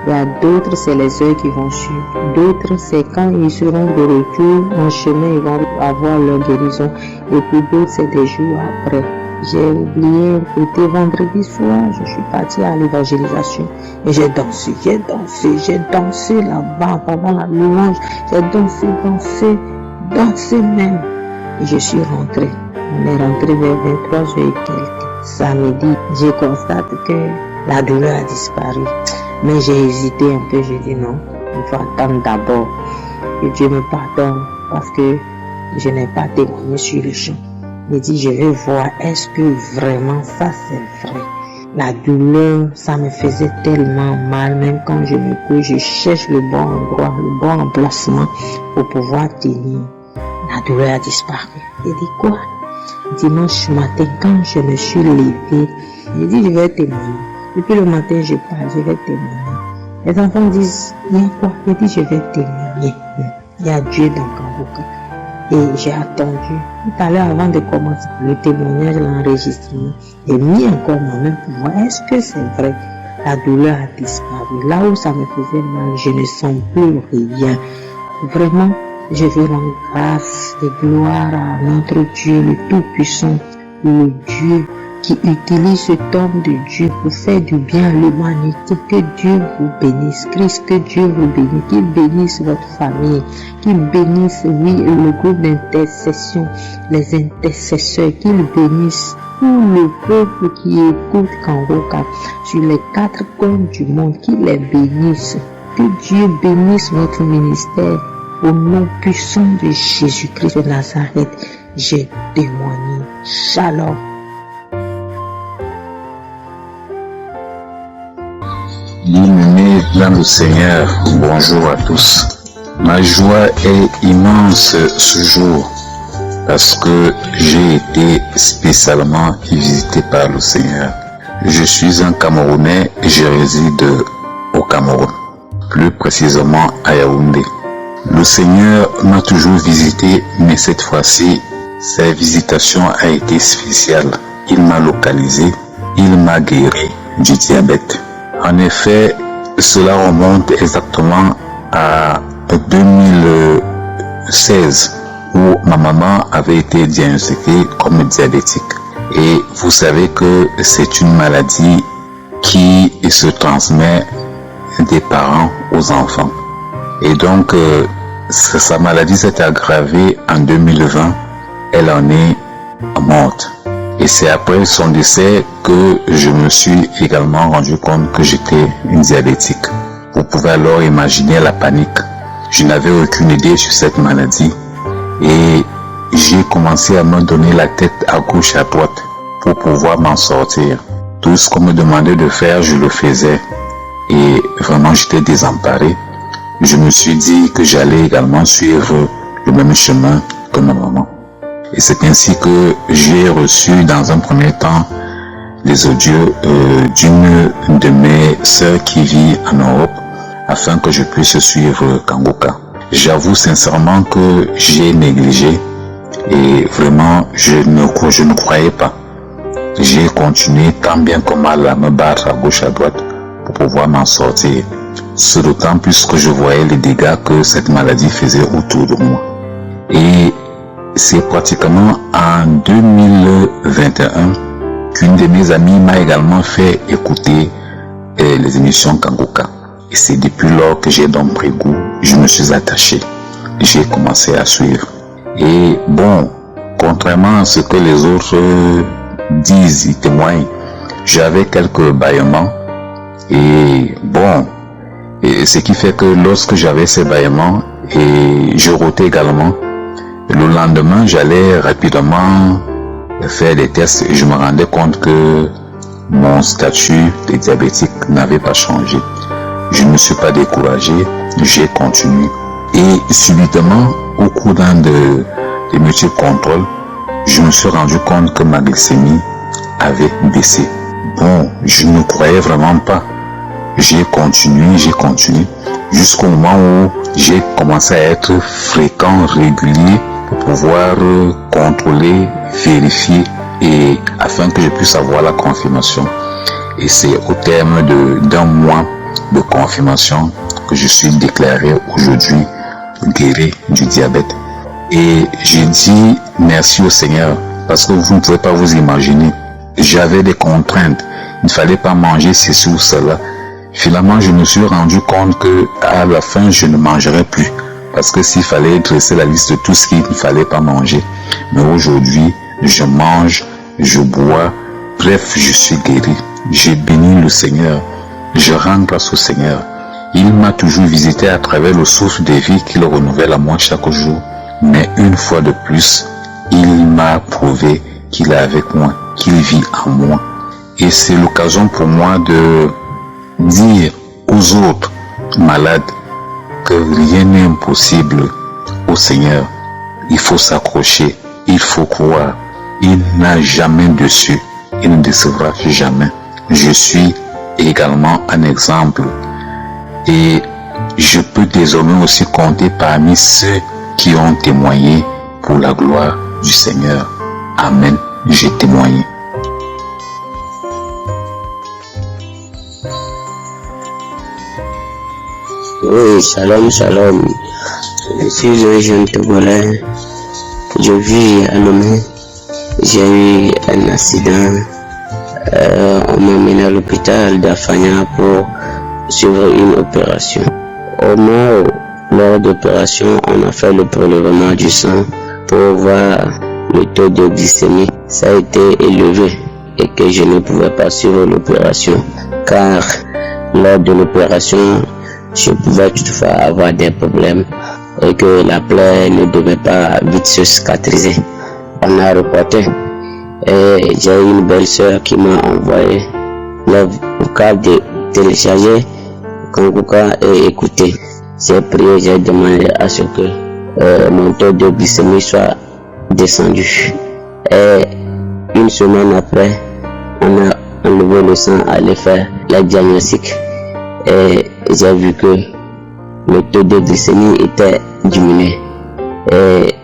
Il y a d'autres, c'est les heures qui vont suivre. D'autres, c'est quand ils seront de retour en chemin, ils vont avoir leur guérison. Et puis d'autres, c'est des jours après. J'ai oublié un côté vendredi soir, je suis partie à l'évangélisation. Et j'ai dansé là-bas pendant la louange. J'ai dansé même. Et je suis rentrée. On est rentré vers 23h et quelques. Samedi, je constate que la douleur a disparu. Mais j'ai hésité un peu, j'ai dit non, il faut attendre d'abord que Dieu me pardonne parce que je n'ai pas témoigné sur le champ. J'ai dit, je vais voir, est-ce que vraiment ça c'est vrai? La douleur, ça me faisait tellement mal, même quand je me couche, je cherche le bon endroit, le bon emplacement pour pouvoir tenir. La douleur a disparu. J'ai dit quoi? Dimanche matin, quand je me suis levée, j'ai dit, je vais témoigner. Depuis le matin, je parle, je vais témoigner. Les enfants disent, il y a quoi? J'ai dit, je vais témoigner. Il y a Dieu dans Kangoka. Et j'ai attendu. Tout à l'heure, avant de commencer le témoignage, l'enregistrement, j'ai mis encore moi-même pour voir, est-ce que c'est vrai? La douleur a disparu. Là où ça me faisait mal, je ne sens plus rien. Vraiment, je veux rendre grâce et gloire à notre Dieu, le Tout-Puissant, le Dieu qui utilise cet homme de Dieu pour faire du bien à l'humanité. Que Dieu vous bénisse, Christ, que Dieu vous bénisse, qu'il bénisse votre famille, qu'il bénisse, oui, le groupe d'intercession, les intercesseurs, qu'il bénisse tout le peuple qui écoute Kangoka sur les 4 coins du monde, qu'il les bénisse. Que Dieu bénisse votre ministère. Au nom puissant de Jésus-Christ de Nazareth, j'ai témoigné. Shalom. Bien-aimés dans le Seigneur, bonjour à tous. Ma joie est immense ce jour parce que j'ai été spécialement visité par le Seigneur. Je suis un Camerounais et je réside au Cameroun, plus précisément à Yaoundé. Le Seigneur m'a toujours visité, mais cette fois-ci, sa visitation a été spéciale. Il m'a localisé, il m'a guéri du diabète. En effet, cela remonte exactement à 2016, où ma maman avait été diagnostiquée comme diabétique. Et vous savez que c'est une maladie qui se transmet des parents aux enfants. Et donc, sa maladie s'est aggravée en 2020. Elle en est morte. Et c'est après son décès que je me suis également rendu compte que j'étais diabétique. Vous pouvez alors imaginer la panique. Je n'avais aucune idée sur cette maladie. Et j'ai commencé à me donner la tête à gauche et à droite pour pouvoir m'en sortir. Tout ce qu'on me demandait de faire, je le faisais. Et vraiment, j'étais désemparé. Je me suis dit que j'allais également suivre le même chemin que ma maman. Et c'est ainsi que j'ai reçu dans un premier temps les audios d'une de mes sœurs qui vit en Europe afin que je puisse suivre Kangoka. J'avoue sincèrement que j'ai négligé et vraiment je ne croyais pas. J'ai continué tant bien que mal à me battre à gauche à droite pour pouvoir m'en sortir. C'est d'autant plus que je voyais les dégâts que cette maladie faisait autour de moi. Et c'est pratiquement en 2021 qu'une de mes amies m'a également fait écouter les émissions Kangoka. Et c'est depuis lors que j'ai donc pris goût, je me suis attaché. J'ai commencé à suivre. Et bon, contrairement à ce que les autres disent, ils témoignent, j'avais quelques bâillements. Et bon, et ce qui fait que lorsque j'avais ces bâillements et je rotais également, le lendemain, j'allais rapidement faire des tests et je me rendais compte que mon statut de diabétique n'avait pas changé. Je ne me suis pas découragé, j'ai continué. Et subitement, au cours d'un de multiples contrôles, je me suis rendu compte que ma glycémie avait baissé. Bon, je ne croyais vraiment pas. J'ai continué, jusqu'au moment où j'ai commencé à être fréquent, régulier, pour pouvoir contrôler, vérifier et afin que je puisse avoir la confirmation. Et c'est au terme d'un mois de confirmation que je suis déclaré aujourd'hui guéri du diabète. Et j'ai dit merci au Seigneur parce que vous ne pouvez pas vous imaginer. J'avais des contraintes. Il ne fallait pas manger ceci ou cela. Finalement, je me suis rendu compte que à la fin, je ne mangerais plus. Parce que s'il fallait dresser la liste de tout ce qu'il ne fallait pas manger. Mais aujourd'hui, je mange, je bois. Bref, je suis guéri. J'ai béni le Seigneur. Je rends grâce au Seigneur. Il m'a toujours visité à travers le souffle de vie qu'il renouvelle à moi chaque jour. Mais une fois de plus, il m'a prouvé qu'il est avec moi, qu'il vit en moi. Et c'est l'occasion pour moi de dire aux autres malades que rien n'est impossible au Seigneur. Il faut s'accrocher, il faut croire. Il n'a jamais déçu, il ne décevra jamais. Je suis également un exemple et je peux désormais aussi compter parmi ceux qui ont témoigné pour la gloire du Seigneur. Amen, j'ai témoigné. Oui, shalom, shalom. Je suis un jeune Togolais. Je vis à Lomé. J'ai eu un accident. On m'a emmené à l'hôpital d'Afanya pour suivre une opération. Au moins, lors d'opération, on a fait le prélèvement du sang pour voir le taux de glycémie. Ça a été élevé et que je ne pouvais pas suivre l'opération car lors de l'opération, je pouvais toutefois avoir des problèmes et que la plaie ne devait pas vite se cicatriser. On a reporté et j'ai une belle soeur qui m'a envoyé le vocal de télécharger Kangoka et écouter. J'ai prié, j'ai demandé à ce que mon taux de glycémie soit descendu. Et une semaine après, on a enlevé le sang, allé faire la diagnostic. Et j'ai vu que le taux de glycémie était diminué et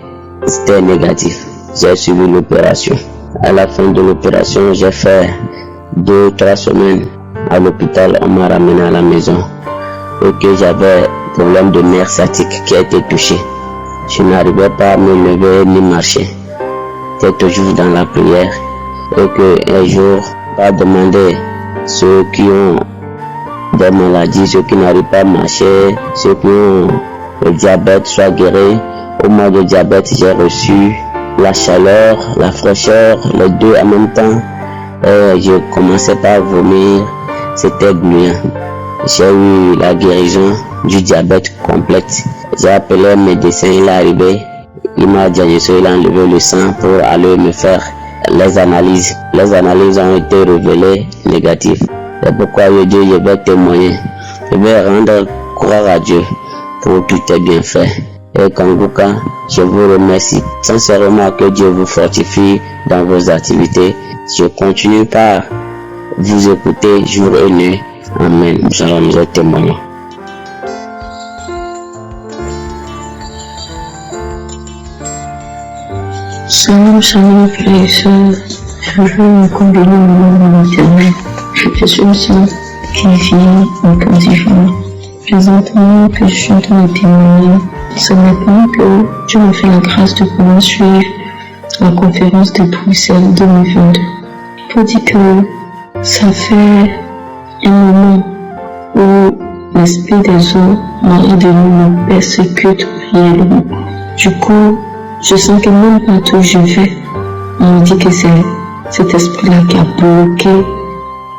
c'était négatif. J'ai suivi l'opération. À la fin de l'opération, j'ai fait 2-3 semaines à l'hôpital. On m'a ramené à la maison et que j'avais problème de nerf sciatique qui a été touché. Je n'arrivais pas à me lever ni marcher. J'étais toujours dans la prière et que un jour, on va demander ceux qui ont des maladies, ceux qui n'arrivent pas à marcher, ceux qui ont le diabète soient guéris. Au mois de diabète, j'ai reçu la chaleur, la fraîcheur, les deux en même temps. Et je commençais pas à vomir, c'était gluant. J'ai eu la guérison du diabète complète. J'ai appelé un médecin, il est arrivé, il m'a diagnostiqué, il a enlevé le sang pour aller me faire les analyses. Les analyses ont été révélées négatives. C'est pourquoi je vais témoigner. Je vais rendre gloire à Dieu pour tout tes bienfaits. Et Kangoka, je vous remercie sincèrement, que Dieu vous fortifie dans vos activités. Je continue par vous écouter jour et nuit. Amen. Shalom, je témoigne. Shalom, shalom, frères et sœurs. Je veux me combiner au nom de l'Éternel. Je suis une sœur qui vit en Côte d'Ivoire. Présentement que je suis en train de témoigner, ce matin que Dieu m'a fait la grâce de pouvoir suivre la conférence de Bruxelles 2022. Pour dire que ça fait un moment où l'esprit des eaux, mari de nous, me persécute réellement. Du coup, je sens que même partout où je vais, on me dit que c'est cet esprit-là qui a bloqué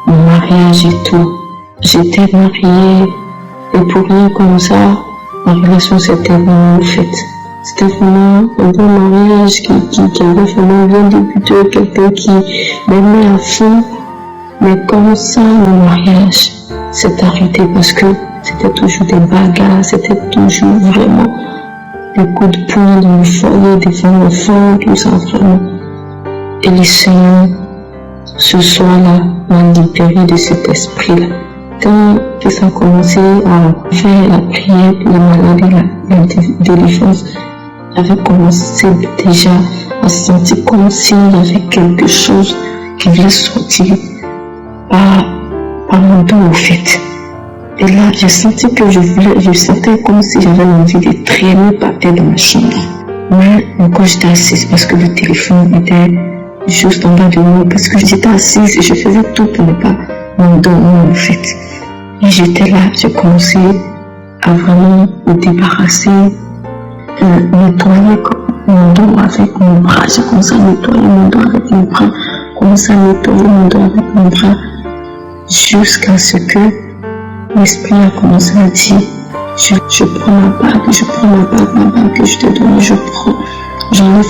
mon mariage et tout. J'étais mariée et pour rien comme ça, ma relation s'était vraiment faite. C'était vraiment un bon mariage qui avait vraiment bien débuté, quelqu'un qui m'aimait à fond. Mais comme ça, le mariage s'est arrêté parce que c'était toujours des bagarres, c'était toujours vraiment des coups de poing dans le foyer, devant l'enfant, tout ça vraiment. Et le Seigneur, ce soir-là, m'a libéré de cet esprit-là. Quand ça a commencé à faire la prière pour les malades et la délivrance, j'avais commencé déjà à sentir comme s'il y avait quelque chose qui venait sortir par mon dos au fait. Et là, j'ai senti que je sentais comme si j'avais envie de traîner par terre dans ma chambre. Mais encore j'étais assise parce que le téléphone était juste en bas de moi, parce que j'étais assise et je faisais tout pour ne pas m'endormir en fait. Et j'étais là, j'ai commencé à vraiment me débarrasser, nettoyer mon dos avec mon bras. J'ai commencé à nettoyer mon dos avec mon bras, commencé à nettoyer mon dos avec mon bras, jusqu'à ce que l'esprit a commencé à dire, je prends ma bague que je t'ai donnée, j'enlève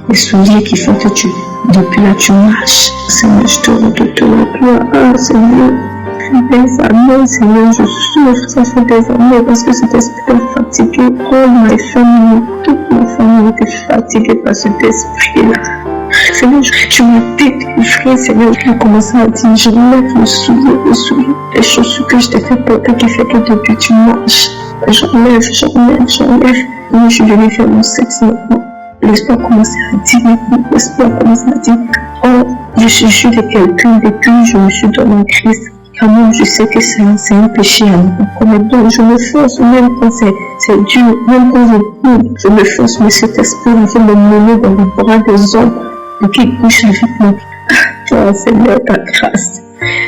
les souliers qui font que depuis là tu marches. Seigneur, je te redonne la gloire. Ah Seigneur, des années, Seigneur, je souffre, ça fait des années parce que cet esprit est fatigué. Oh ma famille, toute ma famille était fatiguée par cet esprit-là. Seigneur, tu m'as délivré, Seigneur, je vais commencer à dire, j'enlève le soulier, les chaussures que je t'ai fait porter qui fait que depuis tu marches. J'enlève. Moi, je suis venue faire mon sexe maintenant. L'espoir commence à dire, oh, je suis juste de quelqu'un, depuis que je me suis donné en Christ. Quand même, je sais que c'est un péché à moi. Donc, je me force, même quand c'est dur, même quand je me force, mais cet esprit veut me mener dans les bras des hommes et qui couche avec moi. Toi, Seigneur, ta grâce.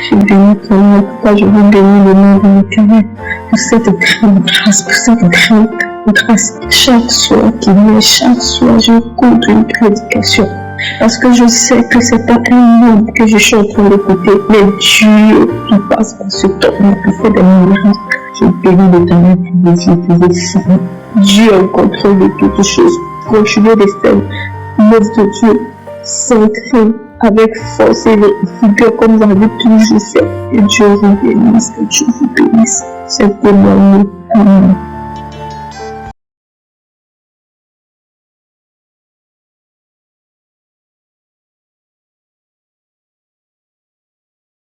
Je bénis ton nom, papa, je veux bénir le nom de l'Éternel pour cette grande grâce, grâce. Chaque soir qui vient, chaque soir, je compte une prédication. Parce que je sais que c'est pas un homme que je suis en train d'écouter, mais Dieu qui passe par ce temps, qui fait des miracles. Je bénis l'Éternel pour les yeux de femmes. Dieu est au contrôle de toutes choses. Continuez de faire l'œuvre de Dieu sans crainte, avec force et vigueur comme vous avez toujours fait. Que Dieu vous bénisse, que Dieu vous bénisse. C'est témoigné. Amen.